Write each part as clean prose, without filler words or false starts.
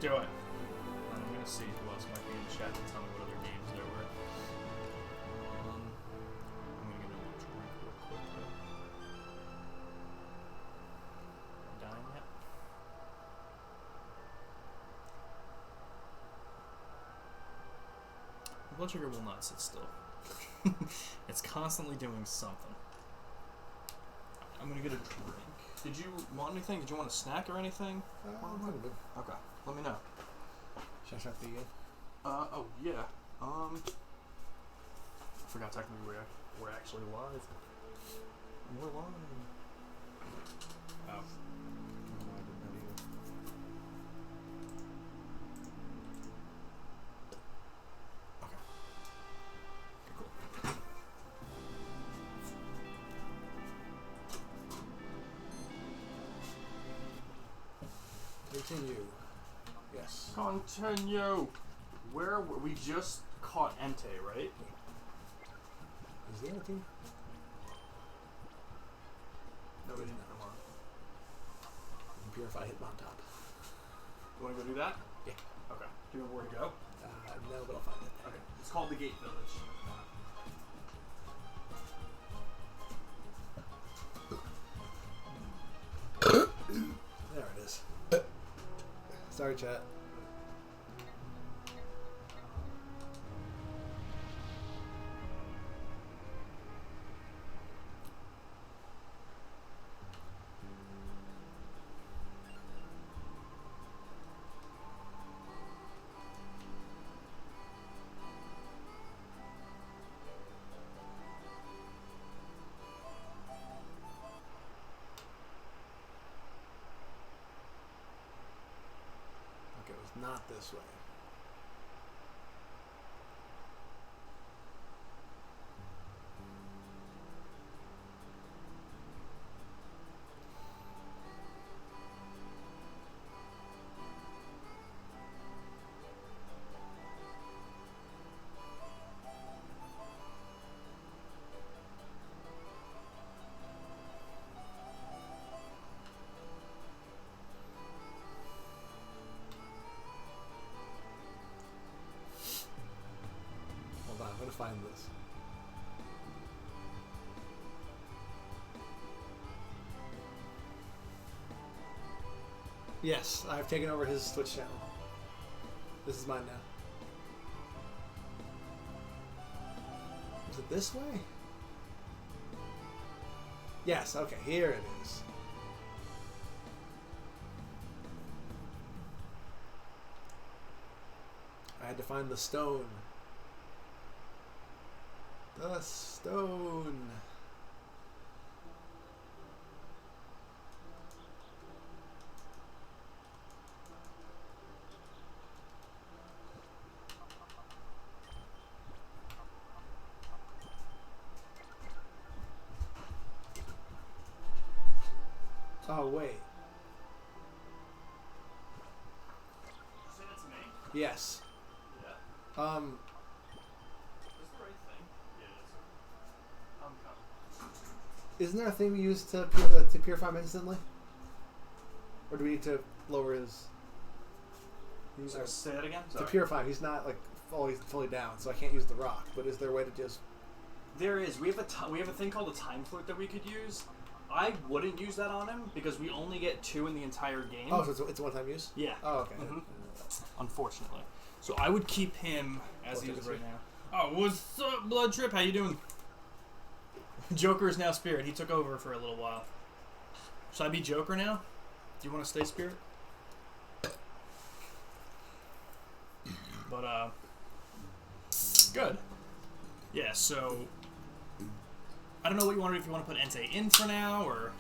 Do it. I'm gonna see who else might be in the chat to tell me what other games there were. I'm gonna get a little drink real quick though. Dying yet? The blood sugar will not sit still. It's constantly doing something. I'm gonna get a drink. Did you want anything? Did you want a snack or anything? A little bit. Okay, let me know. Should I start the game? Oh yeah. I forgot technically we're actually live. We're live. Oh. I don't know why I did that either. Okay. Cool. Continue. Yes. Continue. Where we just caught Entei, right? Is there anything? No, we didn't. Come on. Purify hit on top. You want to go do that? Yeah. Okay. Do you know where to go? No, but I'll find it. Okay. It's called the Gate Village. There it is. Sorry, chat. Okay, it was not this way. Hold on, I'm gonna find this. Yes, I've taken over his Twitch channel. This is mine now. Is it this way? Yes, okay, here it is. I had to find the stone. The stone. Oh, wait. Say that to me. Yes. Yeah. Um, Is the right thing? Yeah, it is. I'm coming. isn't there a thing we use to purify him instantly? Or do we need to lower his... So say that again? To Sorry. purify him, he's not like fully down, so I can't use the rock. But is there a way to just... There is. We have a thing called a time flute that we could use. I wouldn't use that on him because we only get 2 in the entire game. Oh, so it's a one-time use? Yeah. Oh, okay. Mhm. Unfortunately. So I would keep him as he is right now. Oh, what's up, Blood Trip? How you doing? Joker is now Spirit. He took over for a little while. Should I be Joker now? Do you want to stay Spirit? But, good. Yeah, so... I don't know what you want to do, if you want to put Entei in for now, or...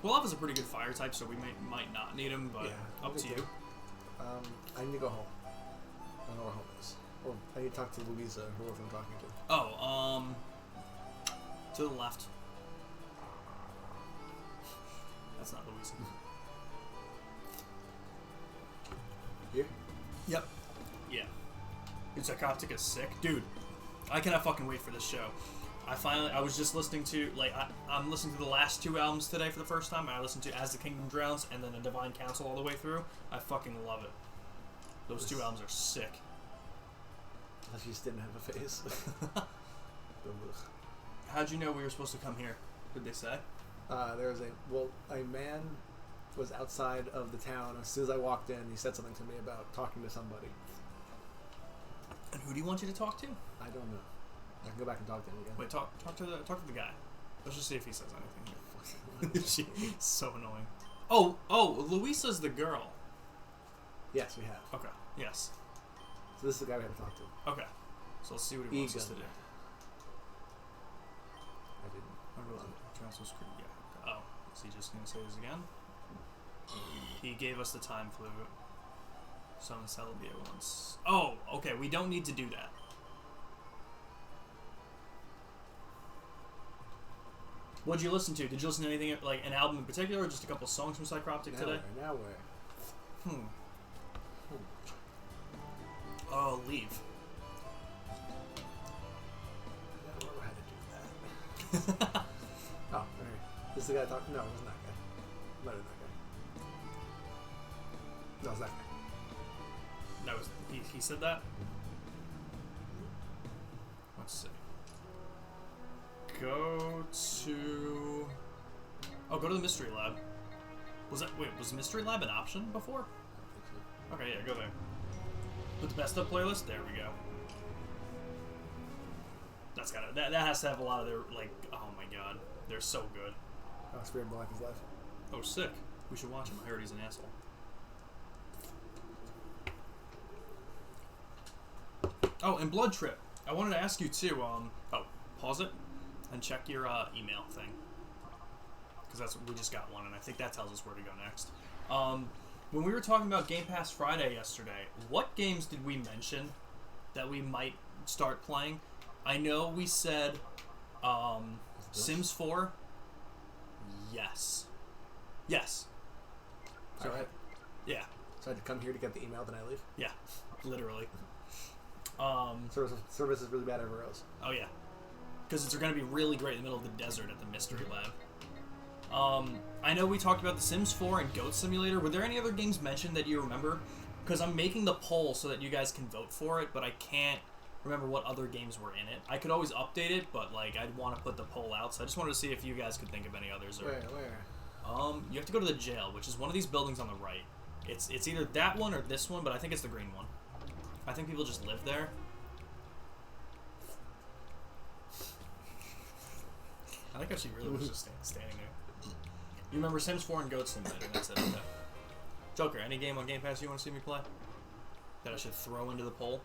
Olaf is a pretty good fire type, so we might not need him, but Yeah, up to you. I need to go home. I don't know where home is. Or I need to talk to Louisa, whoever I'm talking to. Oh, to the left. That's not Louisa. Here? Yep. Yeah. Dude, Psychoptic is sick. Dude, I cannot fucking wait for this show. I was just listening to, like, I'm listening to the last 2 albums today for the first time. I listened to As the Kingdom Drowns and then A Divine Council all the way through. I fucking love it. Those 2 albums are sick. I just didn't have a face. How'd you know we were supposed to come here? Did they say? There was a man was outside of the town. As soon as I walked in, he said something to me about talking to somebody. And who do you want you to talk to? I don't know. I can go back and talk to him again. Wait, talk to the guy. Let's just see if he says anything. She's so annoying. Oh, Louisa's the girl. Yes, we have. Okay. Yes. So this is the guy we have to talk to. Okay. So let's see what he wants us to do. I didn't. Yeah. Oh, is he just gonna say this again? He gave us the time flute. Summon Celebia once. Oh, okay. We don't need to do that. What'd you listen to? Did you listen to anything, like an album in particular, or just a couple songs from Psychroptic today? Now where? Oh, leave. I don't know how to do that. Oh, okay. This is the guy talking? No, it wasn't that guy. It might have been that guy. No, it was that guy. That was he said that? Let's see. Go to the Mystery Lab. Was Mystery Lab an option before? I don't think so. Okay, yeah, go there. Put the best of playlist. There we go. That's gotta that has to have a lot of their, like, oh my god, they're so good. Oh, Spirit Black is live. Oh, sick. We should watch him. I heard he's an asshole. Oh, and Blood Trip. I wanted to ask you too. Pause it and check your email thing, because we just got one, and I think that tells us where to go next. When we were talking about Game Pass Friday yesterday, what games did we mention that we might start playing? I know we said Sims 4. Yes. Yes. So Yeah. So I had to come here to get the email, then I leave? Yeah. Literally. Service is really bad everywhere else. Oh, yeah. Because it's going to be really great in the middle of the desert at the Mystery Lab. I know we talked about The Sims 4 and Goat Simulator. Were there any other games mentioned that you remember? Because I'm making the poll so that you guys can vote for it, but I can't remember what other games were in it. I could always update it, but like I'd want to put the poll out, so I just wanted to see if you guys could think of any others. Or, Where? You have to go to the jail, which is one of these buildings on the right. It's either that one or this one, but I think it's the green one. I think people just live there. I think how she really was just standing there. You remember Sims 4 and Goat Simulator? That's it. Okay. Joker, any game on Game Pass you want to see me play that I should throw into the poll?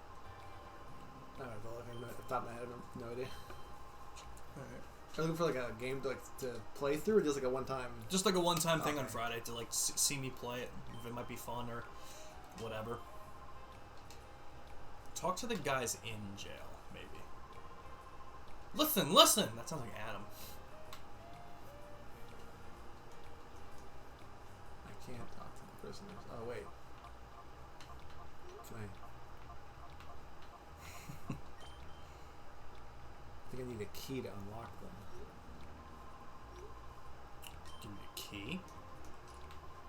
I don't know. Off the top of my head, I have no idea. Alright. Are you looking for like a game to play through, or just like a one-time? Just like a one-time thing on Friday to like see me play it, if it might be fun or whatever. Talk to the guys in jail, maybe. Listen! That sounds like Adam. I can't talk to the prisoners. Oh wait. Can I? I think I need a key to unlock them. Give me a key?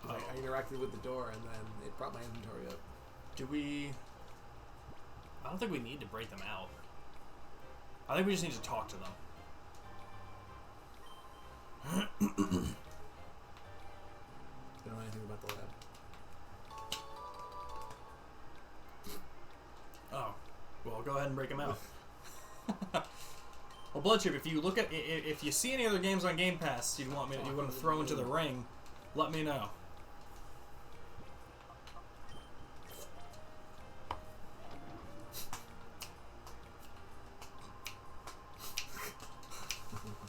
I interacted with the door and then it brought my inventory up. Do we... I don't think we need to break them out. I think we just need to talk to them. Don't know anything about the lab. Oh. Well, go ahead and break them out. Well, Bloodship, if you see any other games on Game Pass you want to throw into the ring, let me know.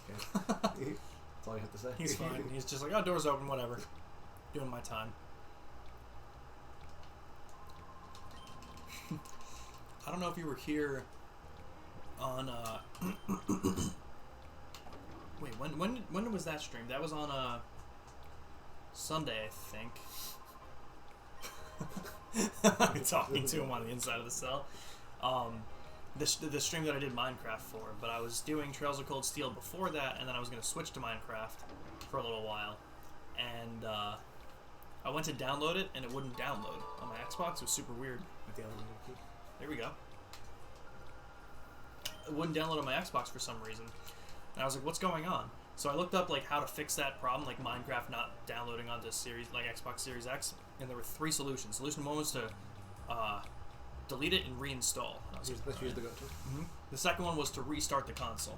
Okay. That's all you have to say. He's fine. He's just like, oh, door's open, whatever. Doing my time. I don't know if you were here on wait, when was that stream? That was on Sunday, I think. I'm talking to him on the inside of the cell. the stream that I did Minecraft for, but I was doing Trails of Cold Steel before that, and then I was going to switch to Minecraft for a little while, and I went to download it, and it wouldn't download on my Xbox. It was super weird. With the elevator key. There we go. It wouldn't download on my Xbox for some reason, and I was like, what's going on? So I looked up like how to fix that problem, like Minecraft not downloading onto Xbox Series X, and there were 3 solutions. Solution 1 was to delete it and reinstall. That's usually the go-to. Mm-hmm. The second one was to restart the console.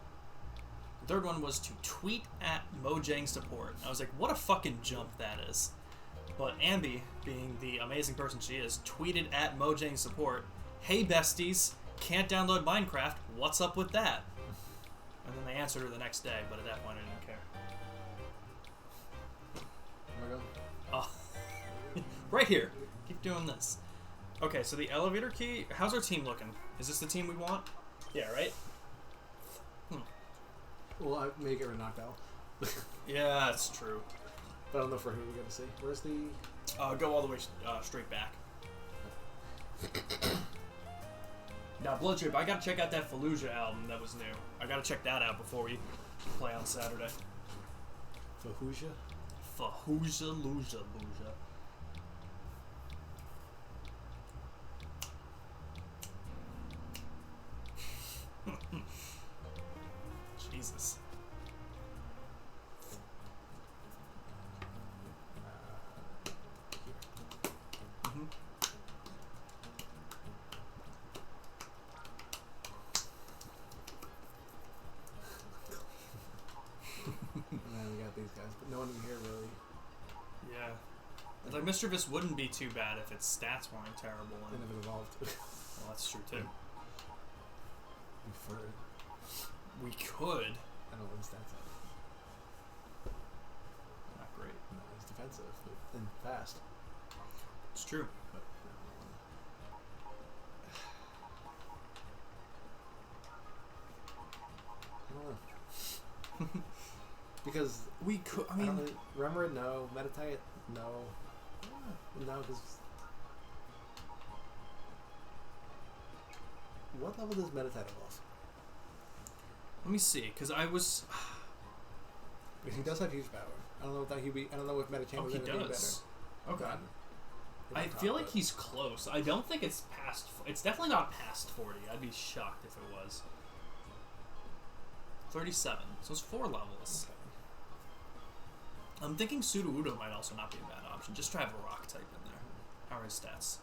The third one was to tweet at Mojang support. I was like, what a fucking jump that is. But Ambi, being the amazing person she is, tweeted at Mojang support, "Hey besties, can't download Minecraft, what's up with that?" And then they answered her the next day, but at that point I didn't care. Oh my god. Oh. Right here. Keep doing this. Okay, so the elevator key, how's our team looking? Is this the team we want? Yeah, right? Well, I may get knocked out. Yeah, that's true. But I don't know for who we're going to see. Where's the... Go all the way straight back. Now, Blood Trip, I gotta check out that Fallujah album that was new. I gotta check that out before we play on Saturday. Fallujah? Fallujah, Luja, Booja. Jesus. Mm-hmm. Man, we got these guys, but no one in here really. Yeah. It's like Mischievous wouldn't be too bad if its stats weren't terrible. They And, never evolved. well, that's true too. Preferred. We could. I don't know what his stats are. Not great. No, he's defensive and fast. It's true. But I don't know. Because We could. I I mean, don't really, remember it? No. Meditate? No. No, because what level does Meditate evolve? let me see, because I was. Because he does have huge power. I don't know if that he'd be. I don't know if Meditate Oh, was he going to be better. does. Okay. Than- I than feel top, like but- he's close. I don't think it's past. It's definitely not past 40. I'd be shocked if it was. 37. So it's 4 levels. Okay. I'm thinking Sudowoodo might also not be a bad option. Just try to have a rock type in there. How are his stats?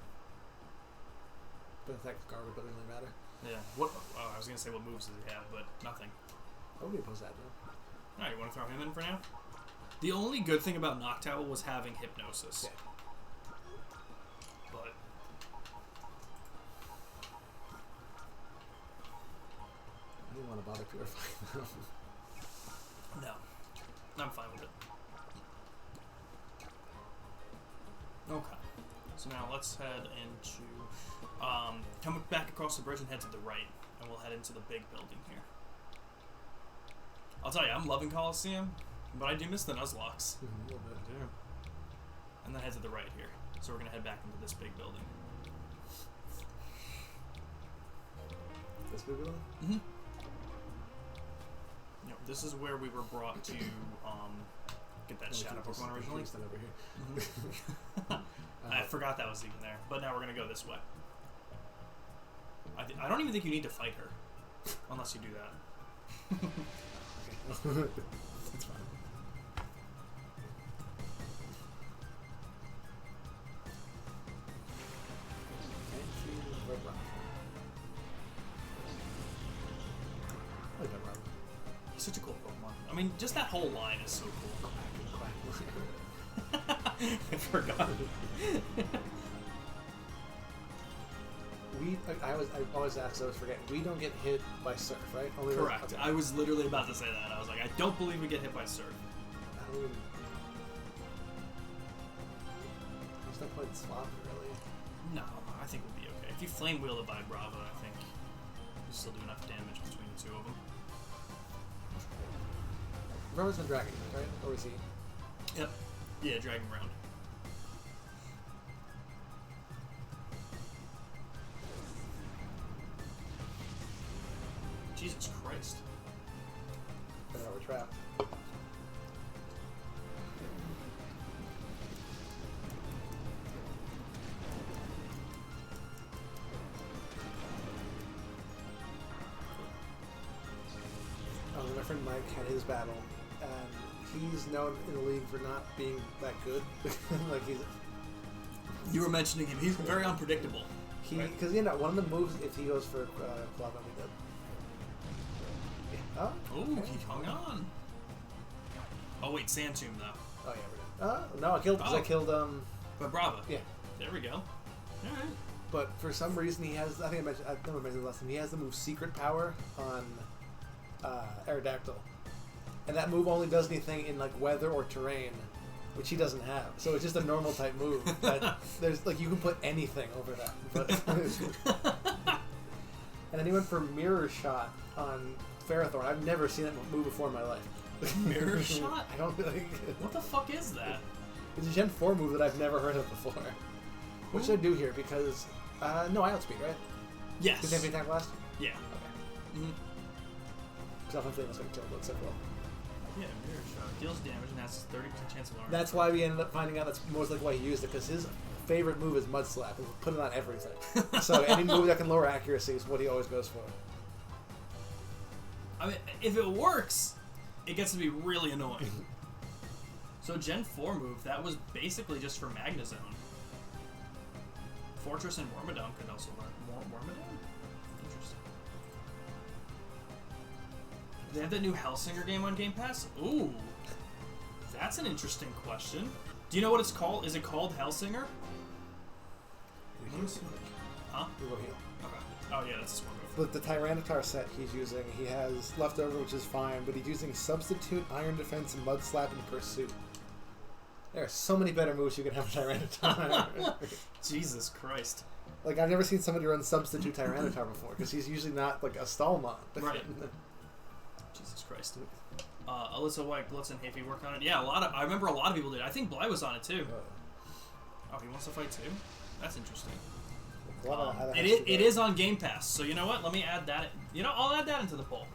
But attack garbage doesn't really matter. Yeah. What? Oh, I was gonna say what moves does he have, but nothing. I would be opposed to that though. All right, you want to throw him in for now? The only good thing about Noctowl was having Hypnosis. Yeah. But I didn't want to bother purifying them. no, I'm fine with it. Okay. So now let's head into. Come back across the bridge and head to the right, and we'll head into the big building here. I'll tell you, I'm loving Colosseum, but I do miss the Nuzlockes. A little bit. I do. And then head to the right here. So we're gonna head back into this big building. This big building? Mm-hmm. Yep, this is where we were brought to get that shadow Pokemon originally. Over here. Mhm. I forgot that was even there, but now we're gonna go this way. I don't even think you need to fight her, unless you do that. Okay. It's fine. Red Rock. I like Red Rock. He's such a cool Pokemon. I mean, just that whole line is so cool. I forgot. I always ask, I always forget. We don't get hit by surf, right? Only Correct. Okay. I was literally about to say that. I was like, I don't believe we get hit by Surf. I don't even. There's no point in swapping, really. No, I think we'll be okay. If you Flame Wheel the Vibrava, I think you still do enough damage between the two of them. Rowan's been dragging, right? Or is he? Yep. Yeah, Dragon Round. Christ. I know we're trapped. My friend Mike had his battle, and he's known in the league for not being that good. Like You were mentioning him. He's very unpredictable. Because one of the moves, if he goes for club, I'll be dead. Yeah. Oh. Ooh, Okay. he hung on. Oh wait, Sand Tomb though. Oh yeah, we're dead. No, I killed because I killed But Brava. Yeah. There we go. All right. But for some reason he has. I think I never mentioned the last time. He has the move Secret Power on Aerodactyl, and that move only does anything in like weather or terrain, which he doesn't have. So it's just a normal type move. That there's like you can put anything over that. But and then he went for Mirror Shot on Ferrothorn. I've never seen that move before in my life. Mirror Shot? I don't like. What the fuck is that? It's a Gen 4 move that I've never heard of before. What should I do here? Because no, I outspeed, right? Yes. Did they have any attack last? Yeah. Okay. Mm-hmm. Because I don't think that's going to kill, but it's like, well. Yeah, Mirror Shot deals damage and has 30% chance of armor. That's why we ended up finding out that's most likely why he used it, because his favorite move is Mud Slap. He'll put it on everything. So any move that can lower accuracy is what he always goes for. I mean, if it works, it gets to be really annoying. So Gen 4 move, that was basically just for Magnezone. Fortress and Wormadam could also learn. Wormadam? Interesting. They have that new Hellsinger game on Game Pass? Ooh. That's an interesting question. Do you know what it's called? Is it called Hellsinger? Huh? You go heal. Okay. Oh yeah, that's a smart move. But the Tyranitar set he's using, he has Leftover, which is fine, but he's using Substitute, Iron Defense, and Mud Slap, and Pursuit. There are so many better moves you can have with Tyranitar. Jesus Christ. Like, I've never seen somebody run Substitute Tyranitar before, because he's usually not, like, a stall mod. Right. Jesus Christ. Alyssa White, Blitz, and Hafey worked on it. Yeah, I remember a lot of people did. I think Bly was on it too. Oh, he wants to fight too? That's interesting. It is on Game Pass, so you know what? Let me add that. I'll add that into the poll.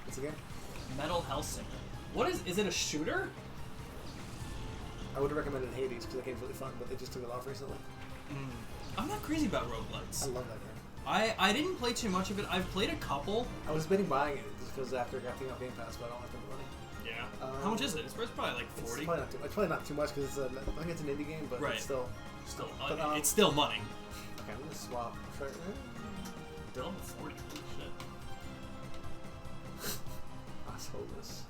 What's the game? Metal Hellsinger. What is it? A shooter? I would have recommended Hades because that game's really fun, but they just took it off recently. I'm not crazy about roguelites. I love that game. I didn't play too much of it. I've played a couple. I was debating buying it just because after I got the Game Pass, but I don't want to spend the money. Yeah. How much is it? It's probably like 40. It's probably not too much because I think it's an indie game, but it's still. It's still money. Okay, I'm gonna swap. Bill of 40. Holy shit. Assholeness.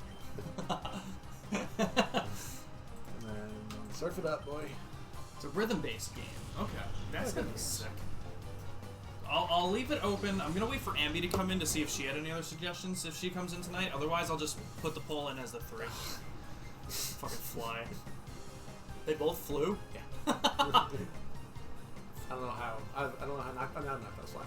And then surf it up, boy. It's a rhythm-based game. Okay, that's gonna be sick. I'll leave it open. I'm gonna wait for Ambi to come in to see if she had any other suggestions. If she comes in tonight, otherwise I'll just put the poll in as the 3. Fucking fly. They both flew. Yeah. I don't know how. I'm not gonna fly.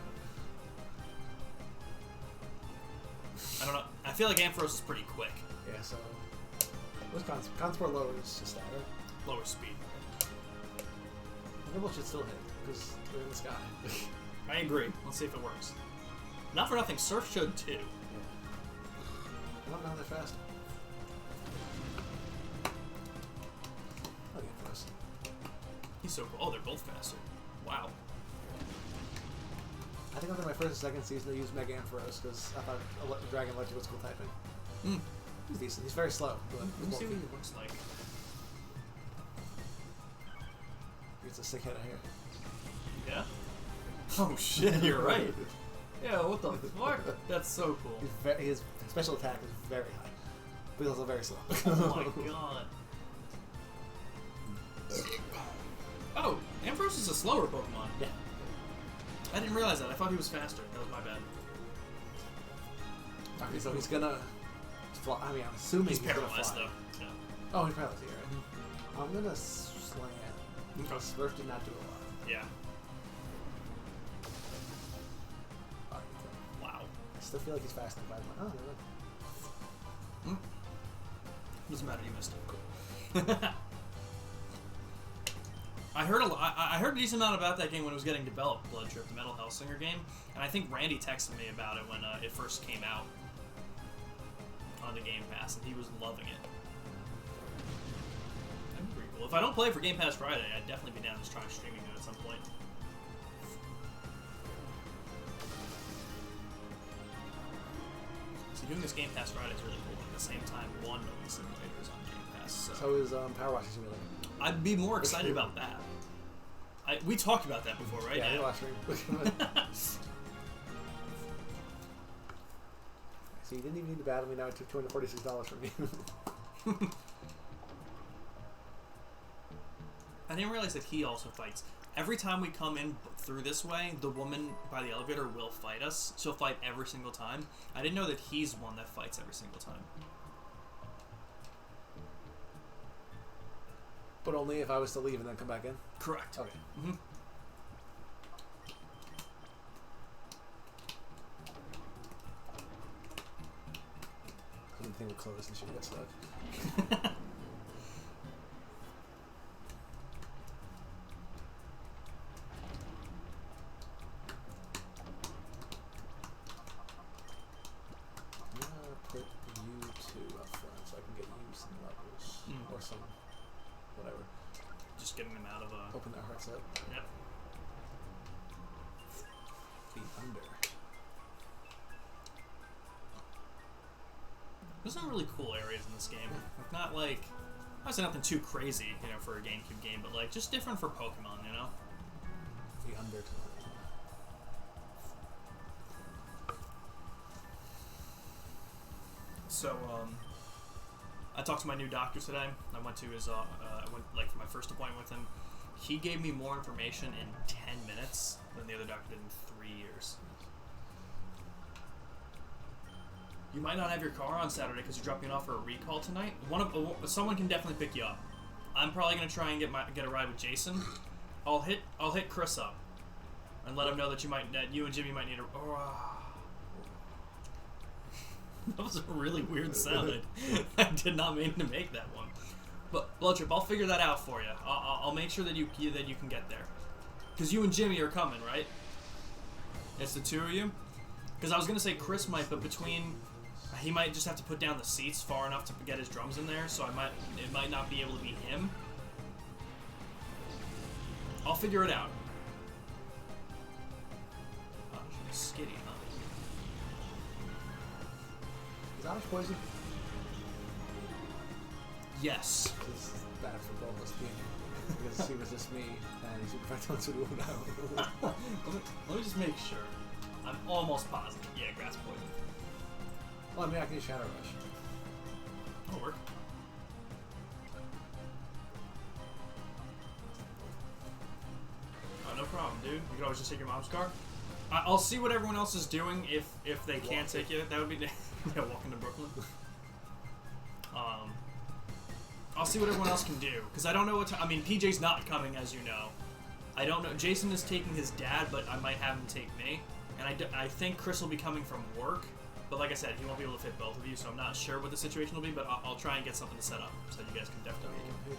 I don't know. I feel like Ampharos is pretty quick. Yeah. So what's Consport lower is just that, right? Lower speed. Nibble should still hit because they're in the sky. I agree. Let's see if it works. Not for nothing, Surf should too. Yeah. Well, now they're fast. Okay, fast. He's so cool. Oh, they're both faster. Wow. I think after my first and second season, I used Mega Ampharos because I thought Dragon Electric was cool typing. He's decent. He's very slow. But Let me see what he looks like. He's a sick head of hair. Yeah? Oh shit, you're right. Yeah, what the fuck? That's so cool. His special attack is very high, but he's also very slow. Oh my god. Oh, Ampharos is a slower Pokemon. Yeah. I didn't realize that. I thought he was faster. That was my bad. Okay, so he's gonna fly. I mean, I'm assuming he's gonna paralyzed fly. though. Yeah. Oh, he's paralyzed, right? I'm gonna slam. Because Smurf did not do a lot. Yeah. Wow. I still feel like he's faster than 5 miles. Oh, no. Doesn't matter. You missed it. Cool. I heard a decent amount about that game when it was getting developed, Blood Trip, the Metal Hellsinger game, and I think Randy texted me about it when it first came out. onto Game Pass, and he was loving it. That'd be pretty cool. If I don't play for Game Pass Friday, I'd definitely be down just trying streaming it at some point. So doing this Game Pass Friday is really cool, but at the same time, one Moving Simulator is on Game Pass. So is Power Washing Simulator. I'd be more excited about that. We talked about that before, right? Yeah, I stream. So you didn't even need to battle me, now it took $246 from you. I didn't realize that he also fights. Every time we come in through this way, the woman by the elevator will fight us. She'll fight every single time. I didn't know that he's one that fights every single time. But only if I was to leave and then come back in? Correct. Okay. Mm-hmm. The thing would close and she would get stuck. Put you two up front so I can get you some levels. Or some whatever. Just getting them out of a... Open that heart set. Yep. Feet under. There's some really cool areas in this game. Like, not like... I say nothing too crazy, you know, for a GameCube game, but like just different for Pokemon, you know? Feet under to So, I talked to my new doctor today. I went to his, I went, like, for my first appointment with him. He gave me more information in 10 minutes than the other doctor did in 3 years. You might not have your car on Saturday because you're dropping it off for a recall tonight. Someone can definitely pick you up. I'm probably gonna try and get a ride with Jason. I'll hit Chris up and let him know that you and Jimmy might need a. That was a really weird sound. I did not mean to make that one. But Blood Trip, I'll figure that out for you. I'll make sure that you can get there. Because you and Jimmy are coming, right? It's the two of you. Because I was gonna say Chris might, but he might just have to put down the seats far enough to get his drums in there. So it might not be able to be him. I'll figure it out. Oh, skitty, huh? Is Irish poison? Yes. It's bad for both of us being because he was just me and he's perfect on Sudo. Let me just make sure. I'm almost positive. Yeah, grass poison. Well, I mean, I can use Shadow Rush. That'll work. Oh, no problem, dude. You can always just take your mom's car. I'll see what everyone else is doing if they can't take it. That would be yeah, walking to Brooklyn. I'll see what everyone else can do because I don't know what. I mean, PJ's not coming, as you know. I don't know. Jason is taking his dad, but I might have him take me. And I think Chris will be coming from work. But like I said, he won't be able to fit both of you, so I'm not sure what the situation will be. But I'll try and get something to set up so you guys can definitely make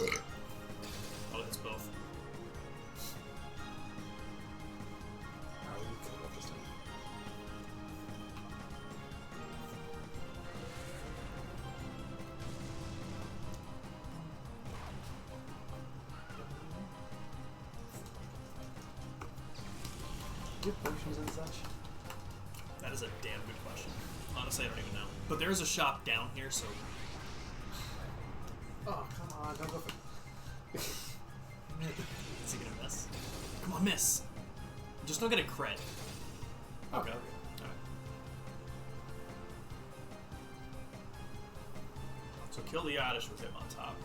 it. Oh, it's both. Do you have potions and such? That is a damn good question. Honestly, I don't even know. But there is a shop down here, so... Oh, come on, don't go for... Is he gonna miss? Come on, miss! Just don't get a crit. Okay. Alright. So kill the Oddish with him on top.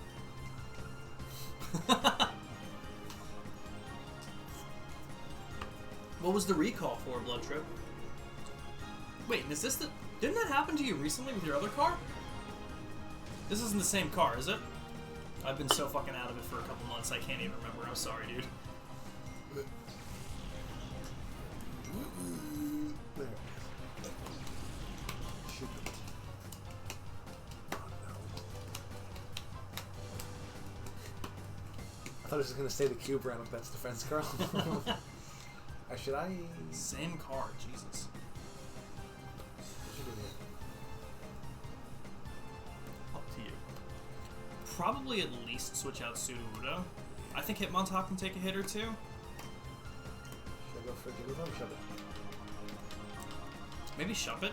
What was the recall for, Blood Trip? Wait, is this the... Didn't that happen to you recently with your other car? This isn't the same car, is it? I've been so fucking out of it for a couple months, I can't even remember. I'm sorry, dude. There. Shoot it. Oh, no. I thought it was just going to stay the cube round with Ben's defense, girl. Should I... Same car, Jesus. probably at least switch out Sudowoodo. I think Hitmontop can take a hit or two. Should I go for Jigglypuff or shove it? Maybe shove it.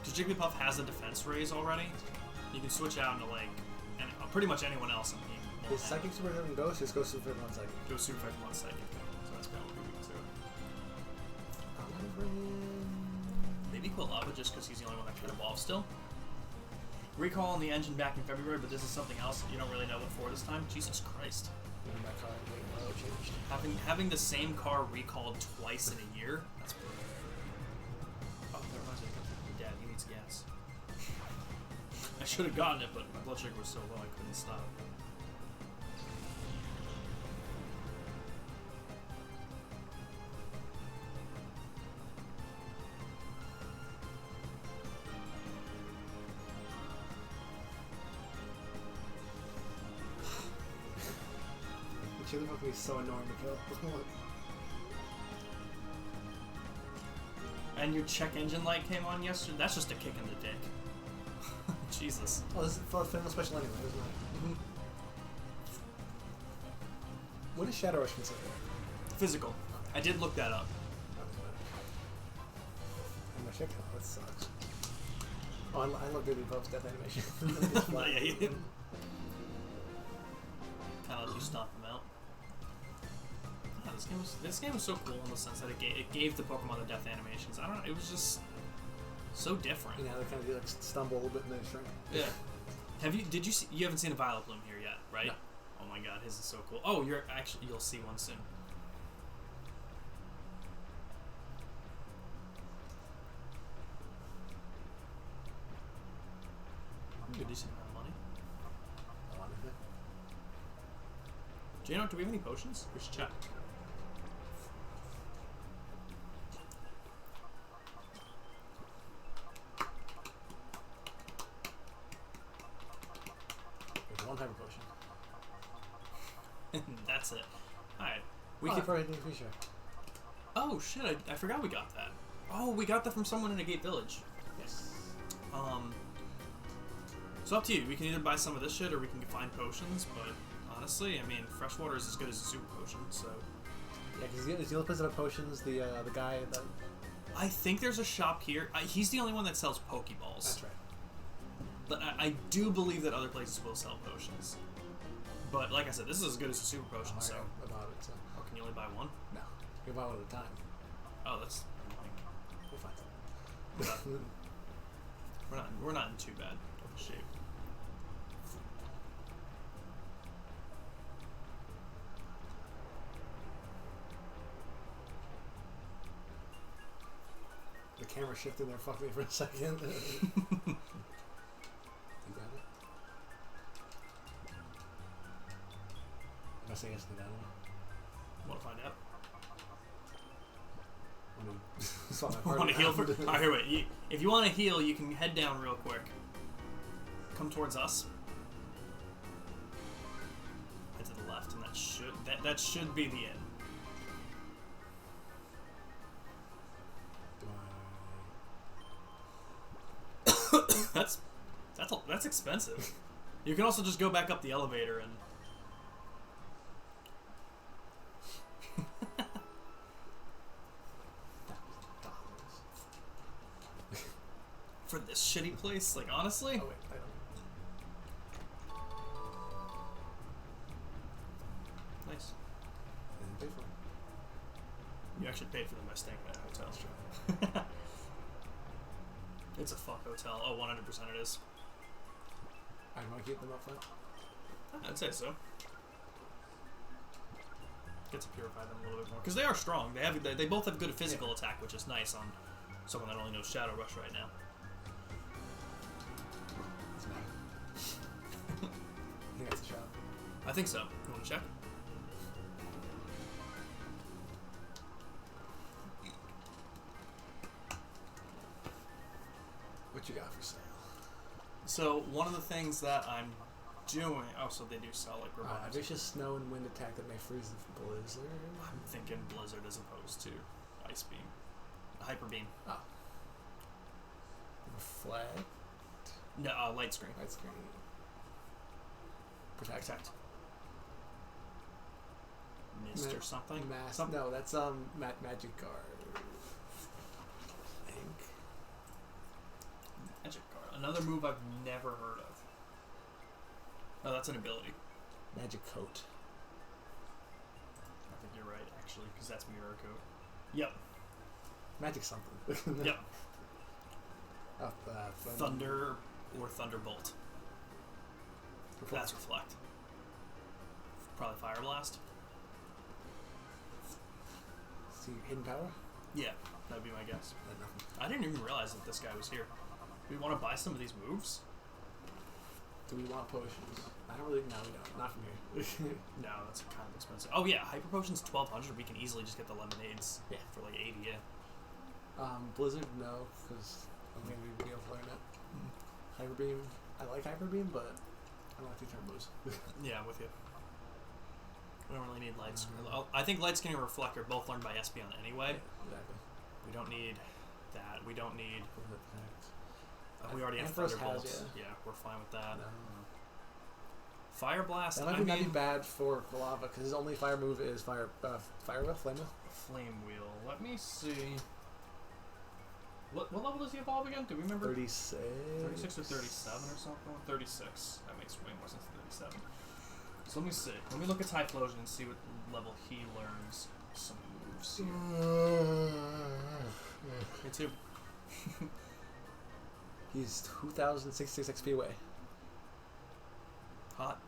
Because Jigglypuff has a defense raise already. You can switch out into like pretty much anyone else. And his Psychic Super doesn't go, so just go Super Effect 1 second. Go Super Effect 1 second. So that's kind of what we do too. I'm gonna bring in... Maybe Quilava just because he's the only one that can evolve still. Recall on the engine back in February, but this is something else that you don't really know what for this time. Jesus Christ. My car changed. Having the same car recalled twice in a year? That's brutal. Oh, that reminds me of Dad. He needs gas. I should have gotten it, but my blood sugar was so low I couldn't stop. Jigglypuff can be so annoying to kill. And your check engine light came on yesterday? That's just a kick in the dick. Jesus. Oh, this is for Final Special anyway, isn't it? Mm-hmm. What is Shadow Rush considered? Physical. I did look that up. I'm gonna check it out. That sucks. Oh, I love Jigglypuff's death animation. Yeah, you did. Kind of let you stomp him out. Yeah, this game was so cool in the sense that it gave the Pokemon the death animations. I don't know, it was just so different. Yeah, they kind of do like stumble a little bit and then shrink. Yeah. You haven't seen a Violet Bloom here yet, right? No. Oh my god, his is so cool. Oh, you'll see one soon. Good decent amount of money. I wanted it. Do we have any potions? We should check. There's one type of potion. That's it. Alright. We could probably do sure. Oh shit, I forgot we got that. Oh, we got that from someone in a Gate Village. Yes. So up to you. We can either buy some of this shit or we can find potions, but honestly, I mean, fresh water is as good as a super potion, so... Yeah, because the other place that have potions, the guy that... I think there's a shop here. He's the only one that sells Pokeballs. That's right. But I do believe that other places will sell potions. But like I said, this is as good as a super potion, so... About it, so... Oh, can you only buy one? No. You can buy one at a time. Oh, that's... We'll find something. We're not in too bad of a shape. The camera shifted there, fucked me for a second. You got it? Am I saying yes to that one? Want to find out? I Want to heal for... Alright, here, wait. If you want to heal, you can head down real quick. Come towards us. Head to the left, and that should be the end. That's expensive. You can also just go back up the elevator and... For this shitty place? Like, honestly? Oh, wait, I don't. Nice. I didn't pay for it. You actually paid for them by staying at that hotel. That's true. It's a fuck hotel. Oh, 100% it is. I want to keep them up front. I'd say so. Get to purify them a little bit more. Because they are strong. They both have good physical attack, which is nice on someone that only knows Shadow Rush right now. Doesn't matter. I think that's a shot. I think so. You want to check? What you got for sale? So, one of the things that I'm doing... Oh, so they do sell, like, revivals. Vicious snow and wind attack that may freeze the blizzard. I'm thinking Blizzard as opposed to Ice Beam. Hyper Beam. Oh. Reflect. No, Light Screen. Light screen. Protect. Mist or something? No, that's magic card. I think. Magic card. Another move I've never heard of. Oh, that's an ability. Magic coat. I think you're right, actually, because that's mirror coat. Yep. Magic something. Yep. Thunder. Thunder or Thunderbolt. That's Reflect. Probably Fire Blast. See, hidden power? Yeah, that'd be my guess. Nothing. I didn't even realize that this guy was here. Do we want to buy some of these moves? Do we want potions? I don't really. No, we don't. Not from here. No, that's kind of expensive. Oh yeah, Hyper Potion's 1200. We can easily just get the lemonades. Yeah. For like 80. Yeah. Blizzard, no, because I'm going to be able to learn it. Hyper Beam, I like Hyper Beam, but I don't like the turn moves. Yeah, I'm with you. We don't really need Light Skin. I think Light Skin and Reflect are both learned by Espeon anyway. Yeah, exactly. We don't need that. We don't need. We We already have Thunderbolt. Yeah, we're fine with that. No. Fire Blast. That might not be bad for Lava because his only fire move is Fire Wheel, Flame Wheel. Flame Wheel. Let me see. What level does he evolve again? Do we remember? 36. 36 or 37 or something? 36. That makes way more sense than 37. So let me see. Let me look at Typhlosion and see what level he learns some moves here. Me too. He's 2,066 XP away. Hot.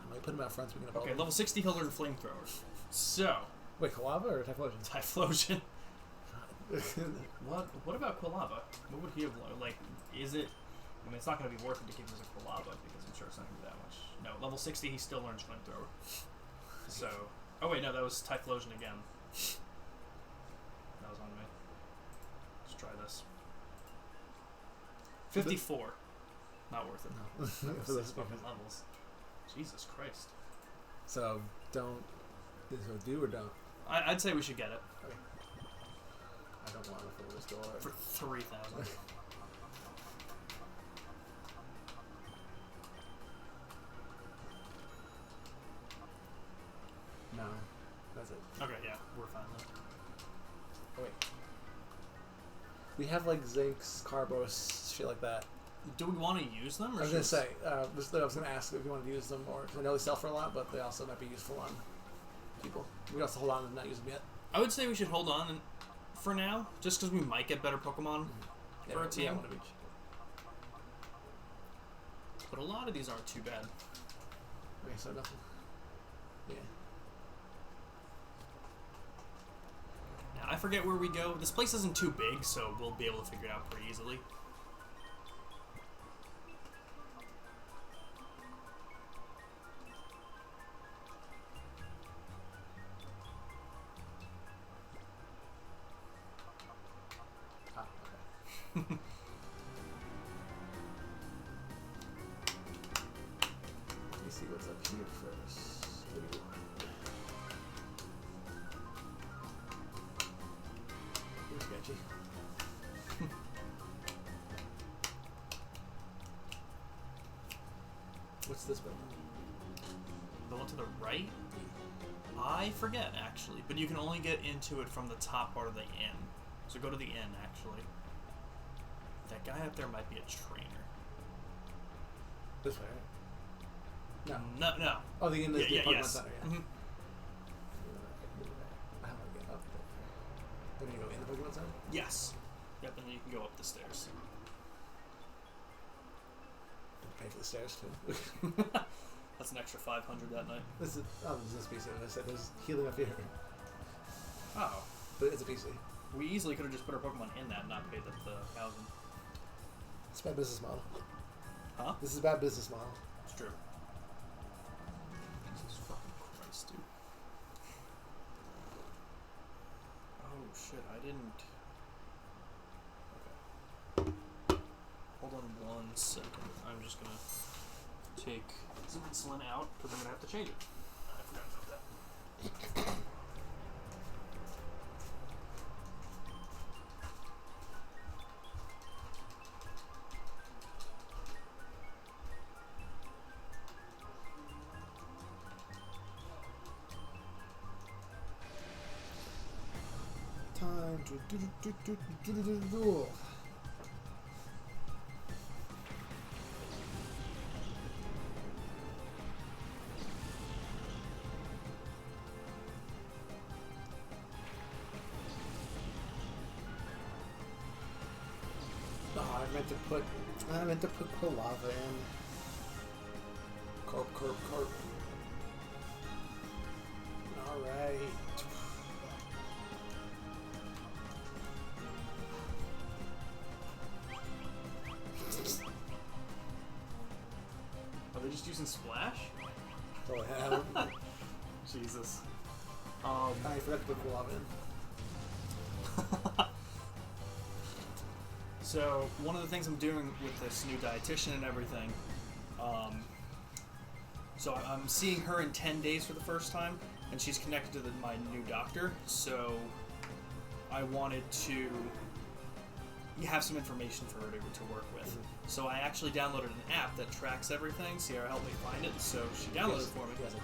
I might put him out front so we can evolve. Okay, level 60 he'll learn Flamethrower. So. Wait, Kalava or Typhlosion? Typhlosion. What about Quilava? What would he have learned? Like, is it... I mean, it's not going to be worth it to keep him as a Quilava because I'm sure it's not going to be that much. No, level 60 he still learns Flamethrower. So... Oh wait, no, that was Typhlosion again. That was on me. Let's try this. 54. Not worth it. No. For those fucking levels. Jesus Christ. So, don't... So do or don't? I'd say we should get it. Okay. I don't want to fill this door. For 3,000. No. That's it. Okay, yeah, we're fine then. Oh, wait. We have like Zinks, Carbos, shit like that. Do we want to use them? Or I was going to say, I was going to ask if you want to use them, or because I know they sell for a lot, but they also might be useful on people. We can also hold on and not use them yet. I would say we should hold on for now, just because we might get better Pokemon for our team. One of each. But a lot of these aren't too bad. Okay, so nothing. Yeah. Now, I forget where we go. This place isn't too big, so we'll be able to figure it out pretty easily. Let me see what's up here first. What do you want? You're sketchy. What's this building? The one to the right? I forget, actually. But you can only get into it from the top part of the inn. So go to the inn, actually. That guy up there might be a trainer. This way, right? No. No. Oh, the inn is the Pokemon yes. Center, yeah. Mm-hmm. How do I get up there? Then you go in the Pokemon Center? Yes. Yep, and then you can go up the stairs. Pay for the stairs, too. That's an extra 500 that night. This is a PC. I said there's healing up here. Oh. But it's a PC. We easily could have just put our Pokemon in that and not paid the 1,000. It's a bad business model. Huh? This is a bad business model. It's true. Jesus fucking Christ, dude. Oh shit, I didn't... Okay. Hold on 1 second. I'm just gonna take some insulin out because I'm gonna have to change it. I forgot about that. Oh, I meant to put lava in. Corp. Alright. Are they just using splash? Oh, yeah. Jesus. I forgot to put lava in. So, one of the things I'm doing with this new dietitian and everything, so I'm seeing her in 10 days for the first time, and she's connected to my new doctor, so I wanted to have some information for her to work with. Mm-hmm. So I actually downloaded an app that tracks everything. Sierra helped me find it, so she downloaded it for me. Yes,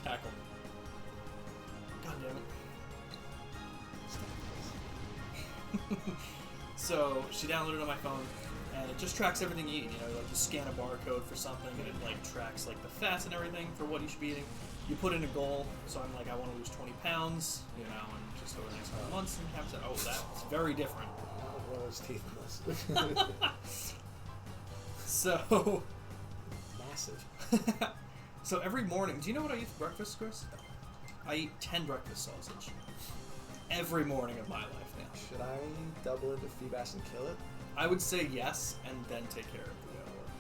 Tackle. God damn it. So she downloaded it on my phone, and it just tracks everything you eat. You know, like you scan a barcode for something, and it like tracks like the fats and everything for what you should be eating. You put in a goal, so I'm like, I want to lose 20 pounds, you know, and just over the next couple months, and have said, oh, that's very different. One of those teeth in this. So Massive. so every morning, do you know what I eat for breakfast, Chris? I eat 10 breakfast sausage every morning of my life now. Should I double into Feebas and kill it? I would say yes, and then take care of the other one.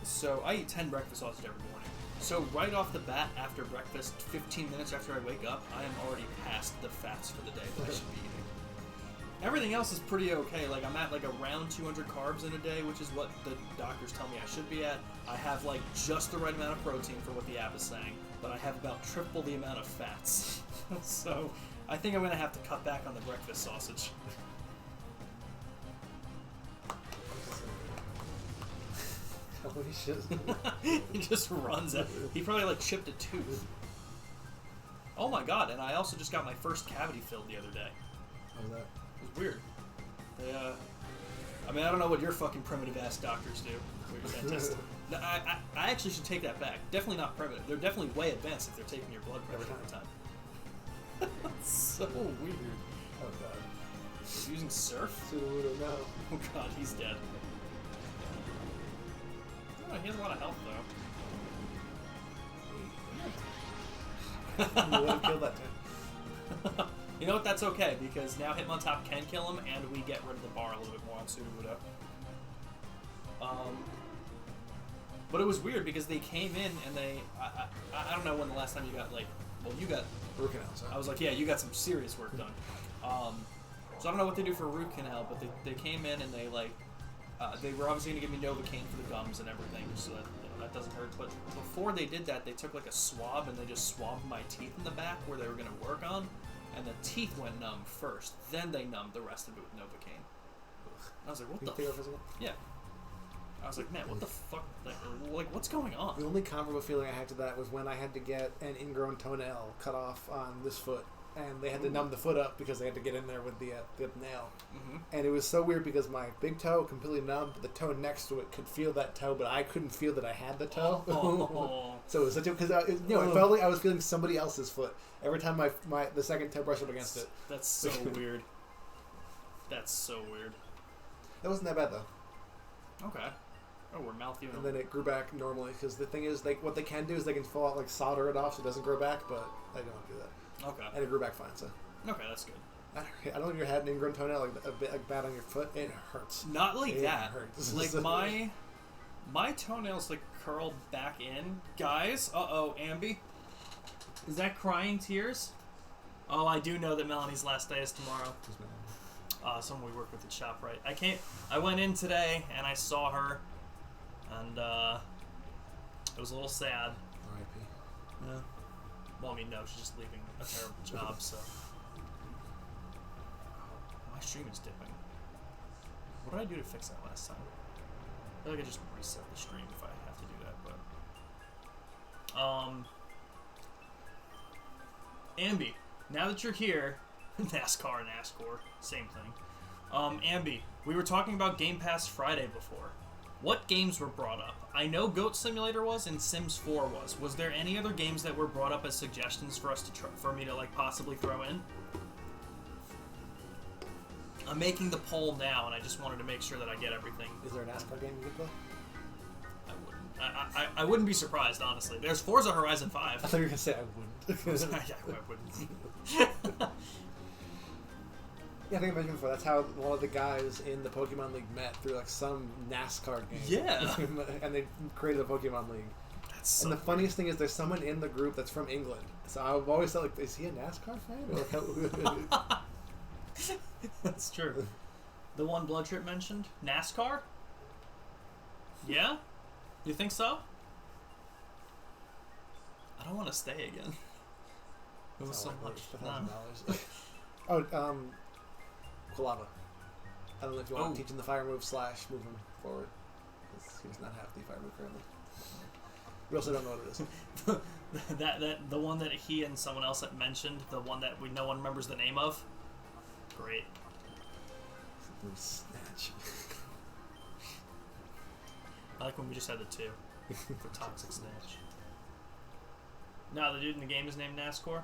So I eat 10 breakfast sausage every morning. So right off the bat, after breakfast, 15 minutes after I wake up, I am already past the fats for the day that I should be eating. Everything else is pretty okay. Like, I'm at like around 200 carbs in a day, which is what the doctors tell me I should be at. I have like just the right amount of protein for what the app is saying, but I have about triple the amount of fats. So I think I'm going to have to cut back on the breakfast sausage. Holy shit. He just runs it. He probably like chipped a tooth. Oh my god, and I also just got my first cavity filled the other day. How's that? It was weird. They, I mean, I don't know what your fucking primitive ass doctors do. Your dentist. No, I actually should take that back. Definitely not primitive. They're definitely way advanced if they're taking your blood pressure every time. That's so weird. Oh god. He's using surf? Sudowoodo, no. Oh god, he's dead. Oh, he has a lot of health though. You want to kill that thing. You know what? That's okay, because now Hitmontop can kill him, and we get rid of the bar a little bit more on Sudowoodo. But it was weird because they came in and they... I don't know when the last time you got, like... Well, you got... Root canal, sorry. I was like, yeah, you got some serious work done. So I don't know what they do for root canal, but they came in and they, like... they were obviously going to give me Novocaine for the gums and everything, so that, you know, that doesn't hurt. But before they did that, they took, like, a swab and they just swabbed my teeth in the back where they were going to work on. And the teeth went numb first. Then they numbed the rest of it with Novocaine. I was like, what the fuck? Yeah. I was like, man, what the fuck? Like, what's going on? The only comparable feeling I had to that was when I had to get an ingrown toenail cut off on this foot. And they had to numb the foot up because they had to get in there with the nail. Mm-hmm. And it was so weird because my big toe completely numb, but the toe next to it could feel that toe, but I couldn't feel that I had the toe. Oh. So it was such a... Because, it felt like I was feeling somebody else's foot every time the second toe brushed up against it. That's so weird. That's so weird. That wasn't that bad, though. Okay. Oh, we're mouth even. And then it grew back normally, because the thing is, what they can do is they can fall out, like, solder it off so it doesn't grow back, but I don't do that. Okay. And it grew back fine, so. Okay, that's good. I don't know if you had an ingrown toenail like a bit like bad on your foot. It hurts. Not like it that. Hurts. Like my toenails like curl back in. Guys, Ambi, is that crying tears? Oh, I do know that Melanie's last day is tomorrow. Someone we work with at ShopRite. I went in today and I saw her, and it was a little sad. R.I.P. Yeah. Well, I mean, no, she's just leaving a terrible job, so. My stream is dipping. What did I do to fix that last time? I feel like I just reset the stream if I have to do that, but. Ambi, now that you're here, NASCAR and NASCAR, same thing. Ambi, we were talking about Game Pass Friday before. What games were brought up? I know Goat Simulator was and Sims 4 was. Was there any other games that were brought up as suggestions for us to for me to like possibly throw in? I'm making the poll now, and I just wanted to make sure that I get everything. Is there a NASCAR game you could play? I wouldn't be surprised, honestly. There's Forza Horizon 5. I thought you were gonna say I wouldn't. Yeah, I wouldn't. Yeah, I think I mentioned before. That's how one of the guys in the Pokemon League met through like some NASCAR game. Yeah. And they created a Pokemon League. That's so and the funniest thing is there's someone in the group that's from England. So I've always thought, like, is he a NASCAR fan? Or That's true. The one Blood Trip mentioned? NASCAR? Yeah? You think so? I don't want to stay again. It was so much fun. Oh, Quilava. I don't know if you want to teach him the fire move / move him forward. He does not have the fire move currently. We also don't know what it is. the one that he and someone else had mentioned, the one that no one remembers the name of. Great. Snatch. I like when we just had the two for Toxic Snatch. No, the dude in the game is named NASCAR.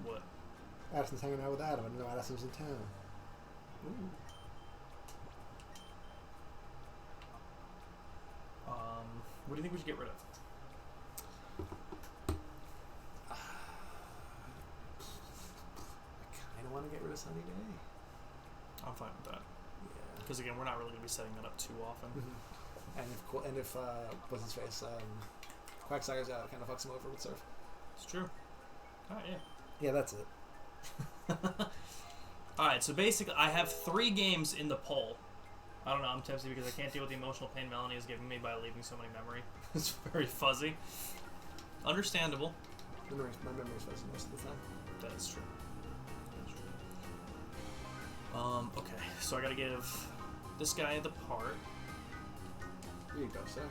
What? Addison's hanging out with Adam. I didn't know Addison's in town. Ooh. What do you think we should get rid of? I kind of want to get rid of Sunny Day. I'm fine with that. Yeah. Because again, we're not really going to be setting that up too often. Mm-hmm. And if what's his face, Quacksire's out, it kind of fucks him over with Surf. It's true. Alright, yeah. Yeah, that's it. Alright, so basically, I have 3 games in the poll. I don't know, I'm tipsy because I can't deal with the emotional pain Melanie is giving me by leaving so many memory. It's very fuzzy. Understandable. My memory's fuzzy most of the time. That is true. Okay, so I gotta give this guy the part. Here you go, sir.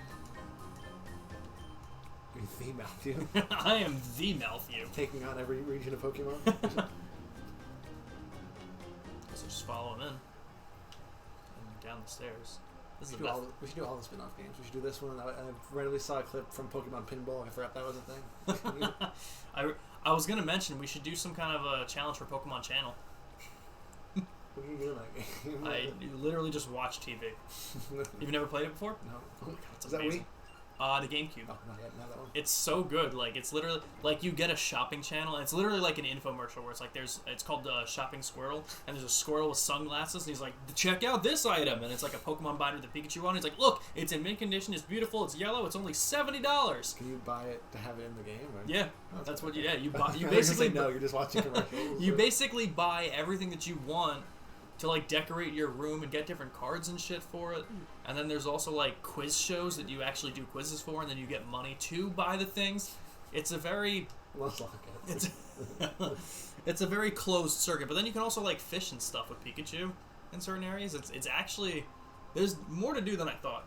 You're the Matthew. I am the Matthew. Taking on every region of Pokemon. So just follow him in. And down the stairs. This is the best. We should do all the spin-off games. We should do this one. I randomly saw a clip from Pokemon Pinball. I forgot that was a thing. I was gonna mention we should do some kind of a challenge for Pokemon Channel. What are you doing that game? I literally just watch TV. You've never played it before? No. Oh my god, it's is amazing. That Wii? The GameCube. Oh, not yet. Not that one. It's so good. Like, it's literally like you get a shopping channel, and it's literally like an infomercial where it's like it's called Shopping Squirrel, and there's a squirrel with sunglasses, and he's like, check out this item, and it's like a Pokemon binder with a Pikachu on it. He's like, look, it's in mint condition, it's beautiful, it's yellow, it's only $70. Can you buy it to have it in the game? Or? Yeah, Oh, that's what you. Yeah, you buy. You basically basically no. You're just watching commercials. you basically buy everything that you want to like decorate your room and get different cards and shit for it. And then there's also like quiz shows that you actually do quizzes for, and then you get money to buy the things. It's a very it's a very closed circuit. But then you can also like fish and stuff with Pikachu in certain areas. It's actually there's more to do than I thought.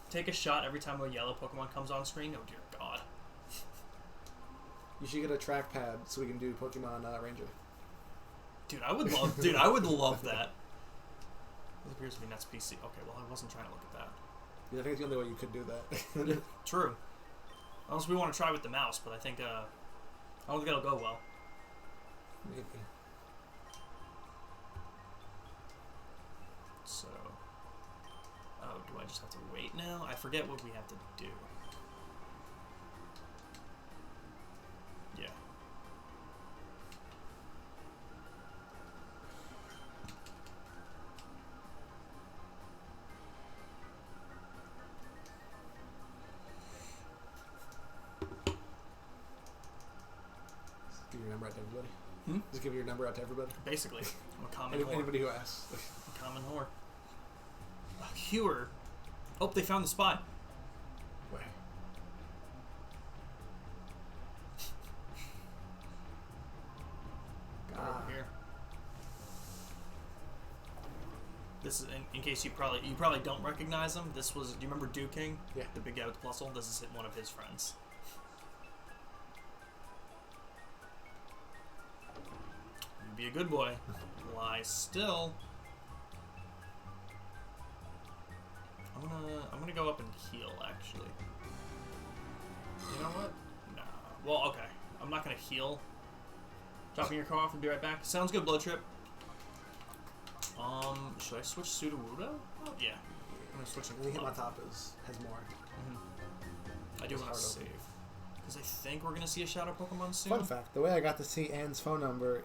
Take a shot every time a yellow Pokemon comes on screen. Oh dear God. You should get a trackpad so we can do Pokemon Ranger. Dude, I would love. Dude, I would love that. This appears to be Nets PC. Okay, well, I wasn't trying to look at that. Yeah, I think it's the only way you could do that. True. Unless we want to try with the mouse, but I think I don't think it'll go well. Maybe. So, do I just have to wait now? I forget what we have to do. Yeah. Give your number out to everybody. Just give your number out to everybody. Basically, I'm a common whore. Anybody who asks. A common whore. Hewer. Oh, they found the spot. Where? Over here. This is in case you probably don't recognize him. This was. Do you remember Dew King? Yeah. The big guy with the plusle. This is one of his friends. Be a good boy. Lie still. I'm gonna go up and heal, actually. You know what? Nah. Well, okay. I'm not gonna heal. Dropping your car off and be right back. Sounds good, Blood Trip. Should I switch Sudowoodo? Oh, yeah. I'm gonna switch him. The Hitmontop has more. I do want to save. Because I think we're gonna see a Shadow Pokemon soon. Fun fact, the way I got to see Anne's phone number...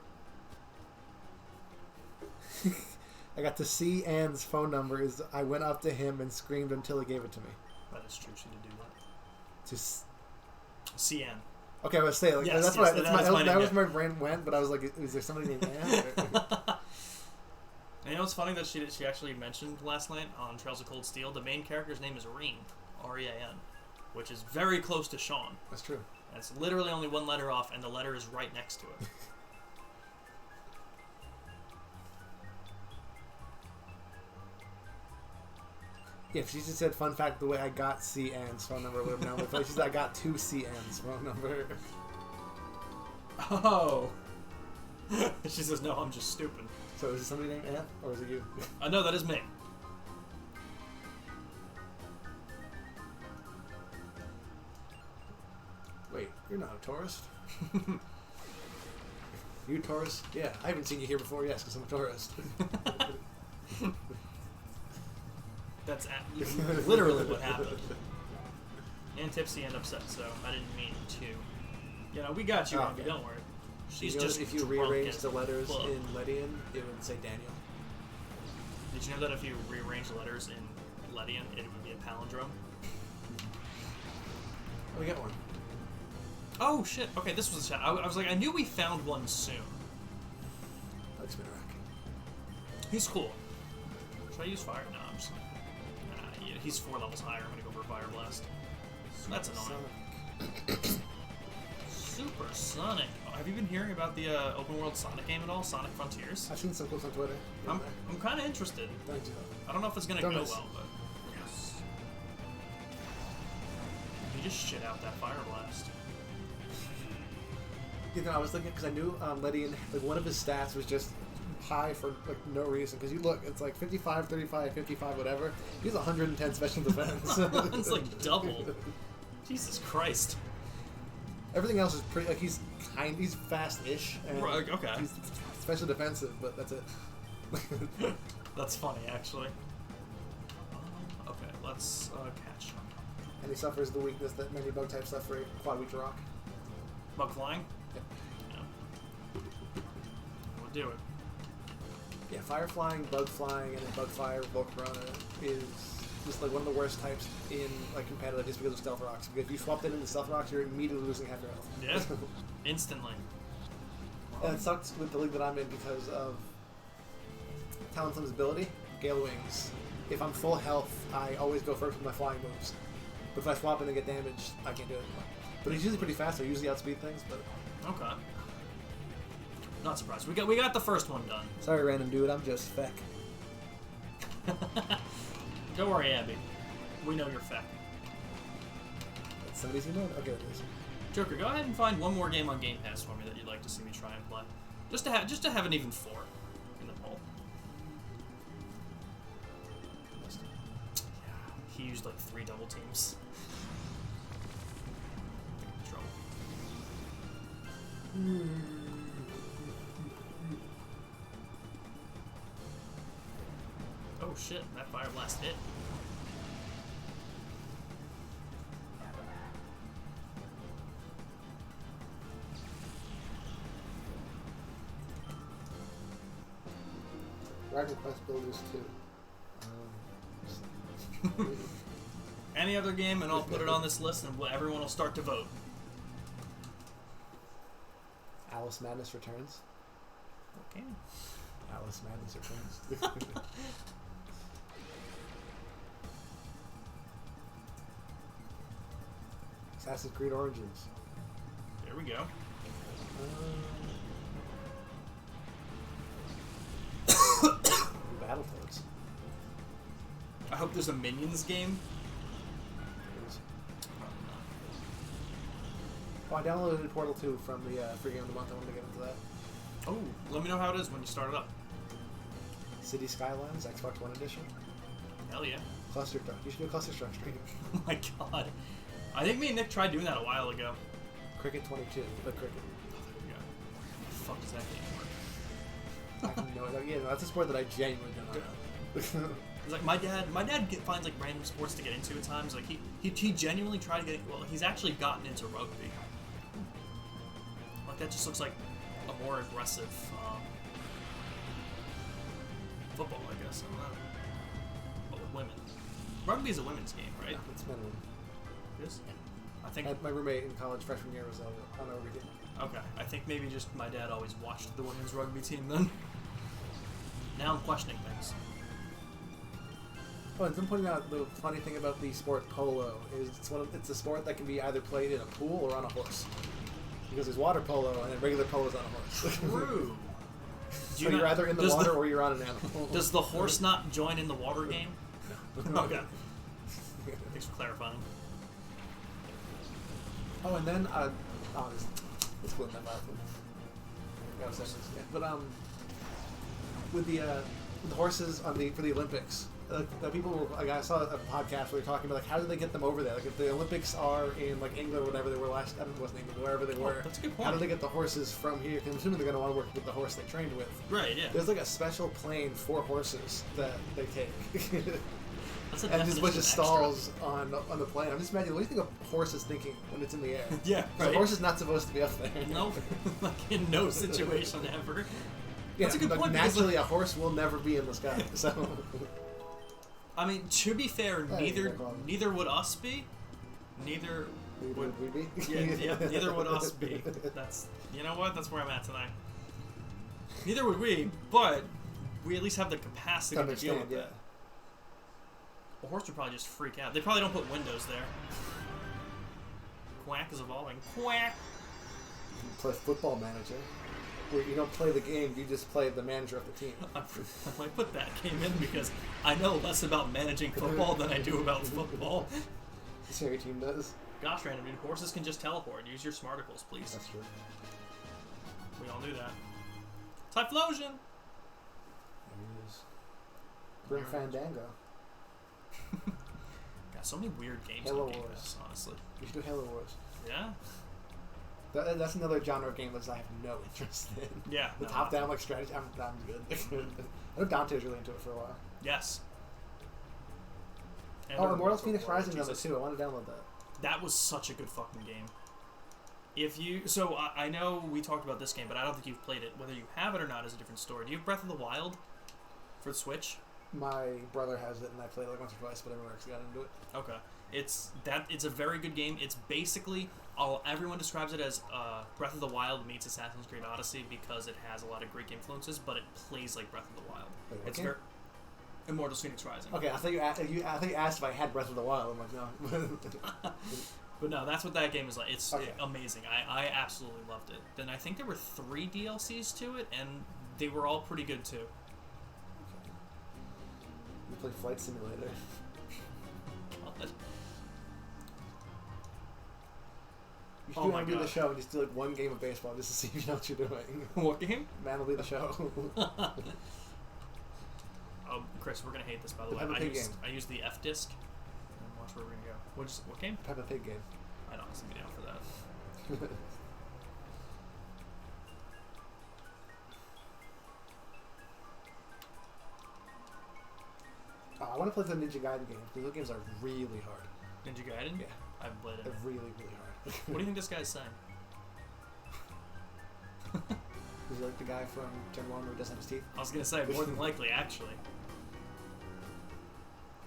I got to see Anne's phone number is I went up to him and screamed until he gave it to me. That is true. She did do that. Just see Anne. Okay, I was saying, like, yes, that's yes, what that was my brain went, but I was like, is there somebody named Anne? And you know what's funny that she actually mentioned last night on Trails of Cold Steel? The main character's name is Reen, R-E-A-N, which is very close to Sean. That's true. And it's literally only one letter off, and the letter is right next to it. Yeah, if she just said fun fact the way I got C. Ann's phone number, would have known. But she said I got to C. Ann's phone number. Oh. She says, no, I'm just stupid. So is it somebody named Anne, or is it you? No, that is me. Wait, you're not a tourist? You a tourist? Yeah, I haven't seen you here before, yes, because I'm a tourist. That's literally what happened. And tipsy and upset, so I didn't mean to. You know, we got you, Andy, don't worry. She's just if you rearrange the letters in Ledian, it would say Daniel. Did you know that if you rearrange letters in Ledian, it would be a palindrome? Oh, we got one. Oh, shit. Okay, this was a chat. I was like, I knew we found one soon. Like Spinarak. He's cool. Should I use fire? No, I'm just... yeah, he's 4 levels higher. I'm gonna go for Fire Blast. That's annoying. Super Sonic. Oh, have you been hearing about the open world Sonic game at all? Sonic Frontiers? I've seen some clips on Twitter. I'm kind of interested. Thank you. I don't know if it's gonna go well, but yes. You just shit out that Fire Blast. You know, I was thinking because I knew Ledian, like one of his stats was just high for like no reason. Because you look, it's like 55, 35, 55, whatever. He's 110 special defense. It's like double. Jesus Christ. Everything else is pretty. Like he's fast-ish. And right, okay. He's special defensive, but that's it. That's funny, actually. Okay, let's catch. And he suffers the weakness that many bug types suffer: quad weak to rock. Bug flying? Yep. Yeah. We'll do it. Yeah, fire flying, bug flying, and then bug fire, Volcarona is just like one of the worst types in like competitive just because of stealth rocks. Because if you swap that into stealth rocks, you're immediately losing half your health. Yeah. Instantly. And it sucks with the league that I'm in because of Talonflame's ability, Gale Wings. If I'm full health, I always go first with my flying moves. But if I swap in and get damaged, I can't do it anymore. But he's usually pretty fast, so I usually outspeed things, but... Okay. Not surprised. We got the first one done. Sorry, random dude, I'm just feck. Don't worry, Abby. We know you're feck. That's somebody's gonna know it? Okay, it is. Joker, go ahead and find one more game on Game Pass for me that you'd like to see me try and play. Just to have an even 4 in the poll. Yeah, he used like 3 double teams. Trouble. Oh shit, that Fire Blast hit. Dragon Quest Builders 2. Any other game, and I'll put it on this list, and everyone will start to vote. Alice Madness Returns. Okay. Alice Madness Returns. Assassin's Creed Origins. There we go. Battletoads. I hope there's a Minions game. Oh, I downloaded Portal 2 from the free game of the month. I wanted to get into that. Oh, let me know how it is when you start it up. City Skylines, Xbox One Edition. Hell yeah. Cluster Truck. You should do a Cluster Truck stream. Oh my god. I think me and Nick tried doing that a while ago. Cricket 22. The Cricket. Yeah. Fuck does that game work? I have no idea. No, that's a sport that I genuinely don't know. It's like my dad finds like random sports to get into at times. Like he genuinely tried to get. Well, he's actually gotten into rugby. Like that just looks like a more aggressive football, I guess. I don't know. But with women, rugby is a women's game, right? No, it's men and women. It is. I think My roommate in college freshman year was on a rugby team. Okay, I think maybe just my dad always watched the women's rugby team then. Now I'm questioning things. Oh, and then pointing out the funny thing about the sport polo is it's a sport that can be either played in a pool or on a horse. Because there's water polo and then regular polo is on a horse. True. So you're either in the water or you're on an animal. Does the horse not join in the water game? No. Okay. Thanks for clarifying. Oh, and then it's cool that but with the horses on for the Olympics, the people were, like, I saw a podcast where they're talking about like how do they get them over there? Like if the Olympics are in like England or whatever they were last, I don't know, it wasn't England, wherever they were. That's a good point. How do they get the horses from here? Because I'm assuming they're going to want to work with the horse they trained with. Right. Yeah. There's like a special plane for horses that they take. That's a and just a bunch of extra. stalls on the plane. I'm just imagining, what do you think a horse is thinking when it's in the air? Yeah, right. The horse is not supposed to be up there. Nope. Like in no situation ever. Yeah, That's a good like point. Naturally, a horse will never be in the sky. So, I mean, to be fair, neither would us be. Neither would we be? Yeah, neither would us be. That's, you know what? That's where I'm at tonight. Neither would we, but we at least have the capacity to deal with that. A horse would probably just freak out. They probably don't put windows there. Quack is evolving. Quack! You play Football Manager, where you don't play the game, you just play the manager of the team. I might put that game in because I know less about managing football than I do about football. That's how your team does. Gosh, random dude, horses can just teleport. Use your smarticles, please. That's true. We all knew that. Typhlosion! There he is. Grim Fandango. Got so many weird games Halo on Game Wars. Pass, honestly. We should do Halo Wars. Yeah? That's another genre of game that I have no interest in. Yeah. The top-down like strategy, I'm good. I know Dante was really into it for a while. Yes. And Immortals Phoenix Rising number 2. I want to download that. That was such a good fucking game. So I know we talked about this game, but I don't think you've played it. Whether you have it or not is a different story. Do you have Breath of the Wild for the Switch? My brother has it, and I played it like once or twice, but everyone else got into it. Okay, it's a very good game. It's basically everyone describes it as Breath of the Wild meets Assassin's Creed Odyssey because it has a lot of Greek influences, but it plays like Breath of the Wild. Wait, it's very Immortals Phoenix Rising. Okay, I thought you asked if I had Breath of the Wild. I'm like, no. But no, that's what that game is like. It's okay. Amazing. I absolutely loved it. Then I think there were 3 DLCs to it, and they were all pretty good too. You play Flight Simulator. God. You should do the show and just do like one game of baseball just to see if you know what you're doing. What game? Man will be the show. Oh, Chris, we're gonna hate this by the way. I used the F disc. And watch where we're gonna go. What game? Peppa Pig game. I'd honestly be down for that. I want to play the Ninja Gaiden games because those games are really hard. Ninja Gaiden? Yeah. I haven't played it. They're really, really hard. What do you think this guy's saying? Is he like the guy from Gen 1 where he doesn't have his teeth? I was gonna say, more than likely, actually.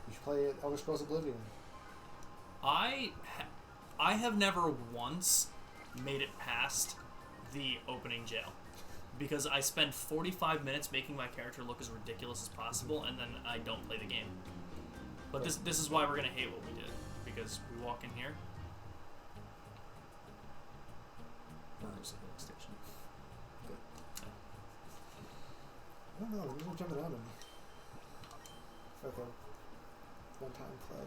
You should play Elder Scrolls Oblivion. I have never once made it past the opening jail. Because I spend 45 minutes making my character look as ridiculous as possible, and then I don't play the game. But this is why we're gonna hate what we did. Because we walk in here. Oh, there's a healing station. Good. I don't know, they're just jumping out on me. Okay. One time play.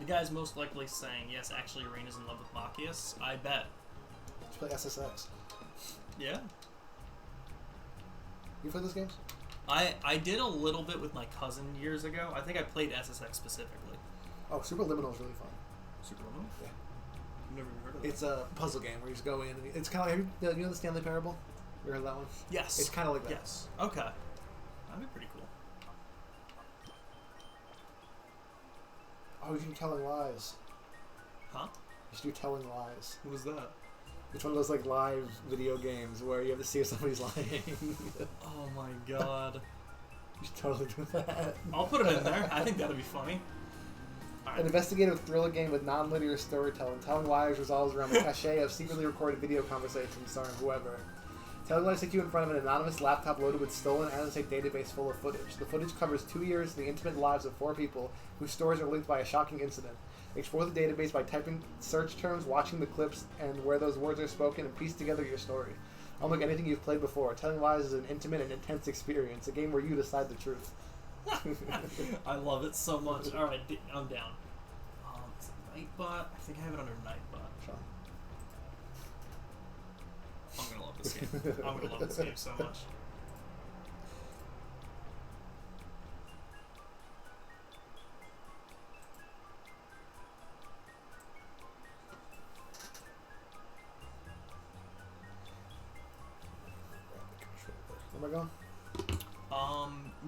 The guy's most likely saying, yes, actually Irina's in love with Machias. I bet. Let's play SSX. Yeah. You play those games? I did a little bit with my cousin years ago. I think I played SSX specifically. Oh, Superliminal is really fun. Superliminal? Yeah. I've never even heard of it. It's a puzzle game where you just go in and it's kind of like, you know the Stanley Parable? You heard of that one? Yes. It's kind of like that. Yes. Okay. That'd be pretty cool. Oh, you can do Telling Lies. Huh? You should do Telling Lies. What is that? It's one of those like live video games where you have to see if somebody's lying. Oh my god. You should totally do that. I'll put it in there. I think that'd be funny. An investigative thriller game with non-linear storytelling. Telling Lies revolves around the cachet of secretly recorded video conversations starring whoever. Telling Lies takes you in front of an anonymous laptop loaded with stolen NSA database full of footage. The footage covers 2 years of the intimate lives of 4 people whose stories are linked by a shocking incident. Explore the database by typing search terms, watching the clips, and where those words are spoken, and piece together your story. Unlike anything you've played before, Telling Lies is an intimate and intense experience, a game where you decide the truth. I love it so much. Alright, I'm down. Is it Nightbot? I think I have it under Nightbot. Sure. I'm gonna love this game. I'm gonna love this game so much. Where am I going?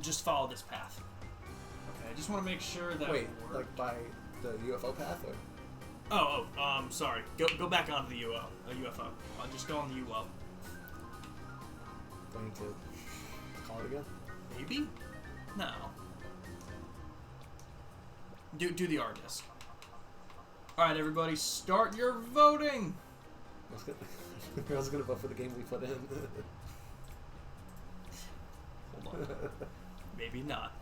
Just follow this path. Okay, I just want to make sure that. Wait, like by the UFO path, or? Sorry. Go back onto the UFO. Just go on the UO. Do I need to call it again? Maybe? No. Do the R disc. Alright, everybody, start your voting! I was gonna vote for the game we put in. Hold on. Maybe not.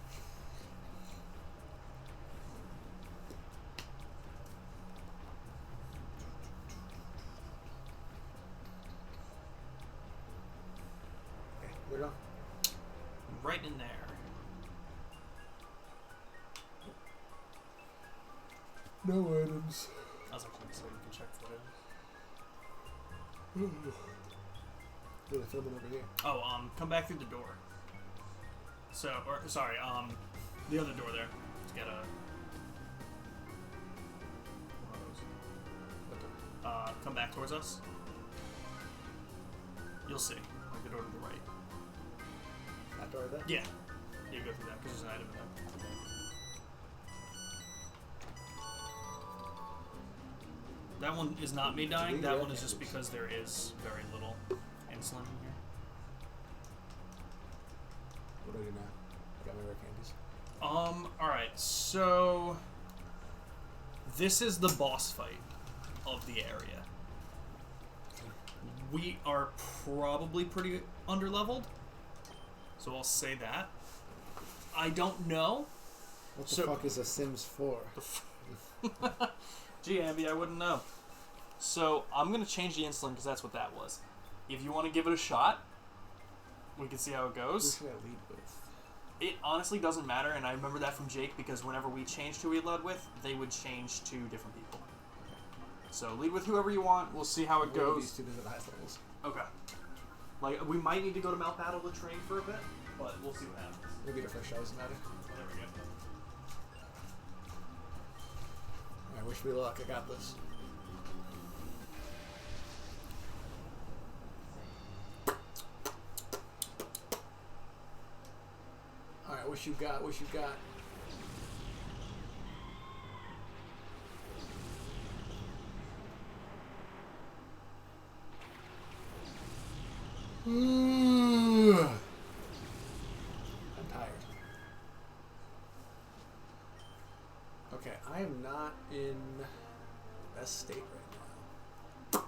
Okay, where do I go? Right in there. No items. I was actually so you can check for it. There's a filming over here. Oh, come back through the door. Sorry, the other door there. Let's get a... one of those. Come back towards us. You'll see. Like the door to the right. That door there? Yeah. You go through that, because there's an item in there. That one is not me dying. That one is just because there is very little insulin in here. What do I do now? I got my rare candies. Alright, so this is the boss fight of the area. We are probably pretty underleveled, so I'll say that. I don't know. What the fuck is a Sims 4? Gee, Ambi, I wouldn't know. So I'm going to change the insulin because that's what that was. If you want to give it a shot, we can see how it goes. Who should I lead with? It honestly doesn't matter, and I remember that from Jake because whenever we changed who we led with, they would change to different people. So lead with whoever you want. We'll see how it goes. These two at the highest levels. Okay. Like, we might need to go to Mount Battle to train for a bit, but we'll see what happens. Maybe the first show doesn't matter. There we go. I wish me luck. I got this. Alright, what you got? What you got? I'm tired. Okay, I am not in the best state right now.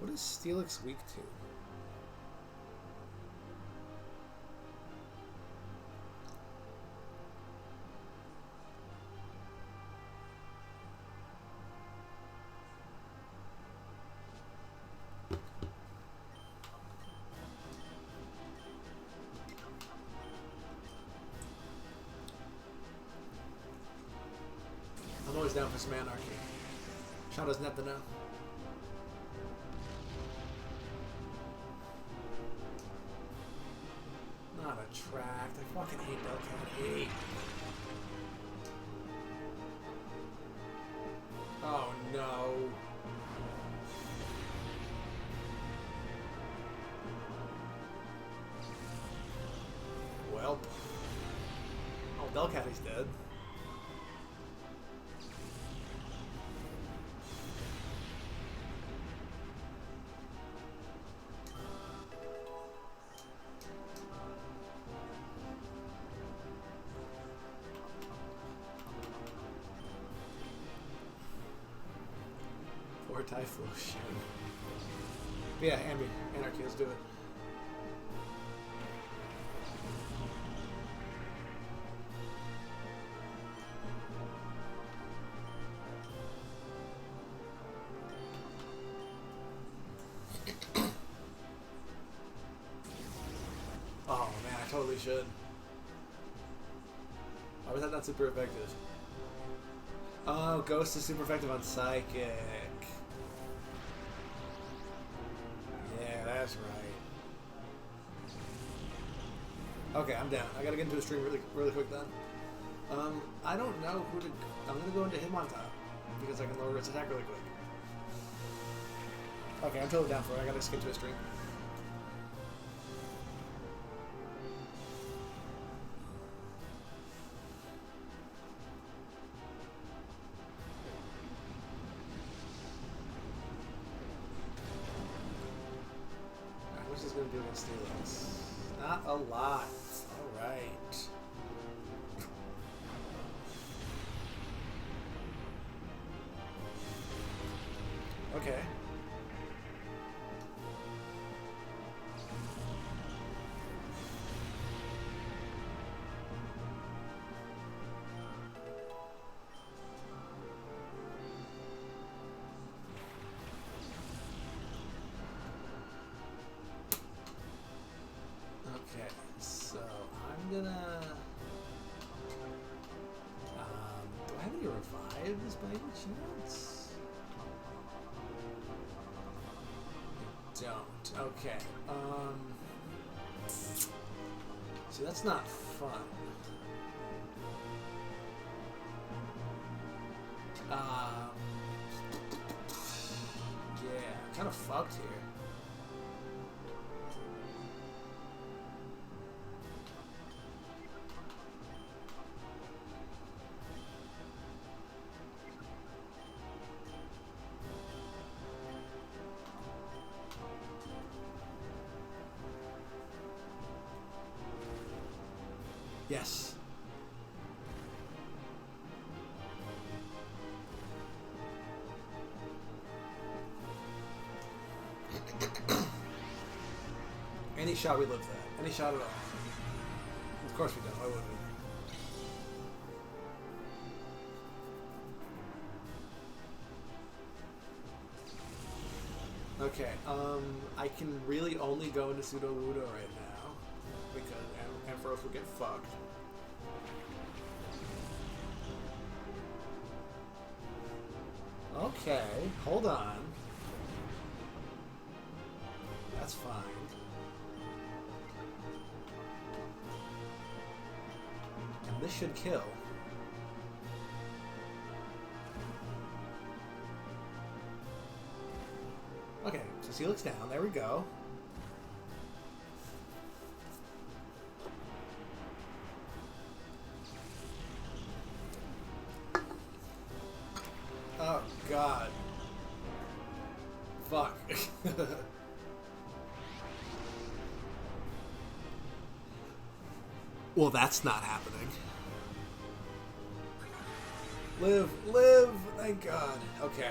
What is Steelix weak to? I'm always down for some anarchy. Sean doesn't have to know. not attract. I fucking hate Hellcat 8. Oh no. Well. Oh, Delcatty's dead. Poor Typhlosion. But yeah, Anarchy, let's do it. Oh man, I totally should. Why was that not super effective? Oh, Ghost is super effective on Psychic. Yeah, that's right. Okay, I'm down. I gotta get into a string really quick then. I don't know who to... I'm gonna go into him on top because I can lower its attack really quick. Okay, I'm totally down for it. I gotta just get into a string. What's this gonna do against Steelix? Not a lot. Alright. Okay. Okay, so I'm gonna... do I have any revives by any chance? I don't. Okay. See, that's not fun. Yeah, kind of fucked here. Yes. Any shot we live that. Any shot at all. Of course we don't. Why wouldn't we? Okay, I can really only go into Pseudo Wudo right now because Ampharos will get fucked. Okay, hold on. That's fine. And this should kill. Okay, so Steelix down. There we go. Oh, God. Fuck. Well, that's not happening. Live, live! Thank God. Okay.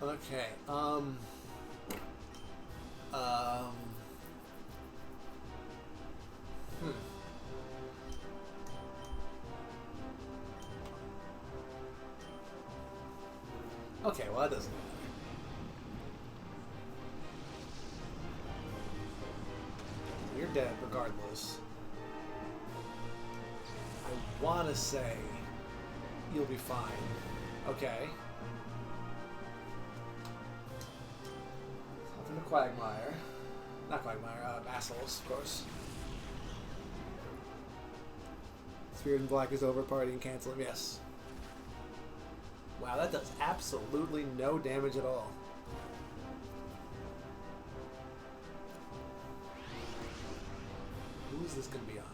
Okay, Okay, well that doesn't matter. You're dead regardless. I want to say you'll be fine. Okay. Something to Quagmire. Not Quagmire, assholes, of course. Spirit in Black is over, party and cancel him, yes. Wow, that does absolutely no damage at all. Who is this going to be on?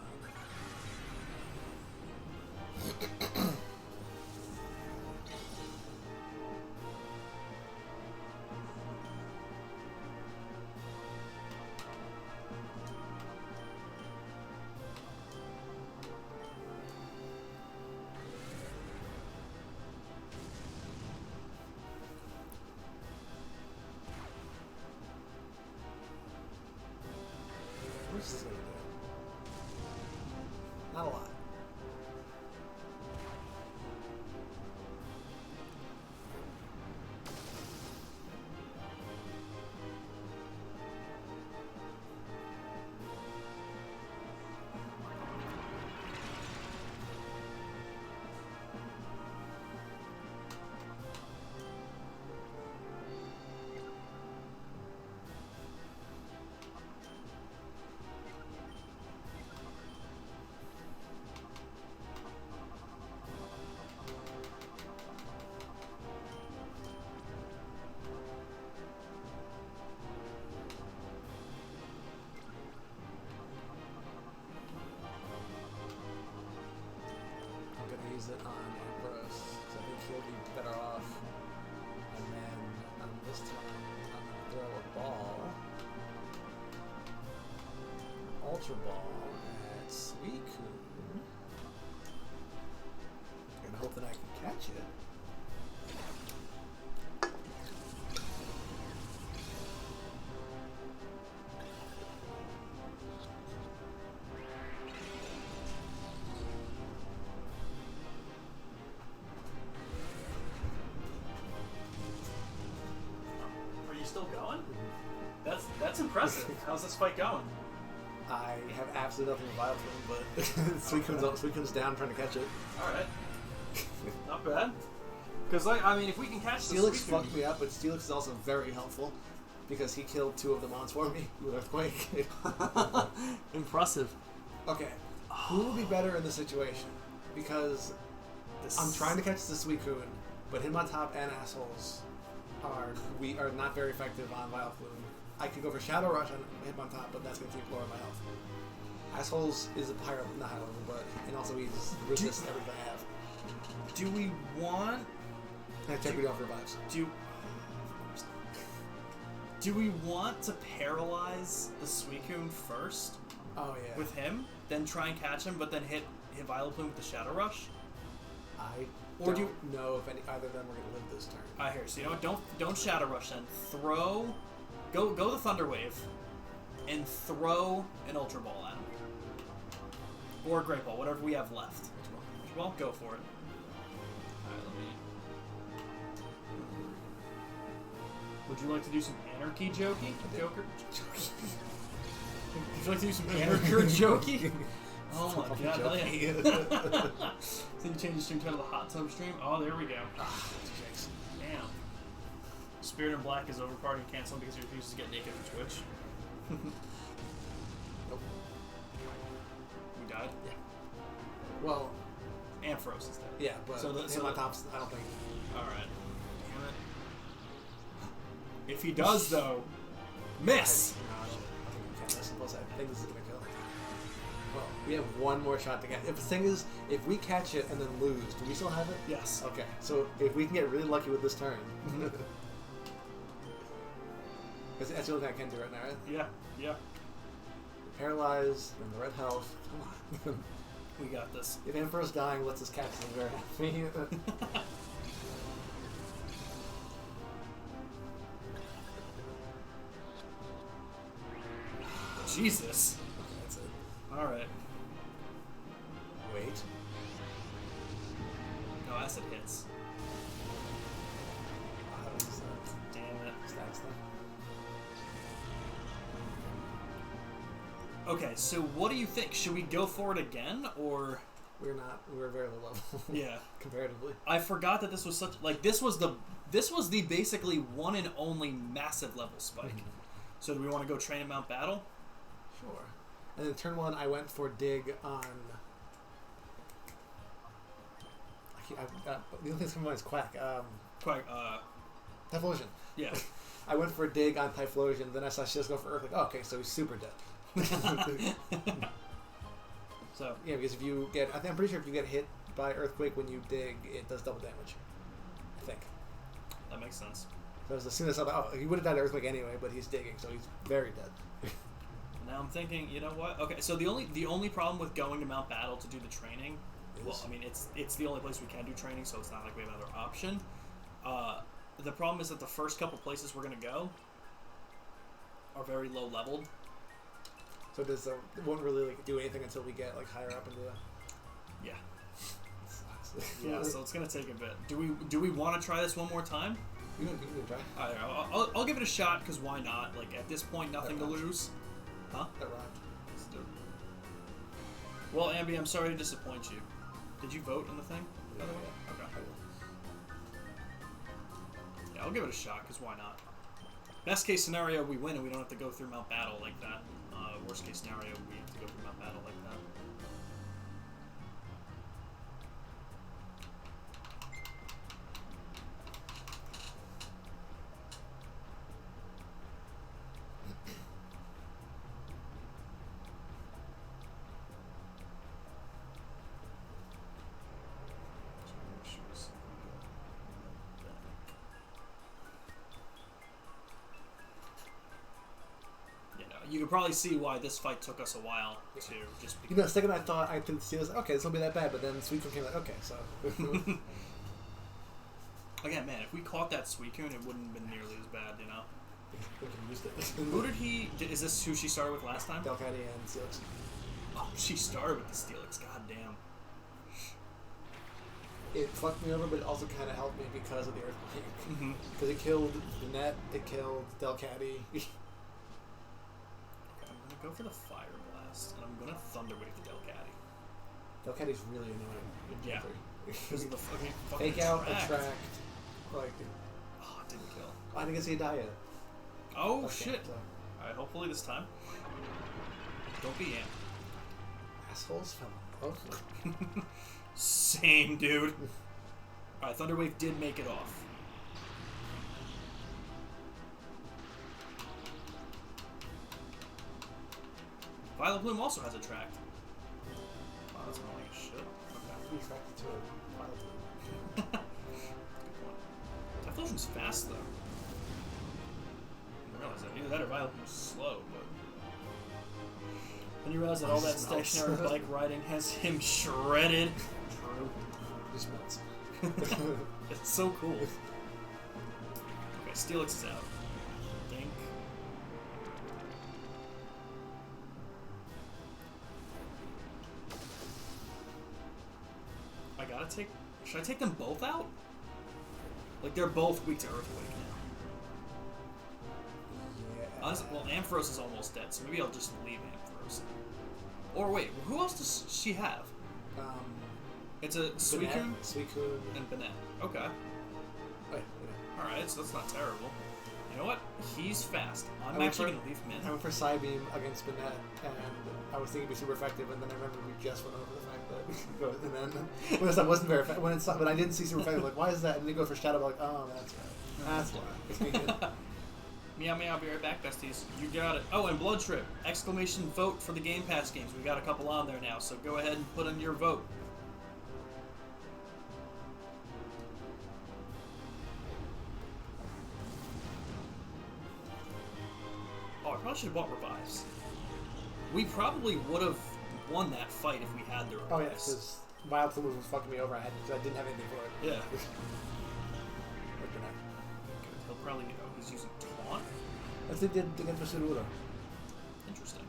What's this going to do? Not a lot. Use it on Ambrose, so I think he'll be better off. And then on this turn, I'm going to throw a ball, Ultra Ball at Suicune, and hope that I can catch it. Still going? That's impressive. How's this fight going? I have absolutely nothing to vial for him, but Suicune's down trying to catch it. Alright. Not bad. Because, like, I mean, if we can catch the Steelix fucked me up, but Steelix is also very helpful because he killed 2 of the mons for me with Earthquake. Impressive. Okay, who will be better in this situation? Because I'm trying to catch the Suicune, but him on top and assholes are not very effective on Vile Plume. I could go for Shadow Rush on him on top, but that's going to take lower my health. Assholes is a higher, not high level, but and also he's resist everything I have. Do we want? I check it off revives. Do we want to paralyze the Suicune first? Oh yeah. With him, then try and catch him, but then hit Vileplume with the Shadow Rush? Or do you know if either of them are going to live this turn? I hear. So you know what? Don't Shadow Rush then. Go the Thunder Wave, and throw an Ultra Ball at him, or a Great Ball, whatever we have left. Well, go for it. All right, Would you like to do some Anarchy Jokey? Joker? Would you like to do some Anarchy Jokey? Oh my god, hell yeah. So you change the stream title to Hot Tub Stream? Oh, there we go. Damn. Spirit in Black is over party and canceled because he refuses to get naked on Twitch. Nope. We died? Yeah. Well, Ampharos is dead. Yeah, but so my tops, I don't think. Alright. Damn it. If he does, though, miss! I think we can't miss. Plus, I think this is going to kill. Well, we have one more shot to get. If the thing is, if we catch it and then lose, do we still have it? Yes. Okay, so if we can get really lucky with this turn. Because that's the only thing I can do right now, right? Yeah. Paralyzed, and the red health. Come on. We got this. If Emperor's dying, lets us catch him very happy. Jesus. Okay, that's it. Alright. Wait. No, acid hits. How does that? Damn it. Stacks them. Okay, so what do you think? Should we go for it again, or We're very low level. Yeah. Comparatively. I forgot that this was such like this was the basically one and only massive level spike. So do we want to go train in Mount Battle? Sure. And then turn 1, I went for dig on. The only thing that's coming on is Quack. Quack. Typhlosion. Yeah. I went for a dig on Typhlosion, then I saw Shiz go for Earthquake. Oh, okay, so he's super dead. So yeah, because if you get, I'm pretty sure if you get hit by Earthquake when you dig, it does double damage. I think. That makes sense. So as soon as I thought, oh, he would have died to Earthquake anyway, but he's digging, so he's very dead. Now I'm thinking, you know what? Okay, so the only problem with going to Mount Battle to do the training, well, I mean it's the only place we can do training, so it's not like we have another option. The problem is that the first couple places we're gonna go are very low leveled. So it won't really like do anything until we get like higher up into the. Yeah. Yeah, so it's gonna take a bit. Do we want to try this one more time? You can try. I'll give it a shot because why not? Like at this point, nothing to lose. Huh? That rhymed. Let's do it. Well, Ambi, I'm sorry to disappoint you. Did you vote on the thing? Yeah. Okay. Yeah, I'll give it a shot because why not? Best case scenario, we win and we don't have to go through Mount Battle like that. Worst case scenario, we have to go through Mount Battle like that. You could probably see why this fight took us a while to just because... You know, the second I thought I could see, I was like, okay, this won't be that bad, but then Suicune came like, okay, so... Again, man, if we caught that Suicune, it wouldn't have been nearly as bad, you know? Who did he... Is this who she started with last time? Delcatty and Steelix. Oh, she started with the Steelix, goddamn. It fucked me over, but it also kind of helped me because of the Earthquake. Because it killed the net, it killed Delcatty. Go for the Fire Blast, and I'm gonna Thunder Wave the Delcatty. Delcatty's really annoying. Yeah. Because of the fucking Fake out, attract. Like, oh, it didn't kill. I didn't get to see a die yet. Oh, okay, shit. So. Alright, hopefully this time. Don't be Am. Assholes fell close. Same, dude. Alright, Thunder Wave did make it off. Violet Bloom also has Attract. Wow, that's annoying as shit. Okay. We attracted to a Violet Bloom. Good point. Typhlosion's fast, though. I didn't realize that. Either that or Violet Bloom's slow, but... Then you realize that all that stationary bike riding has him shredded. True. Just melts. It's so cool. Okay, Steelix is out. Dink. I gotta take... Should I take them both out? Like, they're both weak to Earthquake now. Yeah. Honestly, well, Ampharos is almost dead, so maybe I'll just leave Ampharos. Or wait, who else does she have? It's a Suicune? Suicune. And Banette. Okay. Wait, yeah. Alright, so that's not terrible. You know what? He's fast. I'm actually going to leave him in. I went for Psybeam against Banette, and I was thinking it'd be super effective, and then I remember we just went over the fact that and then when it wasn't very effective, when I didn't see super effective, like, why is that? And then you go for Shadow, like, oh, that's right. That's why. Meow meow, I'll be right back, besties. You got it. Oh, and Blood Trip! Exclamation vote for the Game Pass games. We got a couple on there now, so go ahead and put in your vote. Oh, I probably should have bought Revives. We probably would have won that fight if we had the Revives. Oh yeah, because Wild Bloom was fucking me over. I didn't have anything for it. Yeah. He'll probably, he's using Taunt? As they did against Sudowoodo. Interesting.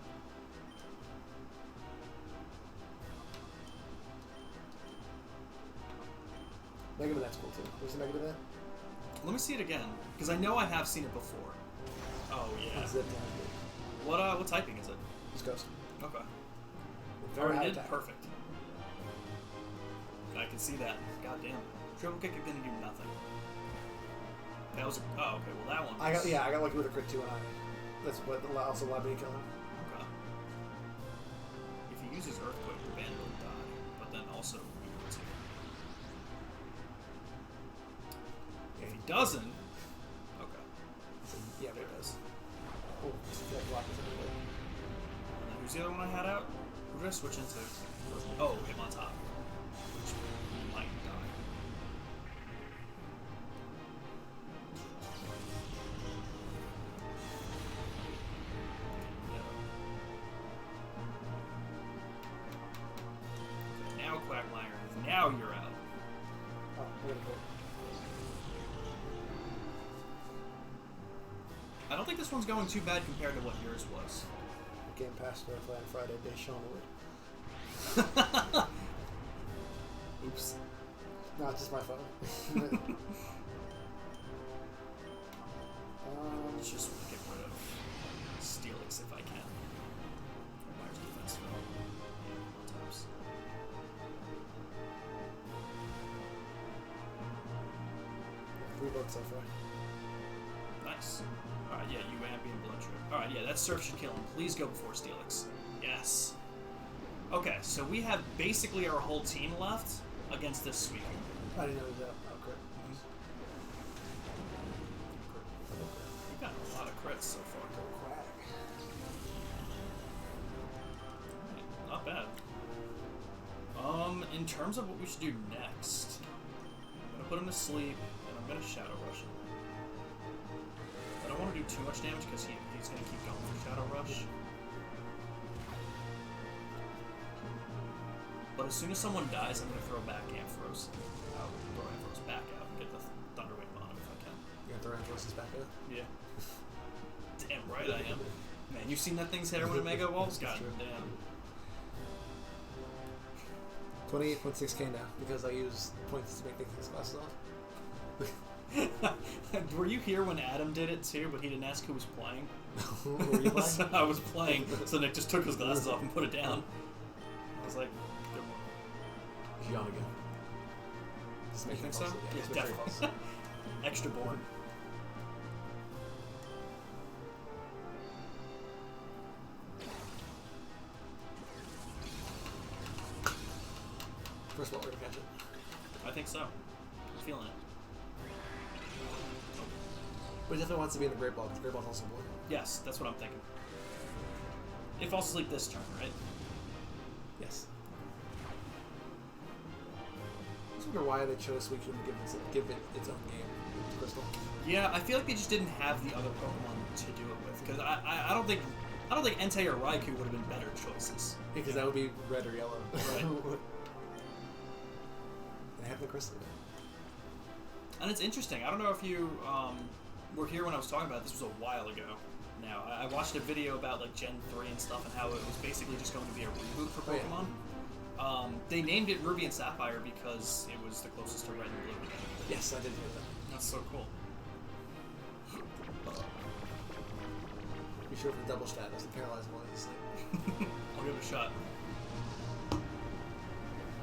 Mega Manet's cool too. Where's the Mega Manet? Let me see it again, because I know I have seen it before. Oh yeah. What typing is it? It's Ghost. Okay. Very high did? attack. Perfect. can see that. God damn. Triple kick is gonna do nothing. That was oh, okay, well that one was... I got lucky with a crit too, and that's what also allowed me to kill him. Okay. If he uses Earthquake, the bandit will die, but then also we do it too. If he doesn't... Okay. So, yeah, but it does. Oh, that block is everywhere. And then who's the other one I had out? Who did I switch into? Oh, him on top. Which might die. Now Quagmire. Now you're out. Oh, we're gonna go. I don't think this one's going too bad compared to what yours was. Game Pass for Black Friday, Deshaun Wood. Oops. No, it's just my phone. Just want to get rid of Steelix if I can. Quagmire's defense fell. Yeah, tops. Three votes so far. Nice. Alright, yeah, you ambient blood trip. Alright, yeah, that surf should kill him. Please go before Steelix. Yes. Okay, so we have basically our whole team left against this sweep. I didn't know that. Oh, crit. You've got a lot of crits so far. Quack. Not bad. In terms of what we should do next, I'm gonna put him to sleep, and I'm gonna Shadow Rush him. I don't want to do too much damage because he's gonna keep going for Shadow Rush. But as soon as someone dies, I'm gonna throw back Ampharos. I'll throw Ampharos back out and get the Thunderwave on him if I can. You got the Ampharos back out? Yeah. Damn right I am. Man, you've seen that thing's hair when it Mega Evolves? God damn. 28.6k now, because I use points to make things glasses off. Were you here when Adam did it too, but he didn't ask who was playing? Were you playing? So I was playing, so Nick just took his glasses off and put it down. I was like, good one. He's yawn again. Just You think so? Yeah, Yeah, definitely. Extra born. First of all, we're gonna catch it. I think so. I'm feeling it. But he definitely wants to be in the Great Ball, because Great Ball's also blue. Yes, that's what I'm thinking. It falls asleep this turn, right? Yes. I just wonder why they chose Suicune to give it its own game with Crystal. Yeah, I feel like they just didn't have the other Pokemon to do it with, because I don't think Entei or Raikou would have been better choices. Because that would be red or yellow. Right. They have the Crystal. And it's interesting. I don't know if you were here when I was talking about this. Was a while ago. Now I watched a video about like Gen 3 and stuff, and how it was basically just going to be a reboot for Pokemon. Oh, yeah. They named it Ruby and Sapphire because it was the closest to Red and Blue. Yes, I did hear that. That's so cool. Be sure for the double status, the paralyzed one is like... I'll give it a shot.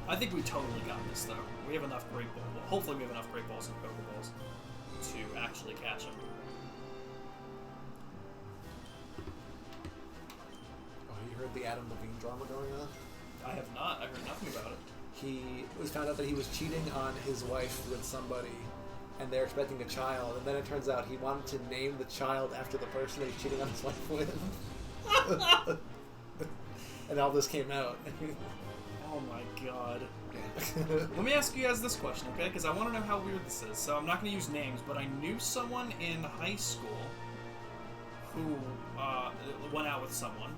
I think we totally got this, though. We have enough Great Balls. Well, hopefully we have enough Great Balls and Pokeballs to actually catch him. Oh, you heard the Adam Levine drama going on? I have not. I heard nothing about it. It was found out that he was cheating on his wife with somebody, and they're expecting a child, and then it turns out he wanted to name the child after the person that he's cheating on his wife with. And all this came out. Oh my god. Let me ask you guys this question, okay? Because I want to know how weird this is. So I'm not going to use names, but I knew someone in high school who went out with someone.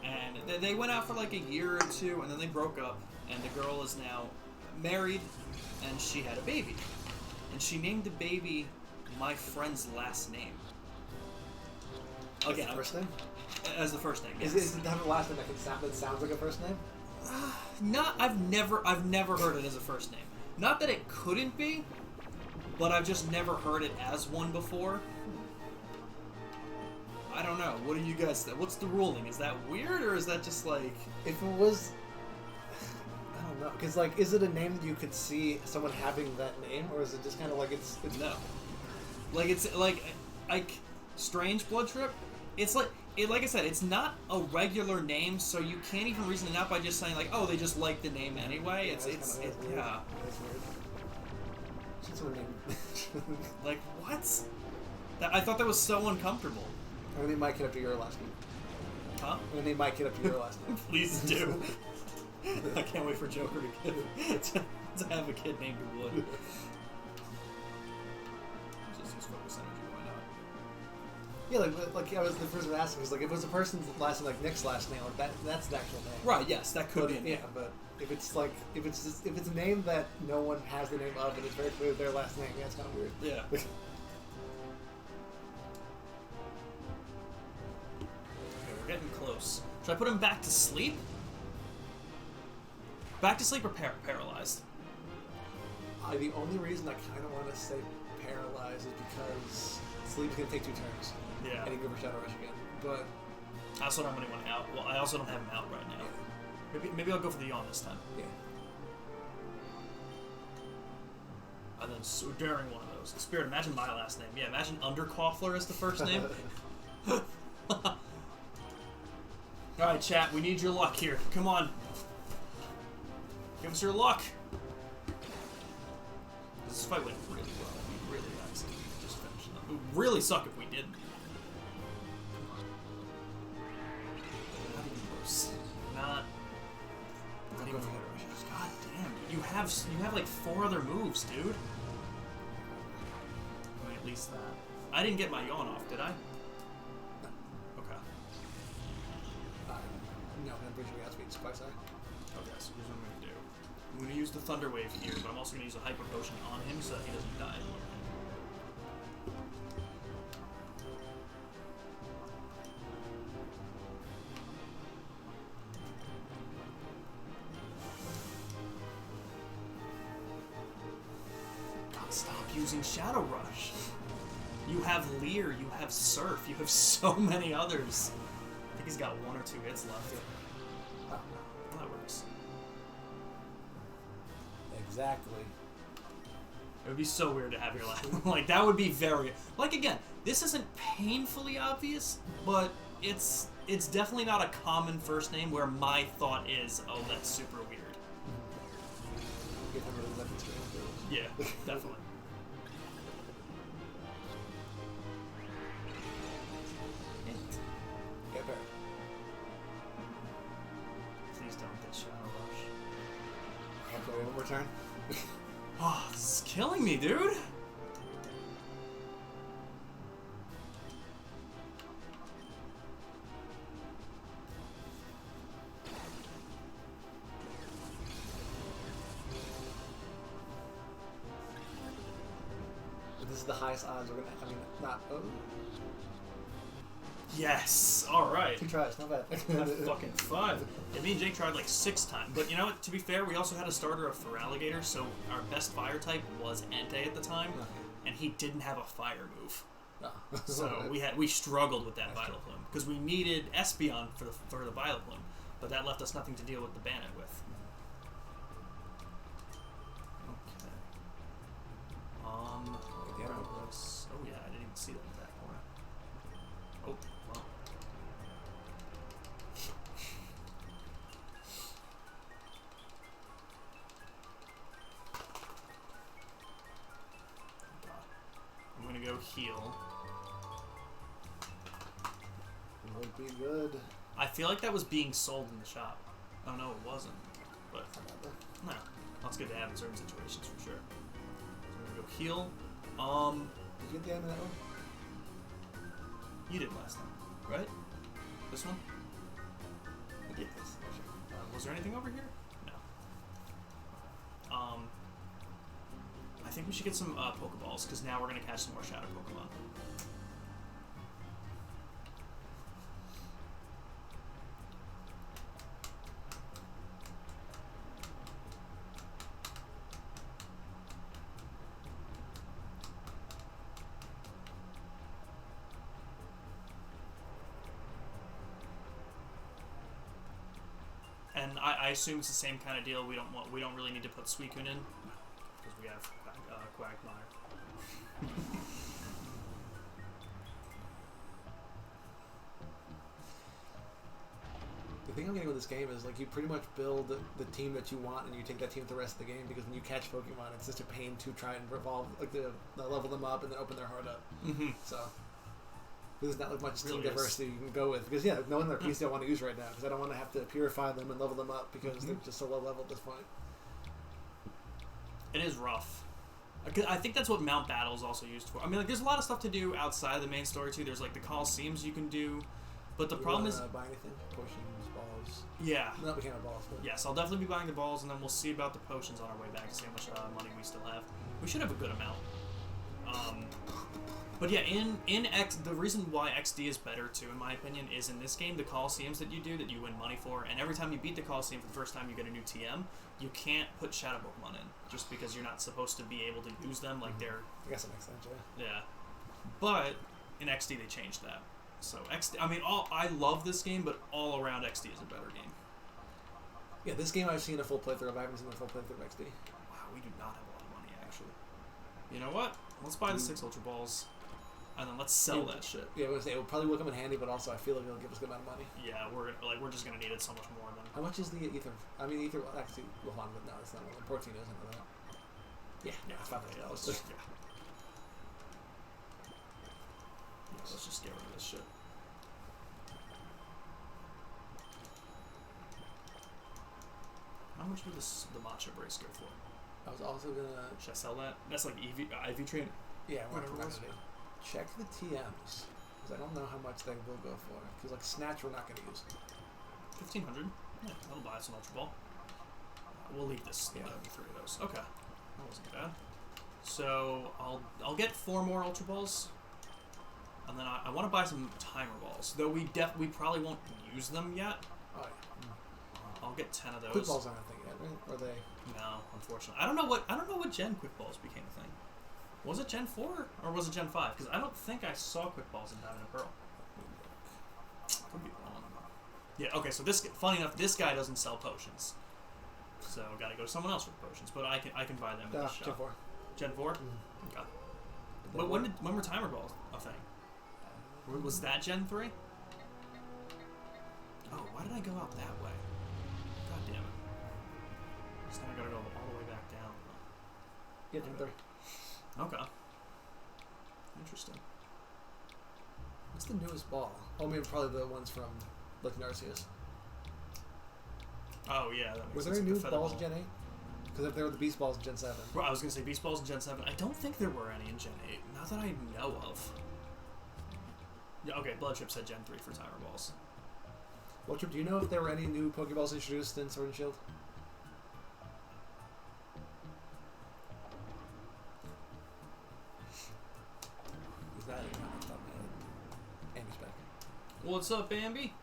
And they went out for like a year or two, and then they broke up. And the girl is now married, and she had a baby. And she named the baby my friend's last name. Again, first name? As the first name, yes. Is it have a last name that sounds like a first name? I've never heard it as a first name. Not that it couldn't be, but I've just never heard it as one before. I don't know. What do you guys think? What's the ruling? Is that weird, or is that just like... If it was... I don't don't know. Because, like, is it a name that you could see someone having that name, or is it just kind of like it's No. Like, it's like Strange Blood Trip. It's like I said, it's not a regular name, so you can't even reason it out by just saying like, oh, they just like the name anyway. Yeah, It's weird. yeah. That's weird. What's her name? Like what? I thought that was so uncomfortable. I'm gonna name my kid after your last name. Huh? I'm gonna name my kid after your last name. Please do. I can't wait for Joker to have a kid named Wood. Just use focus energy, why not? Yeah, like I was the first one asking, was like if it was a person's last name, like Nick's last name, like that's the actual name. Right. Yes, that could But, be. yeah, but if it's a name that no one has the name of, and it's very clear their last name, yeah, it's kind of weird. Yeah. Okay, we're getting close. Should I put him back to sleep? Back to sleep or paralyzed? The only reason I kind of want to say paralyzed is because sleep is gonna take 2 turns. Yeah. And he can go for Shadow Rush again, but I also don't have anyone out. Well, I also don't have him out right now. Maybe I'll go for the yawn this time. yeah. And then during one of those. Spirit, imagine my last name. Yeah, imagine Undercoffler as the first name. Alright, chat, we need your luck here. Come on. Give us your luck. This fight went really well. We really got to just finish it up. It would really suck if we didn't. Not even close. Not even close. God damn. You have like 4 other moves, dude. I mean, at least that. I didn't get my yawn off, did I? Okay. No, I'm pretty sure we have to be quite sorry. Okay, so here's what I'm going to do. I'm going to use the Thunder Wave here, but I'm also going to use a Hyper Potion on him so that he doesn't die. God, stop using Shadow Rush. You have Leer, you have Surf, you have so many others. I think he's got 1 or 2 hits left. Oh, Well, that works. exactly. It would be so weird to have your last. Like, that would be very. Like, again, this isn't painfully obvious, but it's definitely not a common first name where my thought is, oh, that's super weird. Get him really lucky too. Yeah, definitely. Get better. Please don't get Shadow Rush. Okay, one more turn. Oh, this is killing me, dude. This is the highest odds we're gonna. I mean, not. Oh, Yes. All right. 2 tries, not bad. That's fucking fun. Yeah, me and Jake tried like 6 times. But you know what? To be fair, we also had a starter of Feraligatr, so our best fire type was Entei at the time, and he didn't have a fire move. No. So we struggled with that Vital Plume because we needed Espeon for the Vital Plume, but that left us nothing to deal with the Bandit with. Okay. Reckless. Oh yeah, I didn't even see that at that point. Oh well. I'm gonna go heal. Would be good. I feel like that was being sold in the shop. Oh no, it wasn't. But no, that's good to have in certain situations for sure. So I'm gonna go heal. Did you get the end of that one? You did last time, right? This one? I did this. Oh, sure. Was there anything over here? No. I think we should get some Pokeballs because now we're gonna catch some more Shadow Pokemon. And and I assume it's the same kind of deal. We don't really need to put Suicune in because we have Quagmire. The thing I'm getting with this game is like you pretty much build the team that you want, and you take that team with the rest of the game. Because when you catch Pokemon, it's just a pain to try and revolve, like the level them up and then open their heart up. Mm-hmm. So there's not like much Really team diversity you can go with. Because no one in their PC I want to use right now. Because I don't want to have to purify them and level them up because they're just so low level at this point. It is rough. I think that's what Mount Battle is also used for. I mean, like, there's a lot of stuff to do outside of the main story too. There's like the Colosseums you can do, but the problem is buy anything? Potions, balls. yeah. Not we can't have balls. But Yes, I'll definitely be buying the balls, and then we'll see about the potions on our way back to see how much money we still have. We should have a good amount. But yeah, in X, the reason why XD is better too, in my opinion, is in this game the Colosseums that you do that you win money for, and every time you beat the Colosseum for the first time, you get a new TM. You can't put Shadow Pokemon in just because you're not supposed to be able to use them like they're. I guess that makes sense. Yeah. Yeah, but in XD they changed that. So XD, I mean, I love this game, but all around XD is a better game. Yeah, this game I've seen a full playthrough of. I haven't seen a full playthrough of XD. Wow, we do not have a lot of money actually. You know what? Let's buy the 6 Ultra Balls. And then let's sell that shit. Yeah, I was gonna say it will probably will come in handy, but also I feel like it'll give us a good amount of money. Yeah, we're just gonna need it so much more than. How much is the ether? I mean, ether. Well, actually, well, hold on, but no, it's not. Protein isn't that. Yeah, it's $5,000. Yeah. Let's just get rid of this shit. How much would the matcha brace go for? I was also gonna. Should I sell that? That's like IV train. Yeah, Whatever it was. Check the TMs because I don't know how much they will go for. Because like Snatch, we're not gonna use. 1,500. Yeah, that'll buy us an Ultra Ball. We'll leave this. Yeah. 3 of those. Okay, that wasn't bad. So I'll get 4 more Ultra Balls, and then I want to buy some Timer Balls. Though we probably won't use them yet. Oh yeah. I'll get 10 of those. Quick balls aren't a thing yet, right? Or they? No, unfortunately. I don't know what Gen Quick Balls became a thing. Was it Gen 4 or was it Gen 5? Because I don't think I saw Quick Balls in Diamond and Pearl. Could be wrong. Yeah. Okay. So funny enough, this guy doesn't sell potions. So got to go to someone else with potions. But I can buy them at the shop. Gen 4. Gen 4. Okay. When were Timer Balls a thing? Was that Gen 3? Oh, why did I go out that way? God damn it. Just now I gotta go all the way back down. Yeah, Gen 3. Okay. Interesting. What's the newest ball? Oh, I mean, probably the ones from like Narcius. Oh yeah, that makes Were sense. there new The feather balls ball. in Gen 8? Because if there were the Beast Balls in Gen 7. Well, I was gonna say Beast Balls in Gen 7. I don't think there were any in Gen 8. Not that I know of. Yeah, okay, Blood Trip said Gen 3 for Timer Balls. Well, Trip, do you know if there were any new Pokeballs introduced in Sword and Shield? Is that it? Off the top of my head. Amy's back. What's up, Bambi?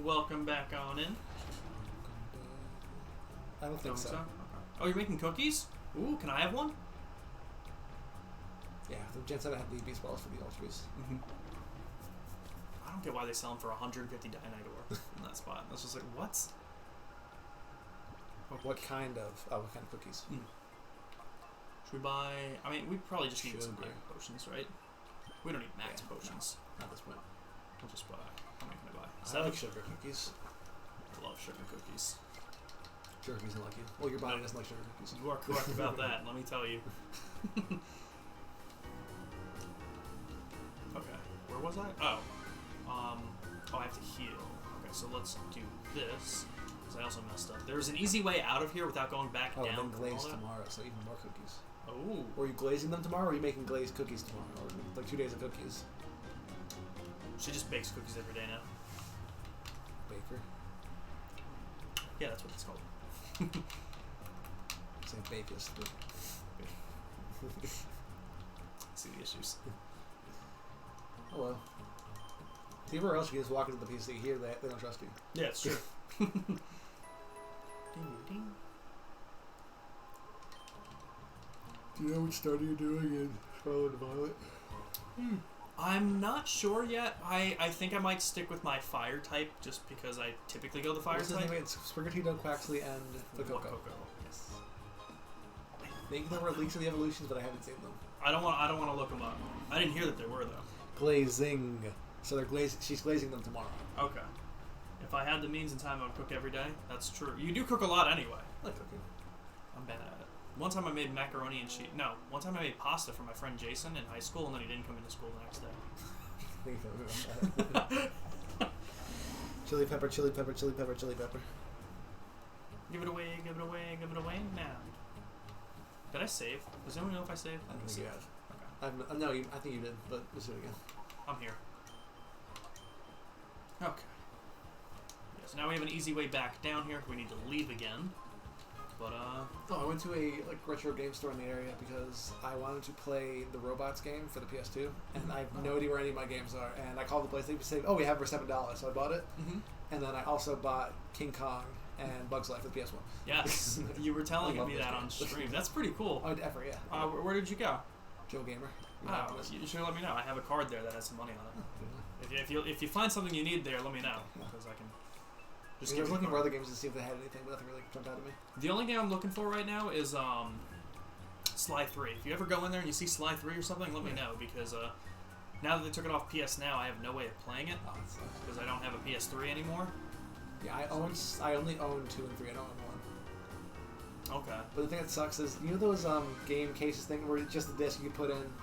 Welcome back on in. I don't think so. Okay. Oh, you're making cookies? Ooh, can I have one? Yeah, the Gen 7 had the Beast Balls for the Ultras. Mm-hmm. I don't get why they sell them for 150 Dynite ore in that spot. That's just like, what? What kind of cookies? Should we buy... I mean, we probably just need some Sugar. potions, right? We don't need max potions. Not this point. We'll just buy... How many can I buy? I like sugar cookies. I love sugar cookies. Sugar cookies don't like you. Well, your body doesn't like sugar cookies. You are correct about that, let me tell you. Okay, where was I? Oh, I have to heal. Okay, so let's do this, because I also messed up. There's an easy way out of here without going back down. Then glaze all that. tomorrow, so even more cookies. Oh. Or are you glazing them tomorrow, or are you making glazed cookies tomorrow? Or like 2 days of cookies? She just bakes cookies every day now. Baker? Yeah, that's what it's called. Say bakist, but... See the issues. Oh well. See, everywhere else you can just walk into the PC. Here, they don't trust you. Yeah, it's true. Ding, ding. Do you know which starter you're doing in Scarlet and Violet? I'm not sure yet. I think I might stick with my fire type just because I typically go the fire type. It's Sprigatito, Quaxley, and Fuecoco. Yes. I think there were leaks of the evolutions, but I haven't seen them. I don't want to look them up. I didn't hear that there were though. Glazing. So they're she's glazing them tomorrow. Okay. If I had the means and time, I would cook every day. That's true. You do cook a lot anyway. I like cooking. I'm bad at it. One time I made macaroni and cheese. No, one time I made pasta for my friend Jason in high school, and then he didn't come into school the next day. Chili pepper, chili pepper, chili pepper, chili pepper. Give it away, give it away, give it away now. Did I save? Does anyone know if I saved? I don't think you have. Okay. No, I think you did, but let's do it again. I'm here. Okay. So now we have an easy way back down here. We need to leave again. But, I went to a retro game store in the area because I wanted to play the Robots game for the PS2, and I have no idea where any of my games are. And I called the place, they said, "Oh, we have it for $7," so I bought it. And then I also bought King Kong and Bugs Life for the PS1. Yes, you were telling me that on stream. That's pretty cool. Oh, ever, yeah. Where did you go? Joe Gamer. Oh, you should let me know. I have a card there that has some money on it. If you find something you need there, let me know because I can. I was looking for other games to see if they had anything, but nothing really jumped out at me. The only game I'm looking for right now is Sly 3. If you ever go in there and you see Sly 3 or something, let me know because now that they took it off PS Now, I have no way of playing it because I don't have a PS3 anymore. Yeah, I only own 2 and 3. I don't own 1. Okay. But the thing that sucks is, you know those game cases thing where it's just the disc you put in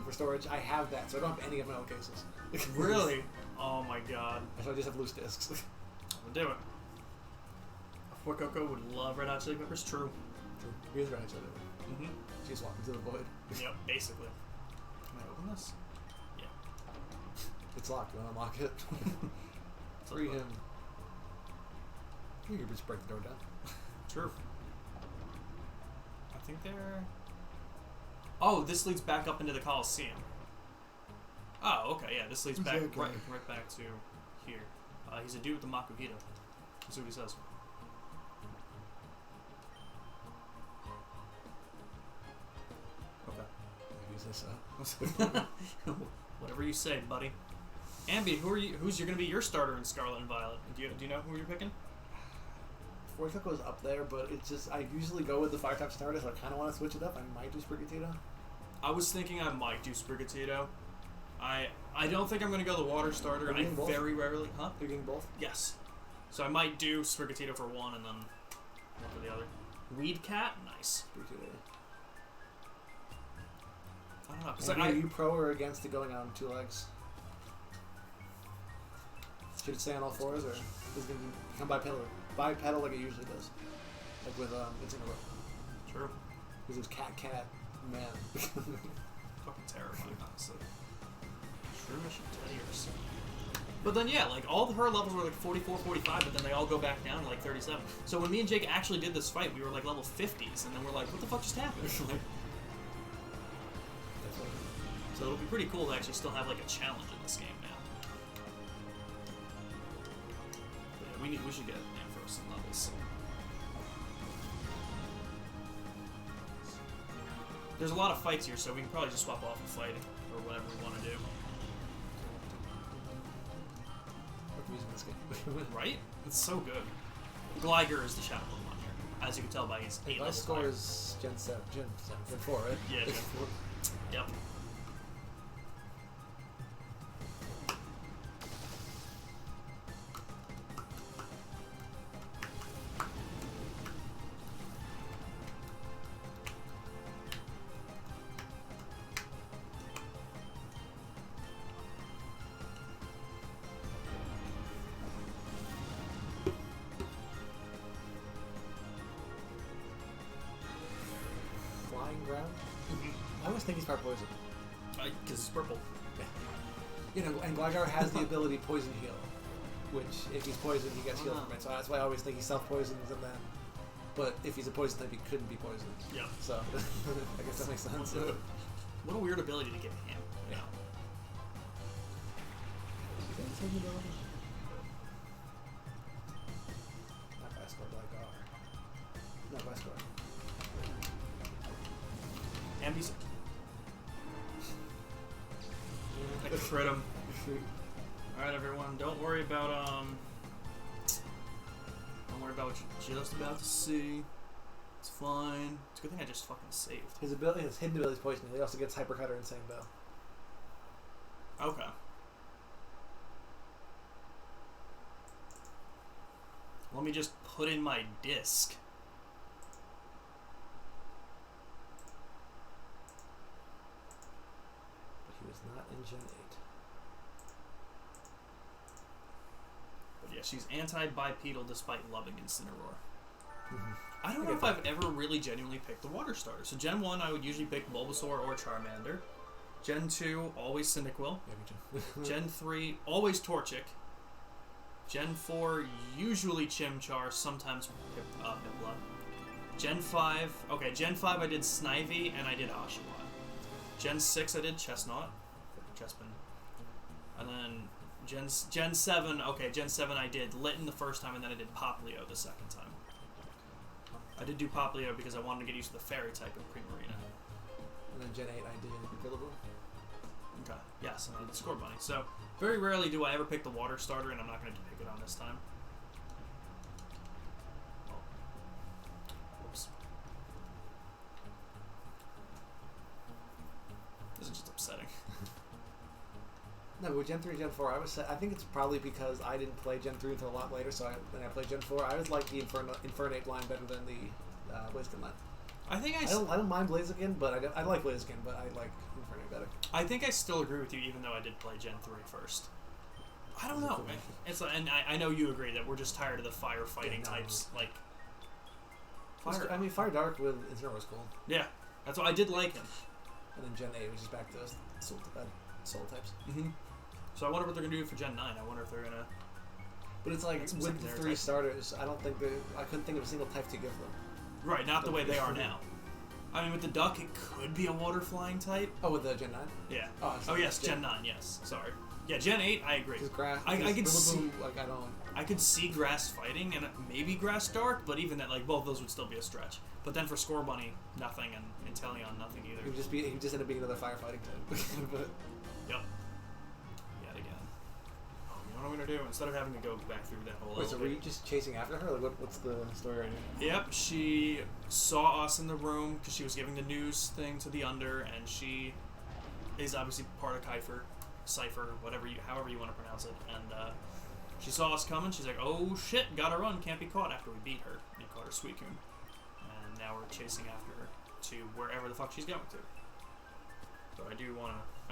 for storage? I have that, so I don't have any of my own cases. Really? Oh my god. So I just have loose discs. We'll do it. Fuecoco would love Red Hot Chili Peppers. True. He is Red Hot Chili Peppers. She just walked into the void. Yep, basically. Can I open this? Yeah. It's locked. You want to unlock it? Free him. You can just break the door down. True. I think they're... Oh, this leads back up into the Colosseum. Oh, okay, yeah, this leads back right back to here. He's a dude with the Makuvito. Let's see what he says. Okay. Maybe he says so. Whatever you say, buddy. Ambi, who's going to be your starter in Scarlet and Violet? Do you know who you're picking? Fuecoco is up there, but it's just I usually go with the fire type starter, so I kind of want to switch it up. I might do Sprigatito. I was thinking I might do Sprigatito. I don't think I'm going to go the water starter. I very rarely... Huh? You're getting both? Yes. So I might do Sprigatito for one and then one for the other. Weed Cat? Nice. Sprigatito. I don't know. Cause are you pro or against it going on 2 legs? Should it stay on all 4s, or is it going to come bipedal like it usually does? Like with It's in a Row. True. Because it was cat, man. Fucking terrifying, honestly. Shroomish and Teddiers. But then, yeah, like, all of her levels were like 44, 45, but then they all go back down to like 37. So when me and Jake actually did this fight, we were like level 50s, and then we're like, what the fuck just happened? Like, so it'll be pretty cool to actually still have like a challenge in this game now. But yeah, we should get Ampharos some levels. There's a lot of fights here, so we can probably just swap off and fight or whatever we want to do. This game. Right? It's so good. Gligar is the shadow Pokemon here, as you can tell by his 8 level score is Gen 4, right? Yeah, Gen 4. Yep. I always think he's part poison. Because it's purple. Yeah. You know, and Gligar has the ability Poison Heal, which if he's poisoned, he gets healed from it. So that's why I always think he self-poisons and then... But if he's a poison type, he couldn't be poisoned. Yeah. So, I guess that makes sense. What a weird ability to give him. Yeah. Not Vascar, Gligar. Not Vascar. Ambi's... Crit him. Alright, everyone, don't worry about what you're just about to see. It's fine. It's a good thing I just fucking saved. His hidden ability is poisoning. He also gets Hypercutter and Insane Bow. Okay. Let me just put in my disc. But he was not in Gen 8. But yeah, she's anti-bipedal despite loving Incineroar. Mm-hmm. I don't know if I've ever really genuinely picked the water starter. So Gen 1, I would usually pick Bulbasaur or Charmander. Gen 2, always Cyndaquil. Yeah, me too. Gen 3, always Torchic. Gen 4, usually Chimchar, sometimes Piplup. Gen 5, okay, Gen 5 I did Snivy and I did Oshawott. Gen 6 I did Chestnut. Chespin. And then Gen 7, okay, Gen 7 I did Litten the first time and then I did Poplio the second time. I did do Poplio because I wanted to get used to the fairy type in Primarina. And then Gen 8 I did Billabong. Okay, yes, and I did Score Bunny. So, very rarely do I ever pick the water starter, and I'm not going to pick it on this time. Oh. Whoops. This is just upsetting. No, but with Gen 3 and Gen 4, I think it's probably because I didn't play Gen 3 until a lot later, so when I played Gen 4, I always liked the Infernape line better than the Blaziken line. I don't mind Blaziken, but I like Blaziken, but I like Infernape better. I think I still agree with you, even though I did play Gen 3 first. I don't know. It's and I know you agree that we're just tired of the firefighting types. Like, Fire Dark with Incineroar was cool. Yeah, that's why I did like him. And then Gen 8 was just back to soul types. Mm-hmm. So I wonder what they're gonna do for Gen 9. I wonder if they're gonna. But it's like with the 3 starters, I couldn't think of a single type to give them. Right, not the way they are now. I mean, with the duck, it could be a water flying type. Oh, with the Gen 9? Yeah. Oh yes, Gen 9. Yes. Sorry. Yeah, Gen 8. I agree. I could see. Like I could see grass fighting and maybe grass dark, but even that, like both those would still be a stretch. But then for Score Bunny, nothing, and Inteleon, nothing either. He would just end up being another firefighting type. But yep. Yet again. Oh, you know what I'm gonna do? Instead of having to go back through that whole. Wait, so were you just chasing after her? Like, what's the story right now? Yep, she saw us in the room because she was giving the news thing to the Under, and she is obviously part of Cypher, however you want to pronounce it, and she saw us coming. She's like, "Oh shit, gotta run, can't be caught." After we beat her and caught her Suicune, and now we're chasing after her to wherever the fuck she's going to. So I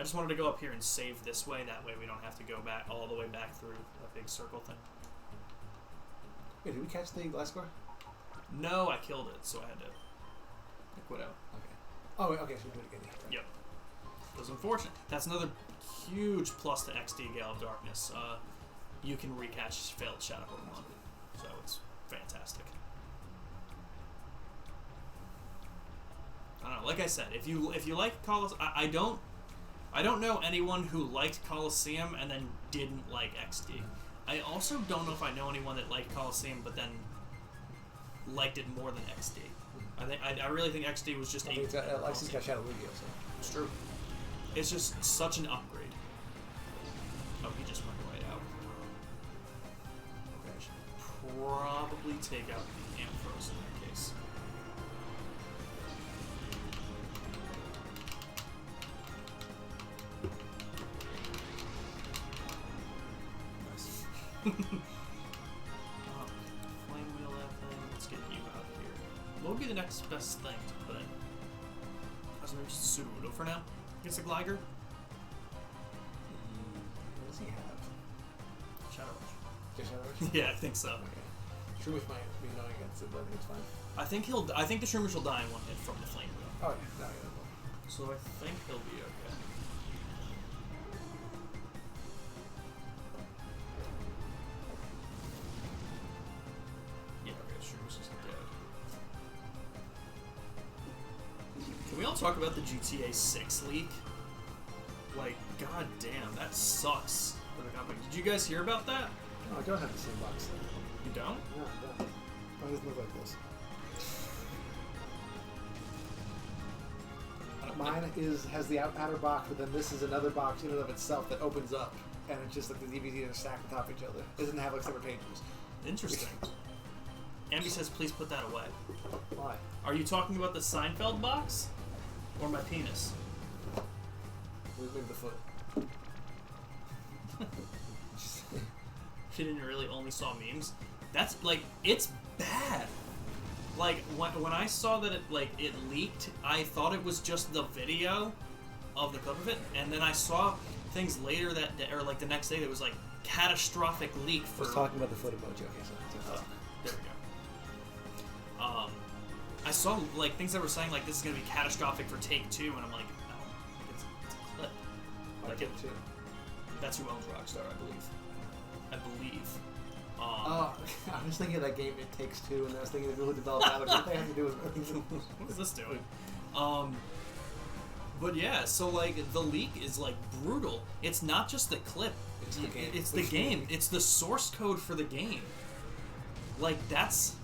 just wanted to go up here and save this way. That way we don't have to go back all the way back through a big circle thing. Wait, did we catch the glass score? No, I killed it, so I had to quit out. Okay. Oh, okay, so we do it again. Right. Yep. It was unfortunate. That's another huge plus to XD Gale of Darkness. You can recatch failed Shadow Pokemon, so it's fantastic. I don't know. Like I said, if you like Colosseum, I don't know anyone who liked Colosseum and then didn't like XD. I also don't know if I know anyone that liked Colosseum but then liked it more than XD. I really think XD was just Lexi's got Shadow Lugia, so it's true. It's just such an upgrade. Oh, he just went right out. Okay, I should probably take out the Ampharos in that case. Nice. Flame wheel that thing. Let's get you out of here. What would be the next best thing to put in? I was going to just Sudowoodo for now. Against a Gligar? What does he have? Shadow Rush. Just Shadow Rush? Yeah, I think so. Okay. Shroomish might be annoying against it, but I think it's fine. I think the Shroomish will die in one hit from the Flame Wheel. Oh yeah, no, yeah. So I think he'll be okay. Yeah, okay, Shroomish is dead. Can we all talk about the GTA 6 leak? Like, god damn, that sucks for the company. Did you guys hear about that? No, I don't have the same box though. You don't? No, I don't. Why does it look like this? Mine has the outer box, but then this is another box in and of itself that opens up, and it's just like the DVDs are stacked on top of each other. It doesn't have like separate pages. Interesting. Ambi says, please put that away. Why? Are you talking about the Seinfeld box? Or my penis? Maybe the foot. She didn't really only saw memes. That's, like, it's bad. Like, when I saw that it leaked, I thought it was just the video of the clip of it, and then I saw things later that day, or like the next day, that was like, catastrophic leak for... I was talking about the foot emoji, okay, so... there we go. I saw, like, things that were saying, like, this is going to be catastrophic for Take Two, and I'm like, no, it's a clip. Like, Take Two. That's who owns Rockstar, I believe. I was thinking of that game, It Takes Two, and I was thinking of who developed that. What they have to do with it? What is this doing? But yeah, so, like, the leak is, like, brutal. It's not just the clip. It's the game. It's the game. It's the source code for the game. Like, that's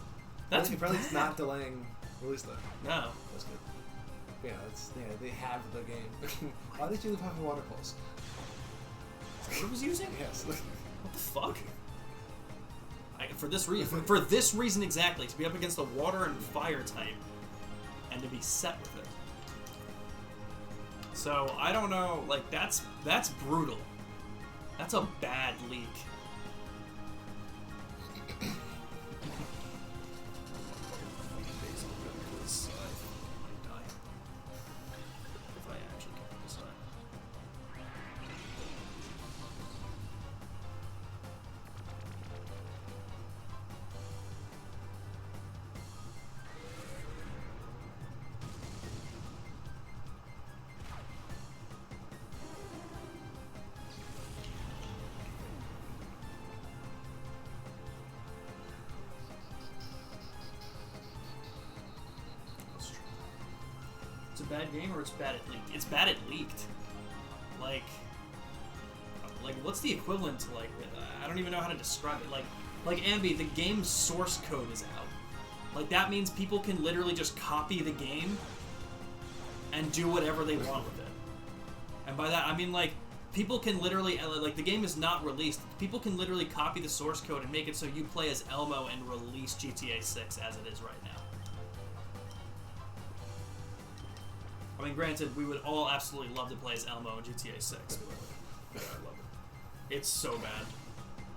probably it's not delaying release though. No. That's good. Yeah, they have the game. Why did you leave having water pulse? What it was using? Yes. What the fuck? For this reason exactly, to be up against the water and fire type, and to be set with it. So I don't know, like that's brutal. That's a bad leak. It's a bad game, or it's bad at leaked? It's bad at leaked. Like what's the equivalent to, like, I don't even know how to describe it. Like Ambi, the game's source code is out. Like, that means people can literally just copy the game and do whatever they want with it. And by that, I mean, like, people can literally, like, the game is not released. People can literally copy the source code and make it so you play as Elmo and release GTA 6 as it is right now. I mean, granted, we would all absolutely love to play as Elmo in GTA 6. But I love it. It's so bad.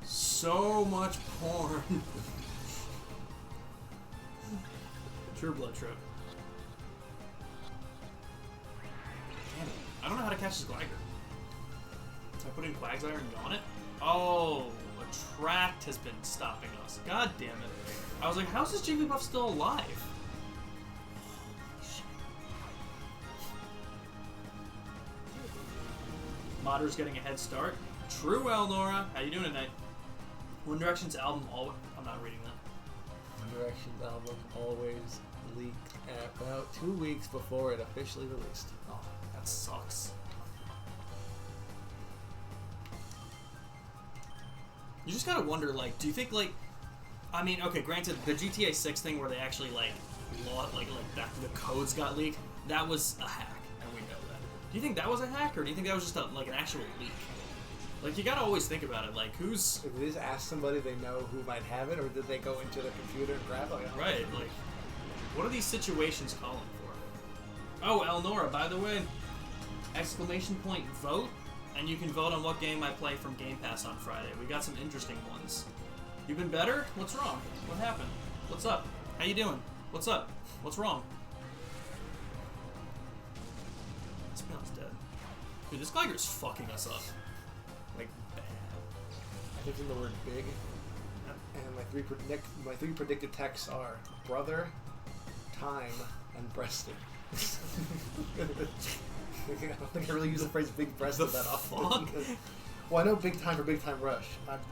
So much porn. True Blood Trip. Damn it. I don't know how to catch this Glider. I put in Quagsire and yawn it? Oh, a tract has been stopping us. God damn it. I was like, how's this Jigglypuff still alive? Modder's getting a head start. True, Elnora. How you doing tonight? One Direction's album always... I'm not reading that. One Direction's album always leaked about 2 weeks before it officially released. Oh, that sucks. You just gotta wonder, like, do you think, like... I mean, okay, granted, the GTA 6 thing where they actually, like, that the codes got leaked, that was a hack. Do you think that was a hack, or do you think that was just an actual leak? Like, you gotta always think about it. Like, who's... Did they just ask somebody they know who might have it, or did they go into the computer and grab it? Right, like, what are these situations calling for? Oh, Elnora, by the way, ! Vote, and you can vote on what game I play from Game Pass on Friday. We got some interesting ones. You been better? What's wrong? What happened? What's up? How you doing? What's up? What's wrong? Dead. Dude, this Glider's fucking us up. Like, bad. I think in the word big. And my three predicted texts are brother, time, and breasted. I don't think I really use the phrase big breasted that often. Well, I know Big Time for Big Time Rush.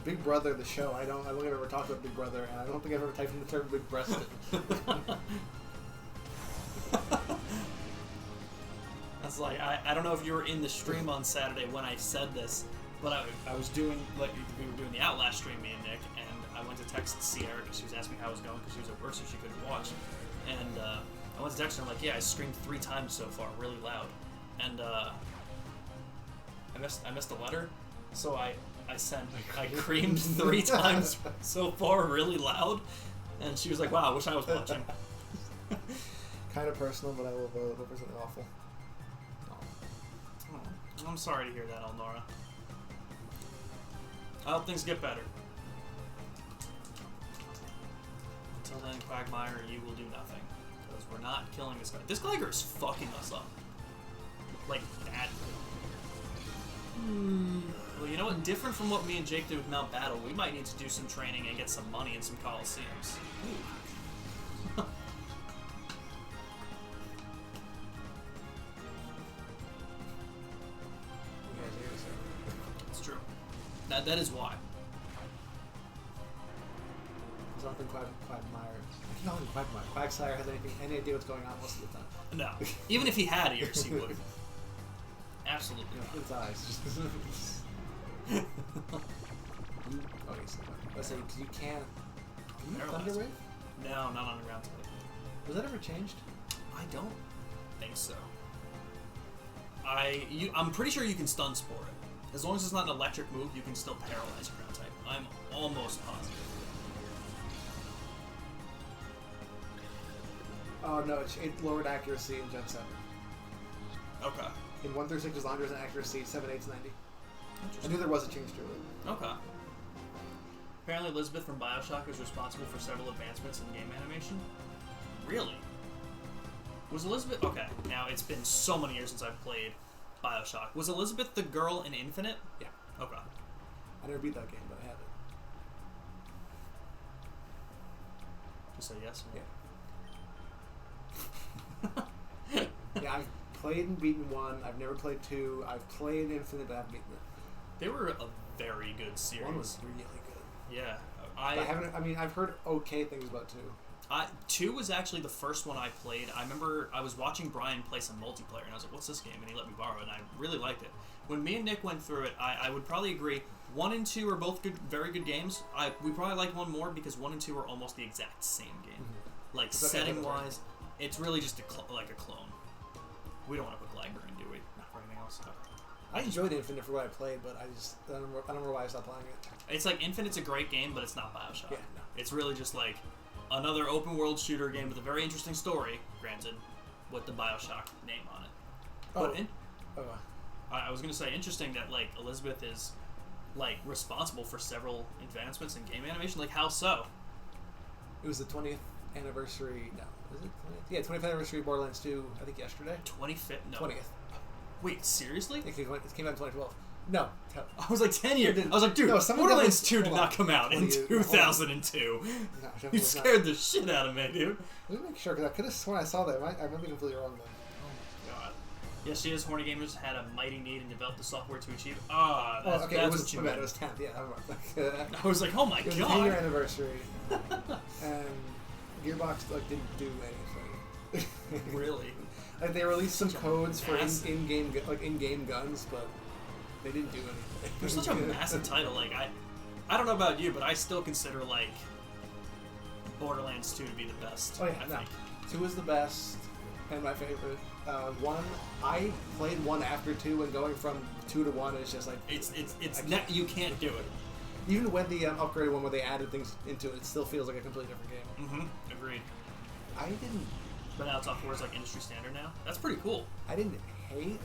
Big Brother, the show, I don't think I've ever talked about Big Brother, and I don't think I've ever typed in the term big breasted. That's like, I don't know if you were in the stream on Saturday when I said this, but I was doing, like, we were doing the Outlast stream, me and Nick, and I went to text Sierra because she was asking me how it was going because she was at work so she couldn't watch. And I went to Dexter and I'm like, yeah, I screamed 3 times so far, really loud. And I missed a letter, so I creamed 3 times so far, really loud. And she was like, wow, I wish I was watching. Kind of personal, but I will vote over something awful. Oh, I'm sorry to hear that, Elnora. I hope things get better. Until then, Quagmire, you will do nothing. Because we're not killing this guy. This Geiger is fucking us up. Like, badly. Well, you know what? Different from what me and Jake did with Mount Battle, we might need to do some training and get some money in some Colosseums. It's true. That is why. There's nothing Quagmire. I don't think Quagmire. Quagsire has any idea what's going on most of the time. No. Even if he had ears, he would. Absolutely not. His eyes. Let's say, because you can't. Can you Thunderwave? No, not underground type. Was that ever changed? I don't think so. I'm pretty sure you can stun spore it. As long as it's not an electric move, you can still paralyze your ground type. I'm almost positive. Oh no, it lowered accuracy in Gen 7. Okay. In 1 through 6 is Andre's and accuracy, 7, 8's 90. I knew there was a change to it. Okay. Apparently Elizabeth from Bioshock is responsible for several advancements in game animation. Really? Was Elizabeth... Okay, now it's been so many years since I've played Bioshock. Was Elizabeth the girl in Infinite? Yeah. Okay. I never beat that game, but I have it. Just say yes or no? Yeah. Yeah, I've played and beaten 1. I've never played 2. I've played Infinite, but I haven't beaten it. They were a very good series. 1 was really good. Yeah. I've heard okay things about 2. 2 was actually the first one I played. I remember I was watching Brian play some multiplayer, and I was like, what's this game? And he let me borrow it, and I really liked it. When me and Nick went through it, I would probably agree, 1 and 2 are both good, very good games. We probably like 1 more because 1 and 2 are almost the exact same game. Mm-hmm. Like, setting-wise, it's really just like a clone. We don't want to put Glagger in, do we? Not for anything else. No. I enjoyed Infinite for what I played, but I don't know why I stopped playing it. It's like Infinite's a great game, but it's not Bioshock. Yeah, no. It's really just like another open world shooter game with a very interesting story, granted, with the Bioshock name on it. I was gonna say interesting that like Elizabeth is like responsible for several advancements in game animation. Like how so? It was the 20th anniversary. No, was it 20th? Yeah, 20th anniversary of Borderlands 2. I think yesterday. 25th? No. 20th. Wait, seriously? It came out in 2012. No. I was like 10 years. I was like, dude, Borderlands 2 did not come out in 2002. No, you scared the shit out of me, dude. Let me make sure, because I could have sworn I saw that. I might be completely wrong then. Oh my god. Yes, she is. Horny Gamers had a mighty need and developed the software to achieve. Okay, that's it was, what you meant. meant. It was 10th, yeah. I was like, oh my god. It was god. the 10-year anniversary. And Gearbox didn't do anything. Really? Like they released some codes for in-game guns, but they didn't do anything. They're such a massive title. Like I don't know about you, but I still consider like Borderlands 2 to be the best. Oh yeah, I think 2 is the best and my favorite. 1, I played 1 after 2, and going from 2 to 1 is just like you can't do it. Even when the upgraded one where they added things into it, it still feels like a completely different game. Mm-hmm. Agreed. I didn't. But now software is like industry standard now. That's pretty cool. I didn't hate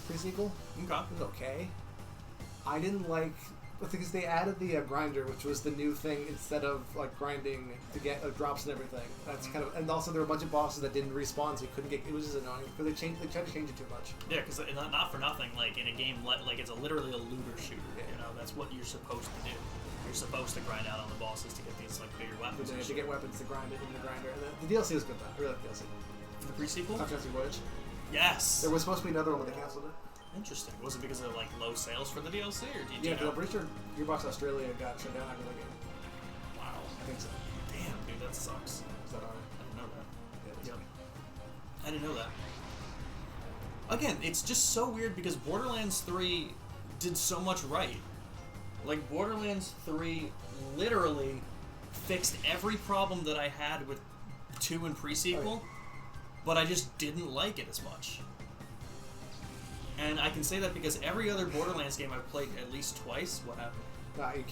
pre-sequel. Okay. It was okay. I didn't like because they added the grinder, which was the new thing instead of like grinding to get drops and everything. That's kind of, and also there were a bunch of bosses that didn't respawn, so you couldn't get. It was just annoying because they tried to change it too much. Yeah, because not for nothing, like in a game like it's literally a looter shooter. Yeah. You know, that's what you're supposed to do. You're supposed to grind out on the bosses to get these like bigger weapons. But then to get weapons to grind it in the grinder. And the DLC was good though. I really like the DLC. For the pre-sequel? Fantastic Voyage. Yes. There was supposed to be another one, but they canceled it. Interesting. Was it because of like low sales for the DLC, or did you? Yeah, I'm pretty sure Gearbox Australia got shut down after the game. Wow. I think so. Damn, dude, that sucks. Is that alright? I didn't know that. Yeah, yep. I didn't know that. Again, it's just so weird because Borderlands 3 did so much right. Like, Borderlands 3 literally fixed every problem that I had with 2 and pre-sequel, but I just didn't like it as much. And I can say that because every other Borderlands game I've played at least twice. What happened? No, you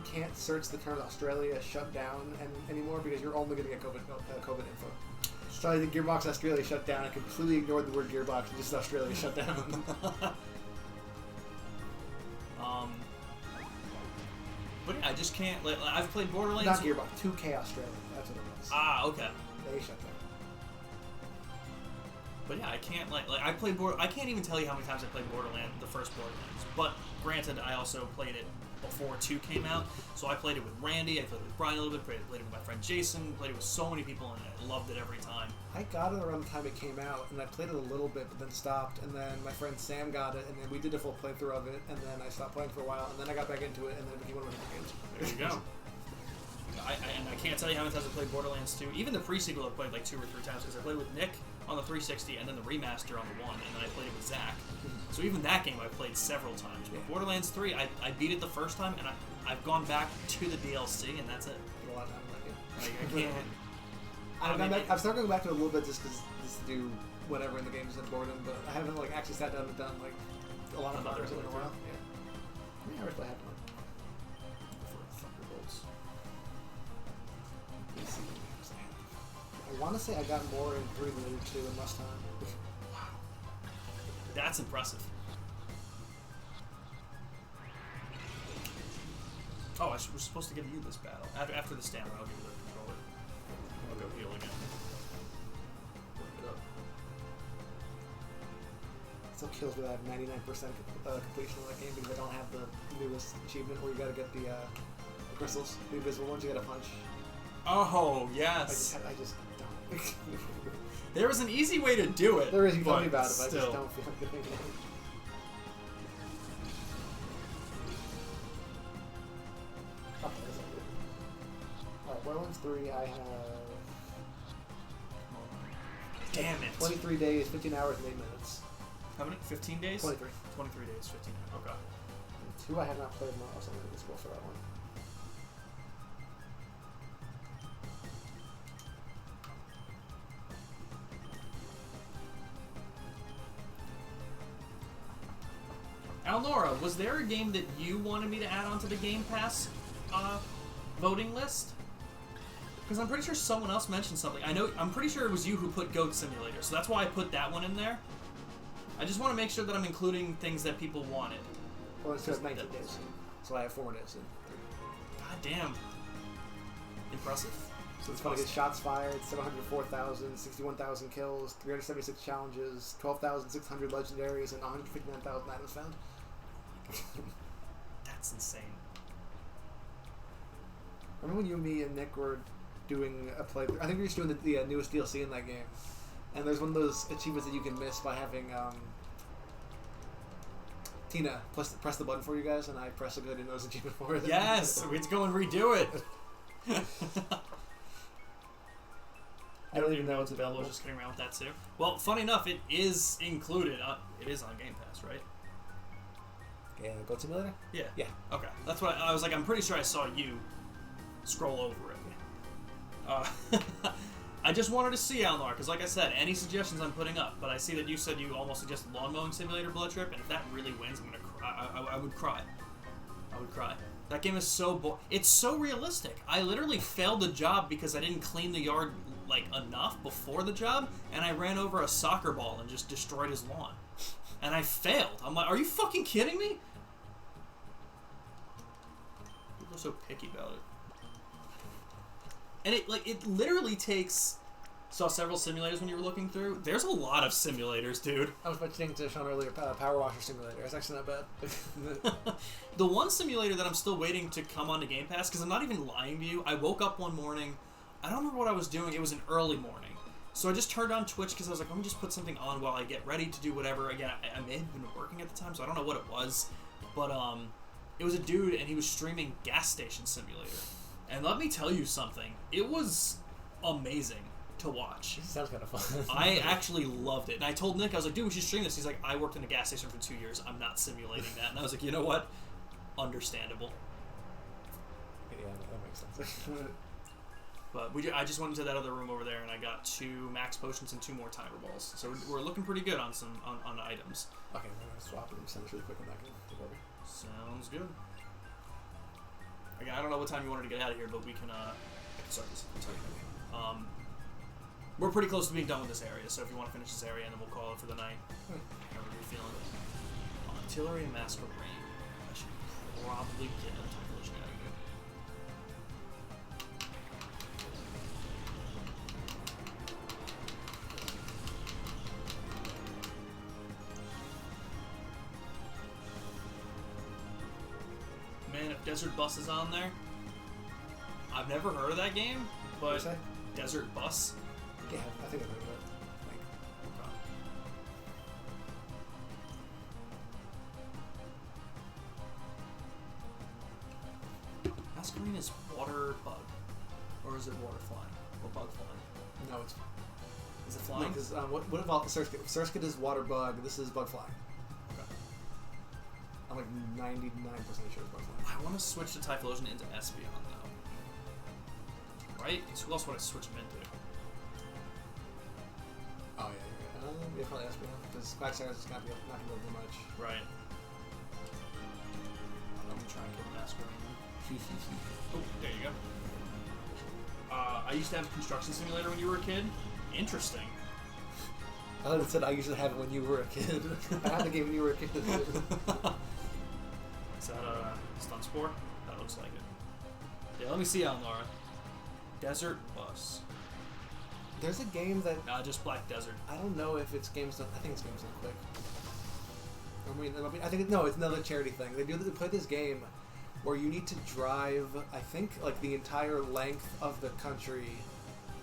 can't search the term Australia shut down anymore because you're only going to get COVID info. So the Gearbox Australia shut down. I completely ignored the word Gearbox and just Australia shut down. But yeah, I just can't. Like, I've played Borderlands. Not Gearbox, 2K Australia. That's what it was. Ah, okay. They shut down. But yeah, I can't I played I can't even tell you how many times I played Borderlands, the first Borderlands. But granted, I also played it before 2 came out. So I played it with Randy, I played it with Brian a little bit, played it with my friend Jason, played it with so many people, and I loved it every time. I got it around the time it came out, and I played it a little bit, but then stopped. And then my friend Sam got it, and then we did a full playthrough of it, and then I stopped playing for a while, and then I got back into it, and then it became one of my favorite games. There you go. And I can't tell you how many times I played Borderlands 2. Even the pre-sequel I played like 2 or 3 times, because I played with Nick on the 360 and then the remaster on the 1, and then I played it with Zach. So even that game I played several times. But Borderlands 3, I beat it the first time, and I've gone back to the DLC, and that's it. A lot of time like it. Like, I can't. I've started going back to it a little bit just to do whatever in the games and boredom, but I haven't actually sat down and done a lot of progress in a while. Yeah. I mean, I wish I had one. For Thunderbolts. I want to say I got more in 3 than I did 2 in less time. Wow. That's impressive. Oh, we're supposed to give you this battle. After the stamina, I'll give you the controller. I'll go heal again. Work it up. It still kills me that I have 99% completion of that game because I don't have the newest achievement where you gotta get the crystals, the invisible ones you gotta punch. Oh, yes. I just don't. There was an easy way to do it. There is, you told me about it, but still. I just don't feel like doing it. Alright, Borderlands 3, I have... Damn it. 23 days, 15 hours, and 8 minutes. How many? 15 days? 23. 23 days, 15. Okay. 2 I have not played more, so I'm going to go for that one. Alnora, was there a game that you wanted me to add onto the Game Pass voting list? Because I'm pretty sure someone else mentioned something. I'm pretty sure it was you who put Goat Simulator, so that's why I put that one in there. I just want to make sure that I'm including things that people wanted. Well, it's just 19 days, so I have 4 more days. God damn. Impressive. So it's going to get shots fired, 704,000, 61,000 kills, 376 challenges, 12,600 legendaries, and 159,000 items found. That's insane. Remember when you, me, and Nick were doing a playthrough? I think we were just doing the newest DLC in that game. And there's one of those achievements that you can miss by having Tina press the button for you guys, and I pressed a good in those achievement for it. Yes! Let's go and redo it! I don't even know it's available. Just kidding around with that too. Well, funny enough, it is included. It is on Game Pass, right? Yeah, Goat Simulator? Yeah. Yeah. Okay. That's what I was like. I'm pretty sure I saw you scroll over it. I just wanted to see Alnar, because like I said, any suggestions I'm putting up, but I see that you said you almost suggested Lawn Mowing Simulator Blood Trip, and if that really wins, I'm gonna cry. I would cry. I would cry. That game is so it's so realistic. I literally failed the job because I didn't clean the yard enough before the job, and I ran over a soccer ball and just destroyed his lawn. And I failed. I'm like, are you fucking kidding me? People are so picky about it. And it literally takes... Saw several simulators when you were looking through. There's a lot of simulators, dude. I was mentioning to Sean earlier, Power Washer Simulator. It's actually not bad. The one simulator that I'm still waiting to come onto Game Pass, because I'm not even lying to you, I woke up one morning, I don't remember what I was doing, it was an early morning. So I just turned on Twitch because I was like, let me just put something on while I get ready to do whatever. Again, I may have been working at the time, so I don't know what it was. But it was a dude, and he was streaming Gas Station Simulator. And let me tell you something, it was amazing to watch. It sounds kind of fun. I actually loved it. And I told Nick, I was like, dude, we should stream this. He's like, I worked in a gas station for 2 years. I'm not simulating that. And I was like, you know what? Understandable. Yeah, that makes sense. But I just went into that other room over there, and I got 2 max potions and 2 more timer balls. So we're looking pretty good on some on items. Okay, we're gonna swap it and send this really quick and that can take over. Sounds good. Again, I don't know what time you wanted to get out of here, but we can start this. We're pretty close to being done with this area, so if you want to finish this area, and then we'll call it for the night. However you're feeling. Artillery and masquerade. I should probably get a Typhlosion out of here. Man, if Desert Bus is on there, I've never heard of that game, but Desert Bus. Yeah, I think I've heard of it. Masquerade is water bug, or is it water flying? Or bug flying? No, it's. Is it flying? Because what about Surskit? Surskit is water bug. This is bug flying. Okay. I'm like 99% sure it's bug flying. I want to switch the Typhlosion into Espeon though. Right? So who else would I switch him into? Oh yeah. Yeah, probably Espeon because Quagsire is not gonna be able to do much. Right. I'm gonna try and kill the Masquerade. Oh, there you go. I used to have a construction simulator when you were a kid. Interesting. I thought it said I used to have it when you were a kid. I had the game when you were a kid. Is that a stun spore? That looks like it. Yeah, let me see, Alnara. Desert Bus. There's a game that just Black Desert. I don't know if it's Games Done. I think it's Games Done Quick. I think no, it's another charity thing. They play this game where you need to drive, I think, like the entire length of the country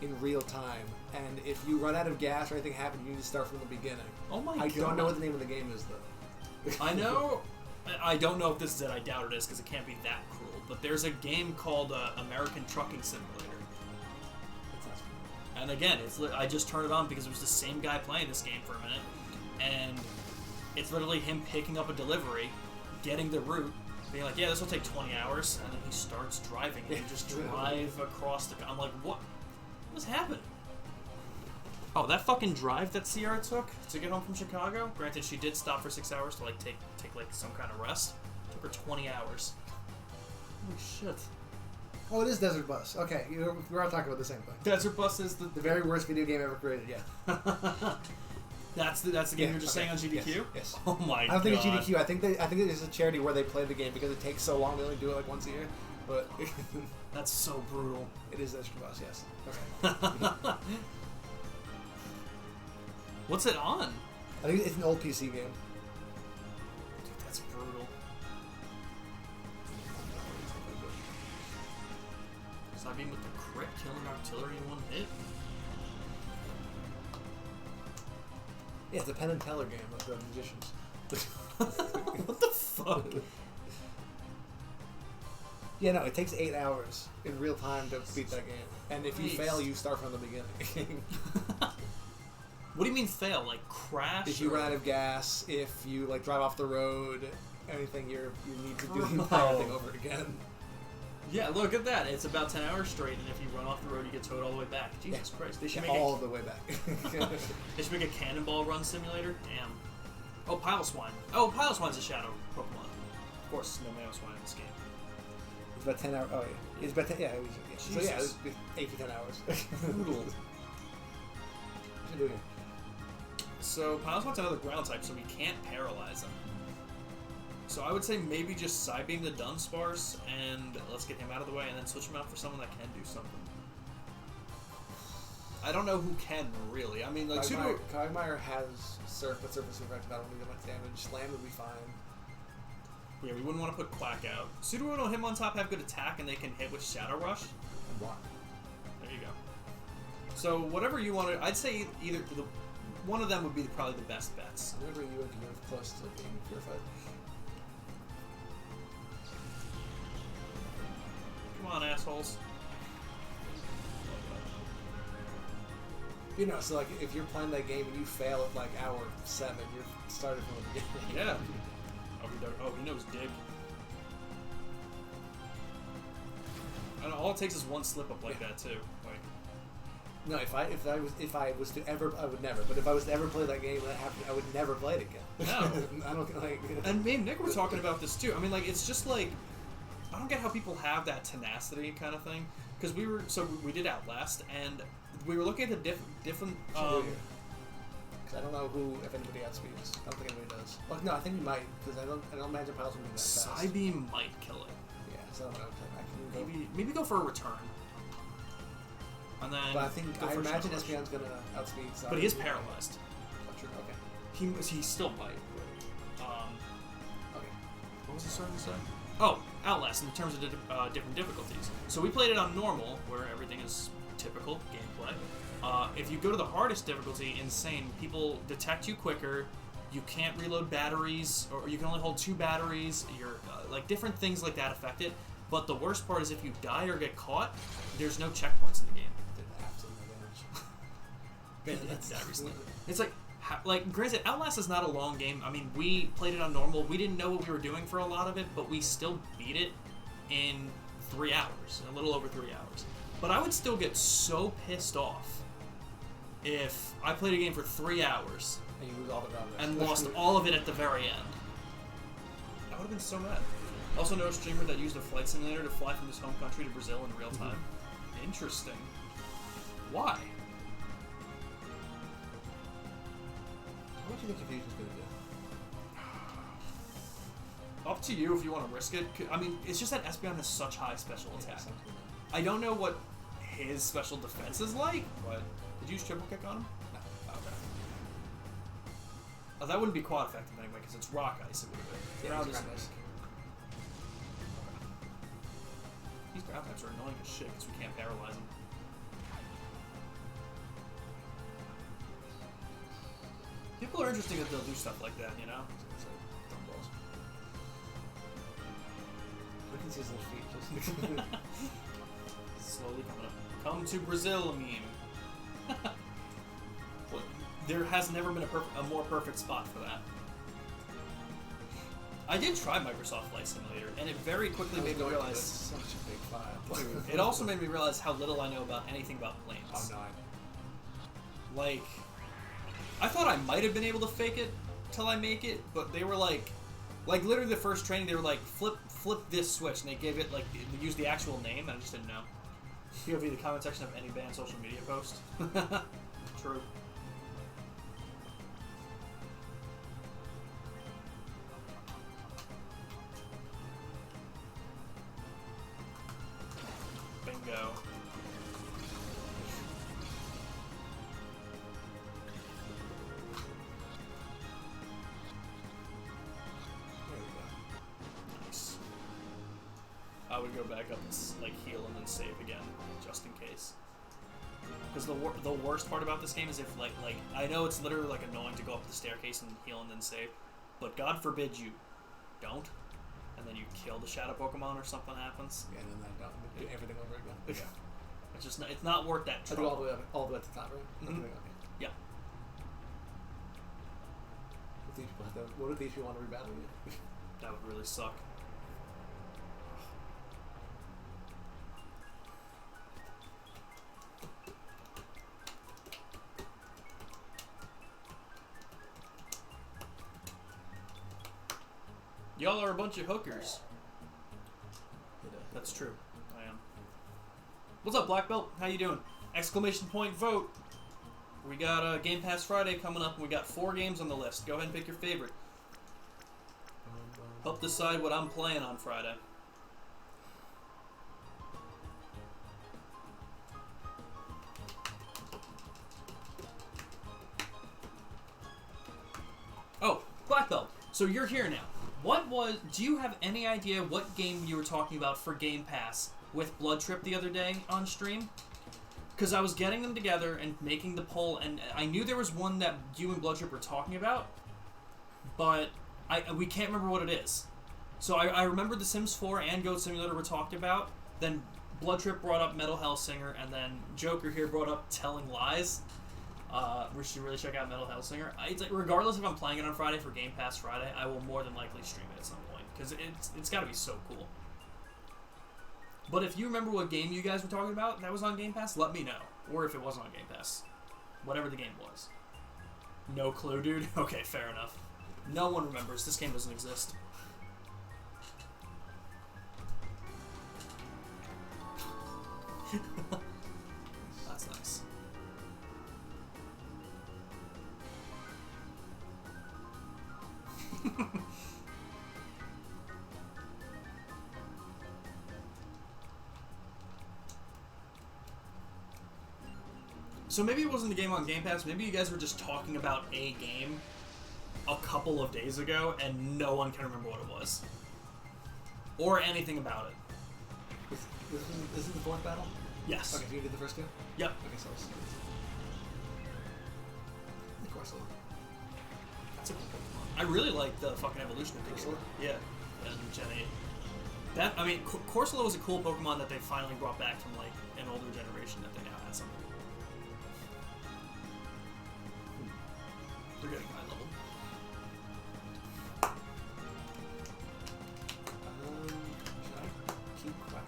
in real time, and if you run out of gas or anything happens, you need to start from the beginning. Oh my god! I don't know what the name of the game is though. I know. I don't know if this is it. I doubt it is because it can't be that cruel. But there's a game called American Trucking Simulator. And again, I just turned it on because it was the same guy playing this game for a minute, and it's literally him picking up a delivery, getting the route, being like, yeah, this will take 20 hours, and then he starts driving, and you just drive across the... I'm like, what? What's happening? Oh, that fucking drive that Sierra took to get home from Chicago? Granted, she did stop for 6 hours to, like, take like, some kind of rest. It took her 20 hours. Holy shit. Oh, it is Desert Bus. Okay, we're all talking about the same thing. Desert Bus is the very worst video game ever created, yeah. That's the game you're just saying on GDQ? Yes. Oh my god. I don't think it's GDQ. I think it's a charity where they play the game because it takes so long. They only do it like once a year. But that's so brutal. It is Desert Bus, yes. Okay. What's it on? I think it's an old PC game. Dude, that's brutal. Psybeam with the crit, killing artillery in one hit. Yeah, it's a Penn and Teller game of the magicians. What the fuck? Yeah, no, it takes 8 hours in real time to beat that game. And if you fail, you start from the beginning. What do you mean fail? Like crash? If you run out of gas, if you like drive off the road, anything you need to do the entire thing over again. Yeah, look at that. It's about 10 hours straight, and if you run off the road, you get towed all the way back. Jesus Christ. They should make all the way back. They should make a cannonball run simulator. Damn. Oh, Piloswine. Oh, Piloswine's a shadow Pokemon. Of course, no Mamoswine in this game. It's about 10 hours. Oh, yeah. It's about 10, yeah. So, yeah, it's 8 to 10 hours. Brutal. Should do it. So, Piloswine's another ground type, so we can't paralyze him. So I would say maybe just Psybeam the Dunsparce, and let's get him out of the way, and then switch him out for someone that can do something. I don't know who can, really. I mean, like, Quagmire has Surf, but Surf is effective. I don't need that much damage. Slam would be fine. Yeah, we wouldn't want to put Quack out. Sudowoodo and Hitmontop have good attack, and they can hit with Shadow Rush. And block. There you go. So whatever you want to... I'd say either... one of them would be probably the best bets. I'm going to bring you into close to being purified. Come on, assholes. You know, so like if you're playing that game and you fail at like hour 7, you're starting from the beginning. Yeah. Oh, he knows dig. And all it takes is one slip up like that too. Like, no, if I was to ever, I would never. But if I was to ever play that game, that happened, I would never play it again. No, I don't like. And me and Nick were talking about this too. I mean, like, it's just like, I don't get how people have that tenacity kind of thing. Because we did Outlast, and we were looking at the different. Because I don't know if anybody outspeeds. I don't think anybody does. Well, no, I think we might, because I don't imagine pilots will be that fast. Psybeam might kill it. Yeah, so I can Maybe go for a return. And then. But I imagine Espeon's gonna outspeed. So but he is paralyzed. Oh, true. Okay. He still might. Okay. What was I starting to say? Oh, Outlast in terms of different difficulties. So we played it on normal, where everything is typical gameplay. If you go to the hardest difficulty, insane, people detect you quicker. You can't reload batteries, or you can only hold 2 batteries. You're like different things like that affect it. But the worst part is if you die or get caught, there's no checkpoints in the game. Did absolutely no damage. That's that recently. It's like granted, Outlast is not a long game. I mean, we played it on normal. We didn't know what we were doing for a lot of it, but we still beat it in 3 hours, a little over 3 hours. But I would still get so pissed off if I played a game for 3 hours and you lose all the progress and lost all of it at the very end. I would have been so mad. I also know a streamer that used a flight simulator to fly from his home country to Brazil in real time. Interesting. Why? What do you think Confusion's gonna do? Up to you if you want to risk it. I mean, it's just that Espeon has such high special attack. I don't know what his special defense is like, but did you use triple kick on him? No. Okay. Oh, that wouldn't be quad effective anyway, because it's rock ice. It would have been. Yeah, Ground it's is ground ice. These ground types are annoying as shit because we can't paralyze them. People are interesting that they'll do stuff like that, you know? It's like dumb balls. We can see his little feet. Just Slowly coming up. Come to Brazil, meme. Well, there has never been a more perfect spot for that. I did try Microsoft Flight Simulator, and it very quickly made me realize... Such a big file. It also made me realize how little I know about anything about planes. Oh, no. Like, I thought I might have been able to fake it till I make it, but they were like literally the first training, they were like, flip this switch, and they gave it, like, they used the actual name, and I just didn't know. POV, the comment section of any banned social media post. True. Bingo. Nice. I would go back up and like heal and then save again, just in case. Because the worst part about this game is if like I know it's literally like annoying to go up the staircase and heal and then save, but God forbid you don't, and then you kill the shadow Pokemon or something happens. Yeah, and then I don't do everything over again. Yeah. It's just it's not worth that I trouble. do all the way up to the top, right? Mm-hmm. Okay. Yeah. What if these people want to rebattle you? That would really suck. Y'all are a bunch of hookers. That's true. I am. What's up, Black Belt? How you doing? Exclamation point vote. We got Game Pass Friday coming up, and we got 4 games on the list. Go ahead and pick your favorite. Help decide what I'm playing on Friday. Oh, Black Belt. So you're here now. Do you have any idea what game you were talking about for Game Pass with Blood Trip the other day on stream? Because I was getting them together and making the poll, and I knew there was one that you and Blood Trip were talking about, but we can't remember what it is. So I remember The Sims 4 and Goat Simulator were talked about, then Blood Trip brought up Metal Hellsinger, and then Joker here brought up Telling Lies. We should really check out Metal Hellsinger. It's like, regardless if I'm playing it on Friday for Game Pass Friday, I will more than likely stream it at some point, because it's got to be so cool. But if you remember what game you guys were talking about that was on Game Pass, let me know. Or if it wasn't on Game Pass. Whatever the game was. No clue, dude? Okay, fair enough. No one remembers. This game doesn't exist. That's nice. So maybe it wasn't the game on Game Pass. Maybe you guys were just talking about a game a couple of days ago, and no one can remember what it was. Or anything about it. This is the fourth battle? Yes. Okay, so you did the first two? Yep. Okay, so of course I will. That's a cool Pokemon. I really like the fucking evolution of Corsola. Yeah. And Gen 8. That, I mean, Corsola was a cool Pokemon that they finally brought back from, like, an older generation that they now had something. They're getting high level. Should I keep quacking?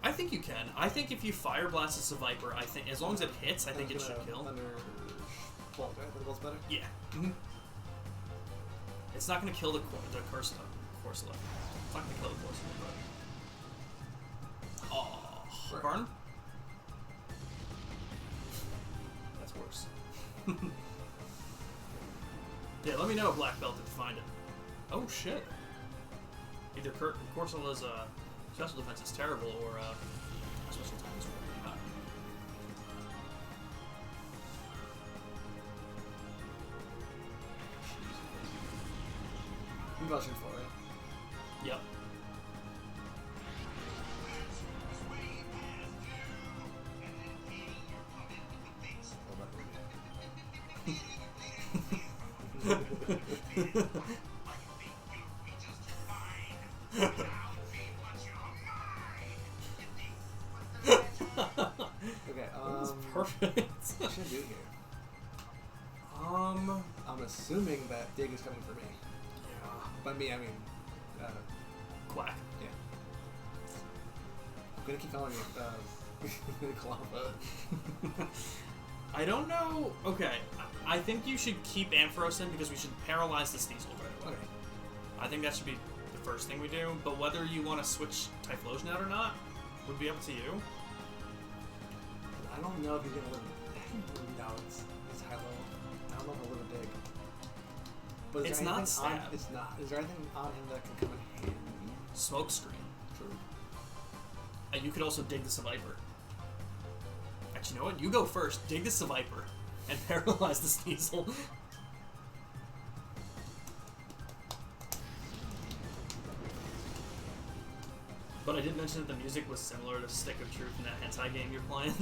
I think you can. I think if you Fire Blast a Seviper, I think, as long as it hits, I think it should kill. Thunder Bolt, right? Thunder Bolt's better? Yeah. Mm-hmm. It's not going to kill the Corsola. It's not going to kill the Corsola, but... Oh, Right. Burn? That's worse. Yeah, let me know, Black Belt, if you find it. Oh, shit. Either Corsola's special defense is terrible, or special defense is really high. You got for it, right? Yep. Okay, That's perfect. what should I do here? I'm assuming that Dig is coming for me. Yeah. By me, I mean, Quack. yeah. I'm gonna keep calling it, Kalamba. I don't know. Okay, I think you should keep Ampharos in because we should paralyze the Sneasel right away. Okay. I think that should be the first thing we do, but whether you want to switch Typhlosion out or not would be up to you. I don't know if he's gonna live. No, it's high level. I don't know if he'll live a Dig. But is It's there not anything stab. It's not. Is there anything on him that can come in handy? Smoke Screen. True. And you could also dig the Seviper. Actually, you know what? You go first. Dig the Seviper and paralyze the Sneasel. But I did mention that the music was similar to Stick of Truth in that hentai game you're playing.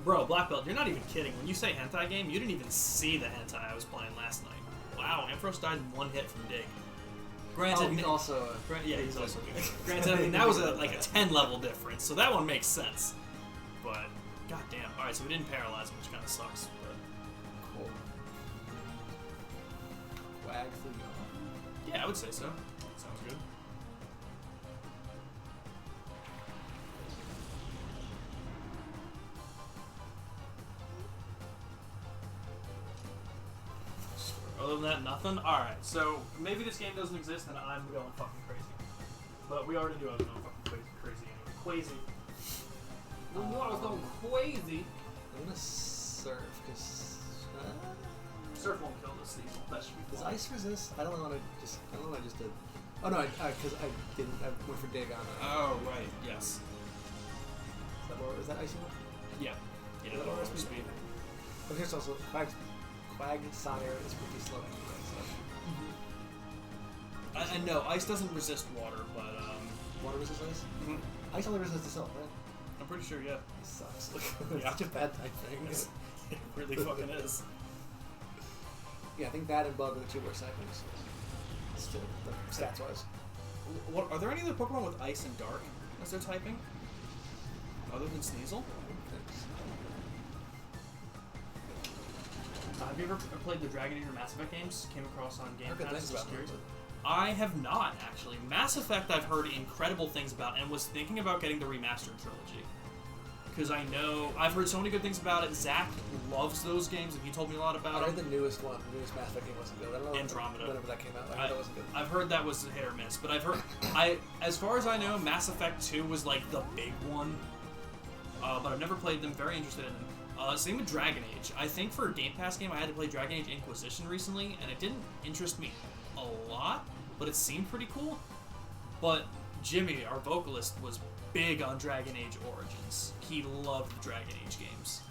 Bro, Black Belt, you're not even kidding. When you say hentai game, you didn't even see the hentai I was playing last night. Wow, Ampharos died in one hit from Dig. Granted, He's also. yeah, he's also good. Granted, I mean, that was like a 10 level difference, so that one makes sense. But, goddamn. Alright, so we didn't paralyze him, which kind of sucks. But Cool. Wag for you. yeah, I would say so. Sounds good. Other than that, nothing? Alright, so maybe this game doesn't exist and I'm going fucking crazy. But we already knew I was going fucking crazy anyway. Quasi. I was going crazy. I'm gonna surf because. Surf won't kill this Sneasel. That should be Does fine. ice resist? I don't want to just. I don't know what I just did. Oh no, because I didn't. I went for dig on it. Oh, right, yes. Is that icy one? Yeah. Yeah, Is that that'll lower lower speed. But here's also Quagsire is pretty slow anyway. So. I know, ice doesn't resist water, but, Water resists ice? mhm. Ice only resists itself, right? I'm pretty sure, yeah. It sucks. Yeah. Such a bad type thing. It's- It really fucking is. Yeah, I think that and Bug are the two worst typings. Still, stats wise. What, are there any other Pokemon with ice and dark as their typing? Other than Sneasel? Have you ever played the Dragon Eater Mass Effect games? Came across on Game I've got Pass? things Just about curious. them, I have not, actually. Mass Effect I've heard incredible things about and was thinking about getting the remastered trilogy. Because I know, I've heard so many good things about it. Zach loves those games, and he told me a lot about I heard them. the newest one, the newest Mass Effect game wasn't good. I don't know Andromeda. whenever that came out. I heard that wasn't good. I've heard that was hit or miss, but I've heard, as far as I know, Mass Effect 2 was like the big one. But I've never played them, very interested in them. Same with Dragon Age. I think for a Game Pass game, I had to play Dragon Age Inquisition recently, and it didn't interest me a lot, but it seemed pretty cool. But Jimmy, our vocalist, was big on Dragon Age Origins. He loved the Dragon Age games.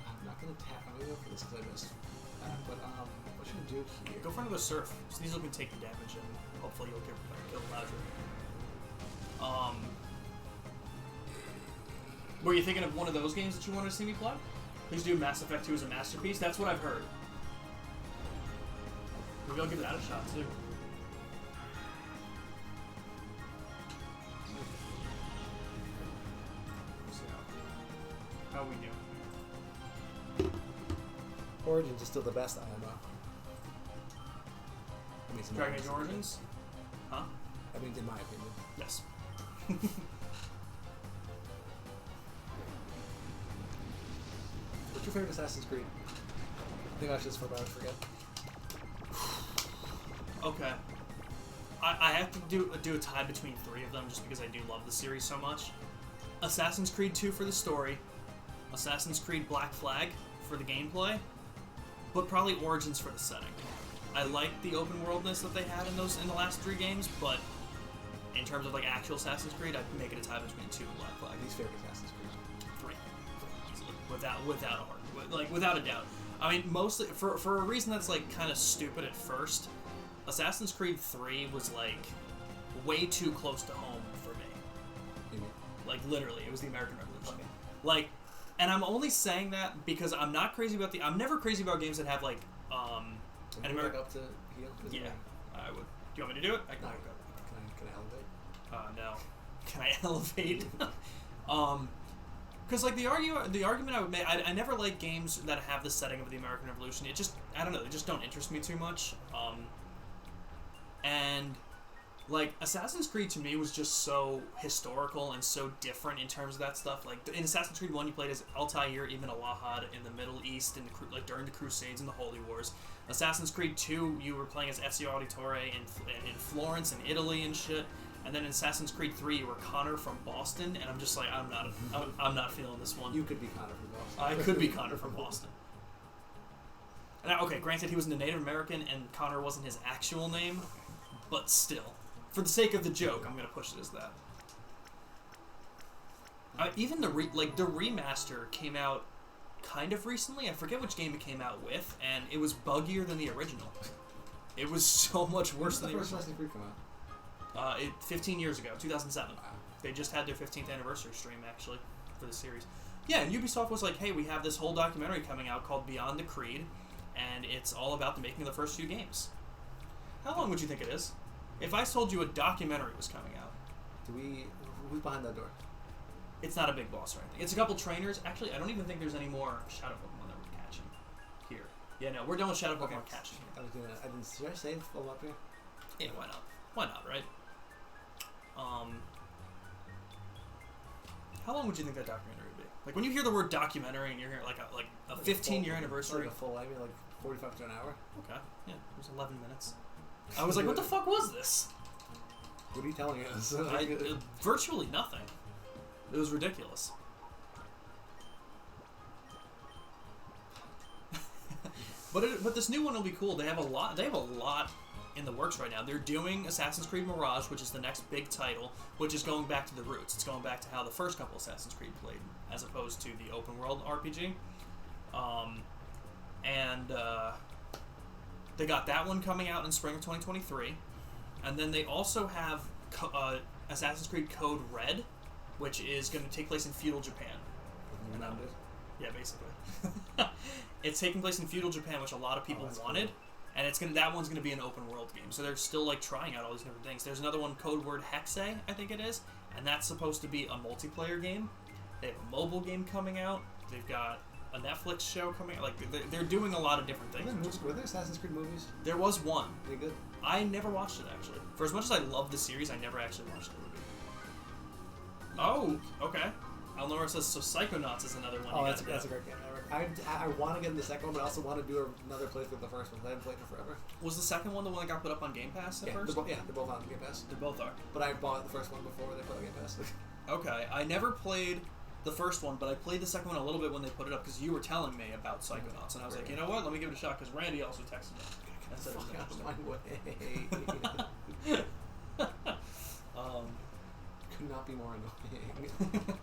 I'm not gonna tap. I'm gonna go for this because I missed. But what should I do here? Go for another surf. Sneasel can take the damage, and hopefully you'll kill Louder. Were you thinking of one of those games that you wanted to see me play? Please do Mass Effect 2 as a masterpiece. That's what I've heard. Maybe I'll give that a shot too. How we do? Origins is still the best IMO. I mean, Dragon Age Origins? Huh? I mean, in my opinion. Yes. What's your favorite Assassin's Creed? I think I should just forget. Okay. I have to do a tie between three of them just because I do love the series so much. Assassin's Creed 2 for the story, Assassin's Creed Black Flag for the gameplay, but probably Origins for the setting. I like the open worldness that they had in the last three games, but in terms of like actual Assassin's Creed, I'd make it a tie between 2 and Black Flag. Least favorite Assassin's Creed? 3. Without a doubt. I mean, mostly for a reason that's like kind of stupid at first. Assassin's Creed 3 was like way too close to home for me. Mm-hmm. Like literally, it was the American Revolution. Okay. Like, and I'm only saying that because I'm not crazy about I'm never crazy about games that have like an American up to heal. Yeah, I would. Do you want me to do it? I can. No, can I elevate? No. Can I elevate? Because like the argument I would make, I never like games that have the setting of the American Revolution. It just, I don't know, they just don't interest me too much. And like Assassin's Creed to me was just so historical and so different in terms of that stuff. Like in Assassin's Creed 1, you played as Altair Ibn Alahad in the Middle East and like during the Crusades and the Holy Wars. Assassin's Creed 2, you were playing as Ezio Auditore in Florence and Italy and shit. And then in Assassin's Creed 3, you were Connor from Boston, and I'm just like, I'm not feeling this one. You could be Connor from Boston. I could be Connor from Boston. And okay, granted, he was a Native American, and Connor wasn't his actual name, but still, for the sake of the joke, I'm gonna push it as that. Even the remaster came out kind of recently. I forget which game it came out with, and it was buggier than the original. It was so much worse than the original. Assassin's Creed come out? 15 years ago, 2007. Wow. They just had their 15th anniversary stream, actually, for the series. Yeah, and Ubisoft was like, hey, we have this whole documentary coming out called Beyond the Creed, and it's all about the making of the first few games. How long would you think it is? If I told you a documentary was coming out. Who's behind that door? It's not a big boss or anything. It's a couple trainers. Actually, I don't even think there's any more Shadow Pokemon that we're catching here. Yeah, no, we're done with Shadow Pokemon catching here. Should I save them up here? Yeah, why not? Why not, right? How long would you think that documentary would be? Like when you hear the word documentary and you're hearing like a 15-year anniversary. Like a full, I mean, like 45 to an hour. Okay, yeah, it was 11 minutes. I was like, what the fuck was this? What are you telling us? Virtually nothing. It was ridiculous. But this new one will be cool. They have a lot in the works right now. They're doing Assassin's Creed Mirage, which is the next big title, which is going back to the roots. It's going back to how the first couple Assassin's Creed played, as opposed to the open world RPG. They got that one coming out in spring of 2023, and then they also have Assassin's Creed Code Red, which is going to take place in feudal Japan. Yeah, basically. It's taking place in feudal Japan, which a lot of people wanted. Cool. And that one's gonna be an open world game, so they're still like trying out all these different things. There's another one, Code Word Hexe, I think it is, and that's supposed to be a multiplayer game. They have a mobile game coming out. They've got a Netflix show coming. Like they're doing a lot of different things. Were there Assassin's Creed movies? There was one. They good? I never watched it actually. For as much as I love the series, I never actually watched the movie. Oh, okay. Elnora says so. Psychonauts is another one. Oh, that's a great game. I want to get in the second one, but I also want to do another playthrough of the first one. I haven't played it forever. Was the second one the one that got put up on Game Pass at first? They're both on Game Pass. They both are. But I bought the first one before they put it on Game Pass. Okay, I never played the first one, but I played the second one a little bit when they put it up because you were telling me about Psychonauts, and I was like, you know what? Let me give it a shot because Randy also texted me. I said it was way. Could not be more annoying.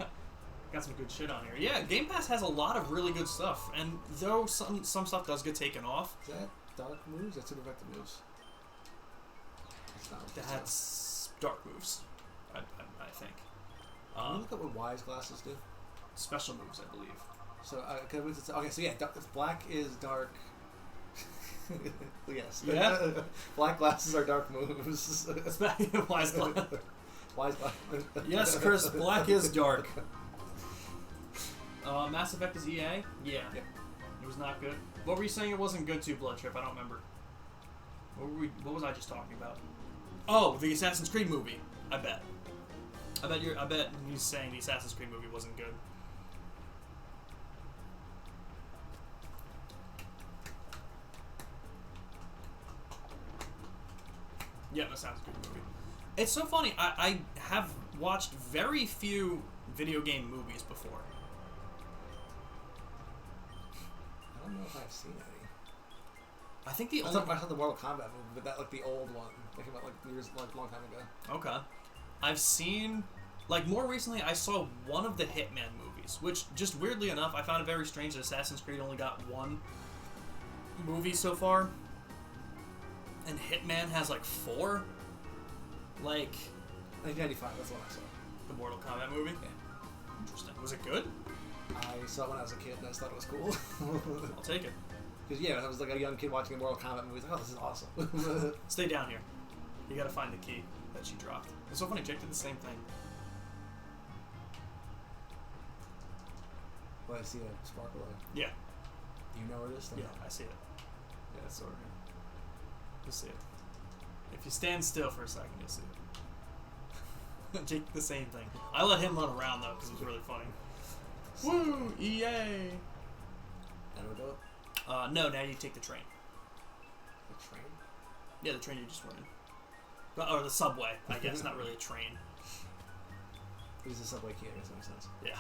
Got some good shit on here. Yeah, Game Pass has a lot of really good stuff, and though some stuff does get taken off. Is that Dark Moves? That's Super Effective Moves. That's Dark Moves, I think. Can you look at what Wise glasses do? Special moves, I believe. So, okay, so yeah, black is dark. Yes. Yeah. Black glasses are dark moves. Wise glasses. Wise glasses. Yes, Chris, black is dark. Mass Effect is EA? Yeah. Yep. It was not good. What were you saying it wasn't good to, Blood Trip? I don't remember. What was I just talking about? Oh, the Assassin's Creed movie. I bet he's saying the Assassin's Creed movie wasn't good. Yeah, the Assassin's Creed movie. It's so funny. I have watched very few video game movies before. I don't know if I've seen any. I think the I saw the Mortal Kombat movie, but that like the old one. That came out like a long time ago. Okay. I've seen, like more recently, I saw one of the Hitman movies, which just weirdly enough, I found it very strange that Assassin's Creed only got one movie so far, and Hitman has like 4. Like 1995. That's what I saw. The Mortal Kombat movie. Yeah. Interesting. Was it good? I saw it when I was a kid, and I just thought it was cool. I'll take it. Because yeah, I was like a young kid watching a Mortal Kombat movie. I was like, oh, this is awesome. Stay down here. You gotta find the key that she dropped. It's so funny. Jake did the same thing. Well, I see a sparkle. Yeah. Do you know where it is? Yeah, I see it. Yeah, it's over here. You'll see it. If you stand still for a second, you'll see it. Jake did the same thing. I let him run around though because it was really funny. Woo! EA! And we go? No, now you take the train. The train? Yeah, the train you just went in. Or the subway, I guess. Not really a train. Use the subway key, I guess that makes sense. Yeah.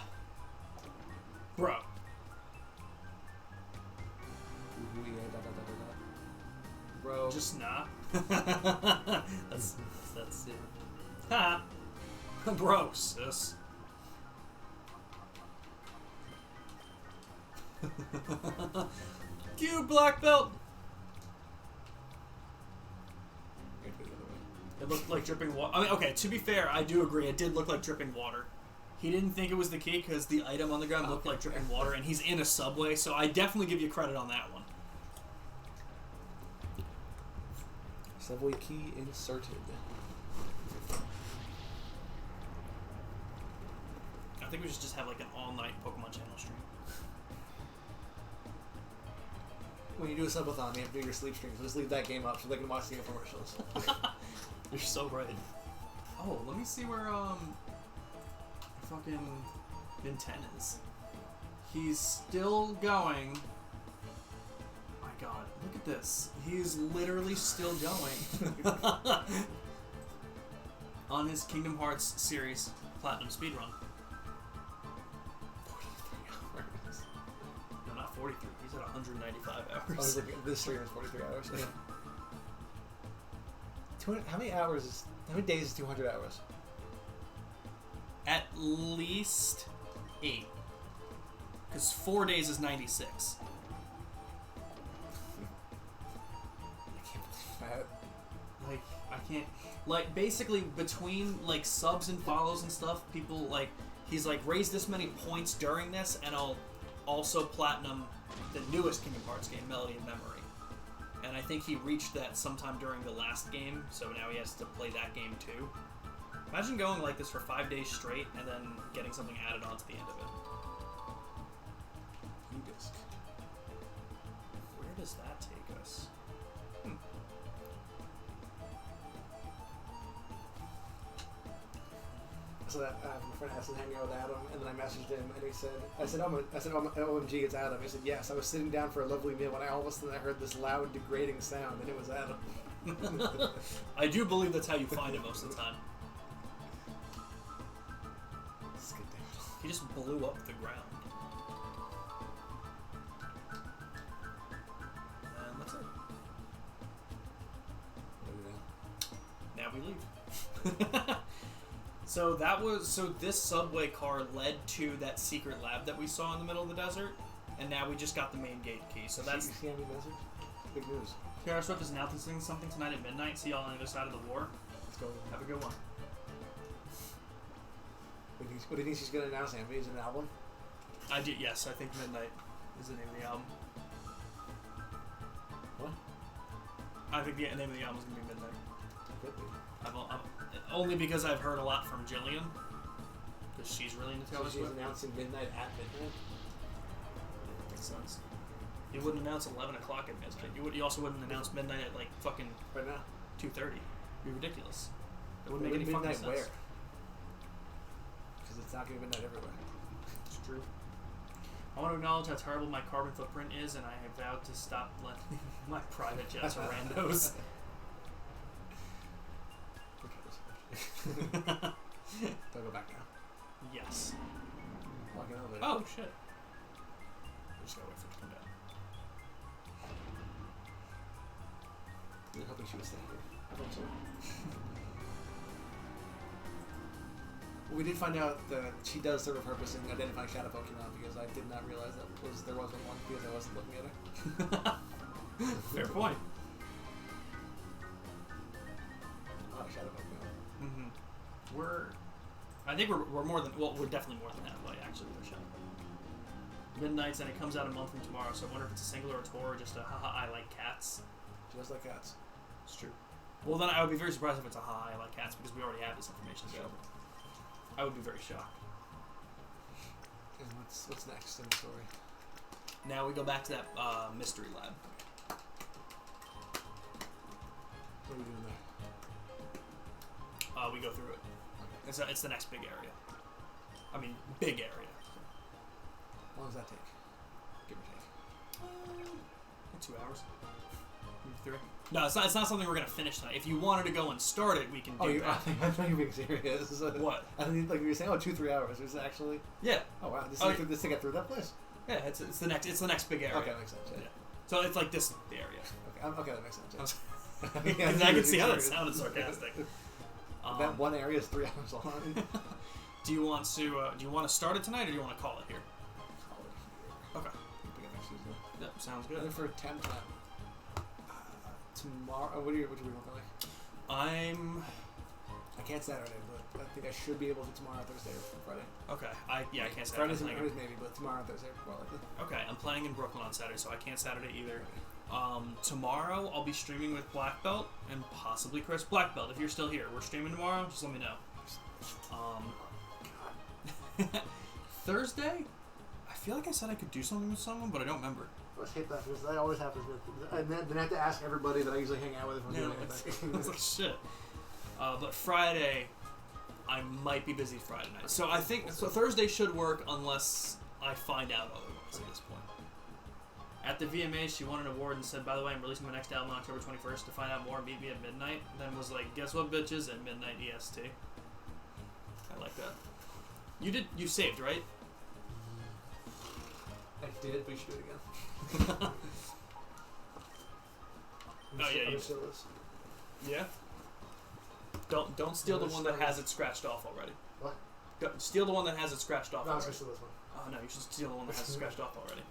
Bro. Bro. Just nah. that's it. Ha! Bro, sis. You black belt! It looked like dripping water. I mean, okay, to be fair, I do agree. It did look like dripping water. He didn't think it was the key because the item on the ground looked like dripping water, and he's in a subway, so I definitely give you credit on that one. Subway key inserted. I think we should just have like an all-night Pokemon channel stream. When you do a subathon, you have to do your sleep stream, so just leave that game up so they can watch the commercials. You're so right. Oh, let me see where fucking Vinten is. He's still going. My God, look at this. He's literally still going on his Kingdom Hearts series Platinum speedrun. 43 hours. No, not 43. He's at 195 hours. I was like, this stream is 43 hours. Yeah. How many hours how many days is 200 hours? At least 8. Because 4 days is 96. I can't believe that. Like, I can't... Like, basically, between, like, subs and follows and stuff, people, like... He's, like, raised this many points during this, and I'll also platinum the newest Kingdom Hearts game, Melody of Memory. And I think he reached that sometime during the last game, so now he has to play that game too. Imagine going like this for 5 days straight, and then getting something added on to the end of it. Disc. Where does that take us? So that my friend asked me to hang out with Adam, and then I messaged him, and he said, I said, OMG, it's Adam. He said, yes, I was sitting down for a lovely meal, and all of a sudden I heard this loud, degrading sound, and it was Adam. I do believe that's how you find it most of the time. He just blew up the ground. And that's it. Now we leave. So this subway car led to that secret lab that we saw in the middle of the desert, and now we just got the main gate key. So that's. You see any message? Big news. Taylor Swift is announcing something tonight at midnight. See y'all on the other side of the war. Let's go. Have a good one. What do you think she's going to announce, Amby? Is it an album? I do. Yes, I think Midnight is the name of the album. What? I think the name of the album is going to be Midnight. Could be. Only because I've heard a lot from Jillian, because she's really into Taylor Swift. She's announcing Midnight at midnight? Makes sense. You wouldn't announce 11 o'clock at midnight. You also wouldn't announce midnight at like fucking right now 2:30. It'd be ridiculous. It wouldn't make any fucking sense. Where? Because it's not going to be midnight everywhere. It's true. I want to acknowledge how terrible my carbon footprint is, and I have vowed to stop letting my private jets or randos. Do I go back now? Yes. Walking elevator. Oh shit. We just gotta wait for it to come down. You're hoping she would stay here. I hope so. We did find out that she does serve a purpose in identifying shadow Pokemon, because I did not realize that there wasn't one because I wasn't looking at her. Fair point. A lot of shadow Pokemon. Mm-hmm. I think we're more than, well, we're definitely more than halfway actually with our show. Midnight's, and it comes out a month from tomorrow, so I wonder if it's a single or a tour or just a haha I like cats. She does like cats. It's true. Well, then I would be very surprised if it's a haha I like cats, because we already have this information available. I would be very shocked. And what's next in the story? Now we go back to that mystery lab. What are we doing there? We go through it. It's the next big area. I mean, big area. How long does that take? Give or take. Like 2 hours. Maybe 3. No, it's not something we're gonna finish tonight. If you wanted to go and start it, we can do that. I thought you were being serious. What? I think like you were saying, 2-3 hours. Is it actually? Yeah. Oh wow, this to get through that place. Yeah, it's the next big area. Okay, that makes sense. Yeah. So it's like this the area. Okay, that makes sense. Yeah. I can see how that sounded sarcastic. That one area is 3 hours long. Do you want to start it tonight, or do you want to call it here? Call it here. Okay. Yep, sounds good. For 10 tonight. Tomorrow. What are we looking like? I can't Saturday, but I think I should be able to tomorrow, Thursday, or Friday. Okay. I can't Saturday. Fridays and Fridays maybe, but tomorrow, Thursday, more likely. Okay, I'm playing in Brooklyn on Saturday, so I can't Saturday either. Tomorrow I'll be streaming with Black Belt and possibly Chris. Black Belt, if you're still here, we're streaming tomorrow. Just let me know. Thursday, I feel like I said I could do something with someone, but I don't remember. Let's hit that, because that always happens with, and then I have to ask everybody that I usually hang out with if I'm doing anything. It's like shit. But Friday, I might be busy Friday night. So I think Thursday should work unless I find out otherwise at this point. At the VMAs, she won an award and said, by the way, I'm releasing my next album on October 21st. To find out more, meet me at midnight. Then was like, guess what, bitches? At midnight EST. I like that. You saved, right? I did, but you should do it again. Oh yeah, you yeah. Don't steal the one that has it scratched off already. What? Steal the one that has it scratched off. No, I was already. gonna steal this one. Oh no, you should steal the one that has it scratched off already.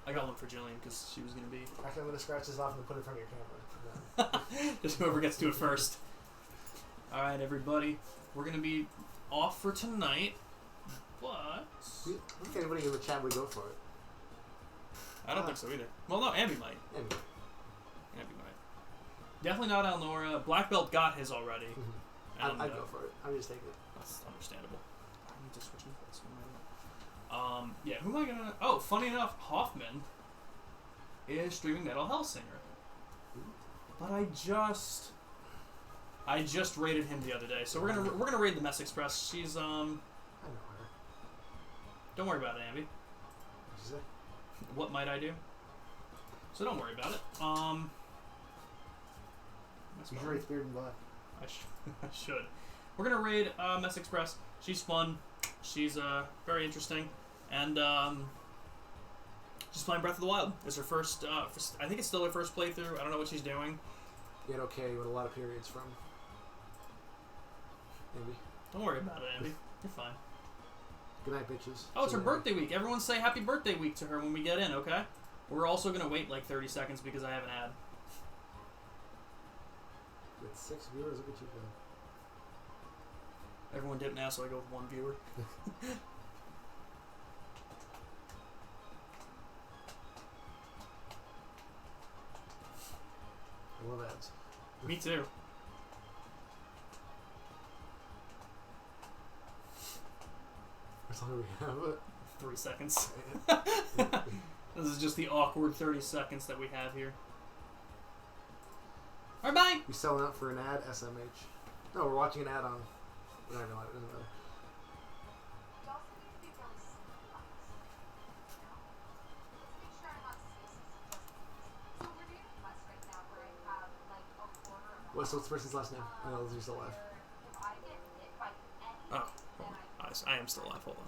I got one for Jillian because she was gonna be. Actually, I'm gonna scratch this off and put it in front of your camera. Just whoever gets to it first. All right, everybody, we're gonna be off for tonight, but I don't think anybody in the chat would go for it. I don't think so either. Well, no, Ambi might. Ambi might. Definitely not Elnora. Black Belt got his already. I'd go for it. I'm just taking it. That's understandable. I need to switch inputs. Yeah, who am I gonna... Oh, funny enough, Hoffman is streaming Metal Hellsinger. But I just raided him the other day, so we're gonna raid the Mess Express. She's I know her. Don't worry about it, Ambi. What'd you say? What might I do? So don't worry about it. You should raid Spirit and Black. I should. We're gonna raid Mess Express. She's fun. She's very interesting, and she's playing Breath of the Wild. It's her first. I think it's still her first playthrough. I don't know what she's doing. You had okay with a lot of periods from. Maybe. Don't worry about it, Ambi. You're fine. Good night, bitches. Oh, it's her birthday week. Everyone say happy birthday week to her when we get in, okay? We're also gonna wait like 30 seconds because I have an ad. With 6 viewers, look at you go. Everyone dip now, so I go with 1 viewer. I love ads. Me too. As long as we have it. 3 seconds. This is just the awkward 30 seconds that we have here. Alright, bye! We selling out for an ad, SMH. No, we're watching an ad on. We're not gonna let it, doesn't matter. What's the person's last name? I know, is he still alive? Oh, hold on. I am still alive, hold on.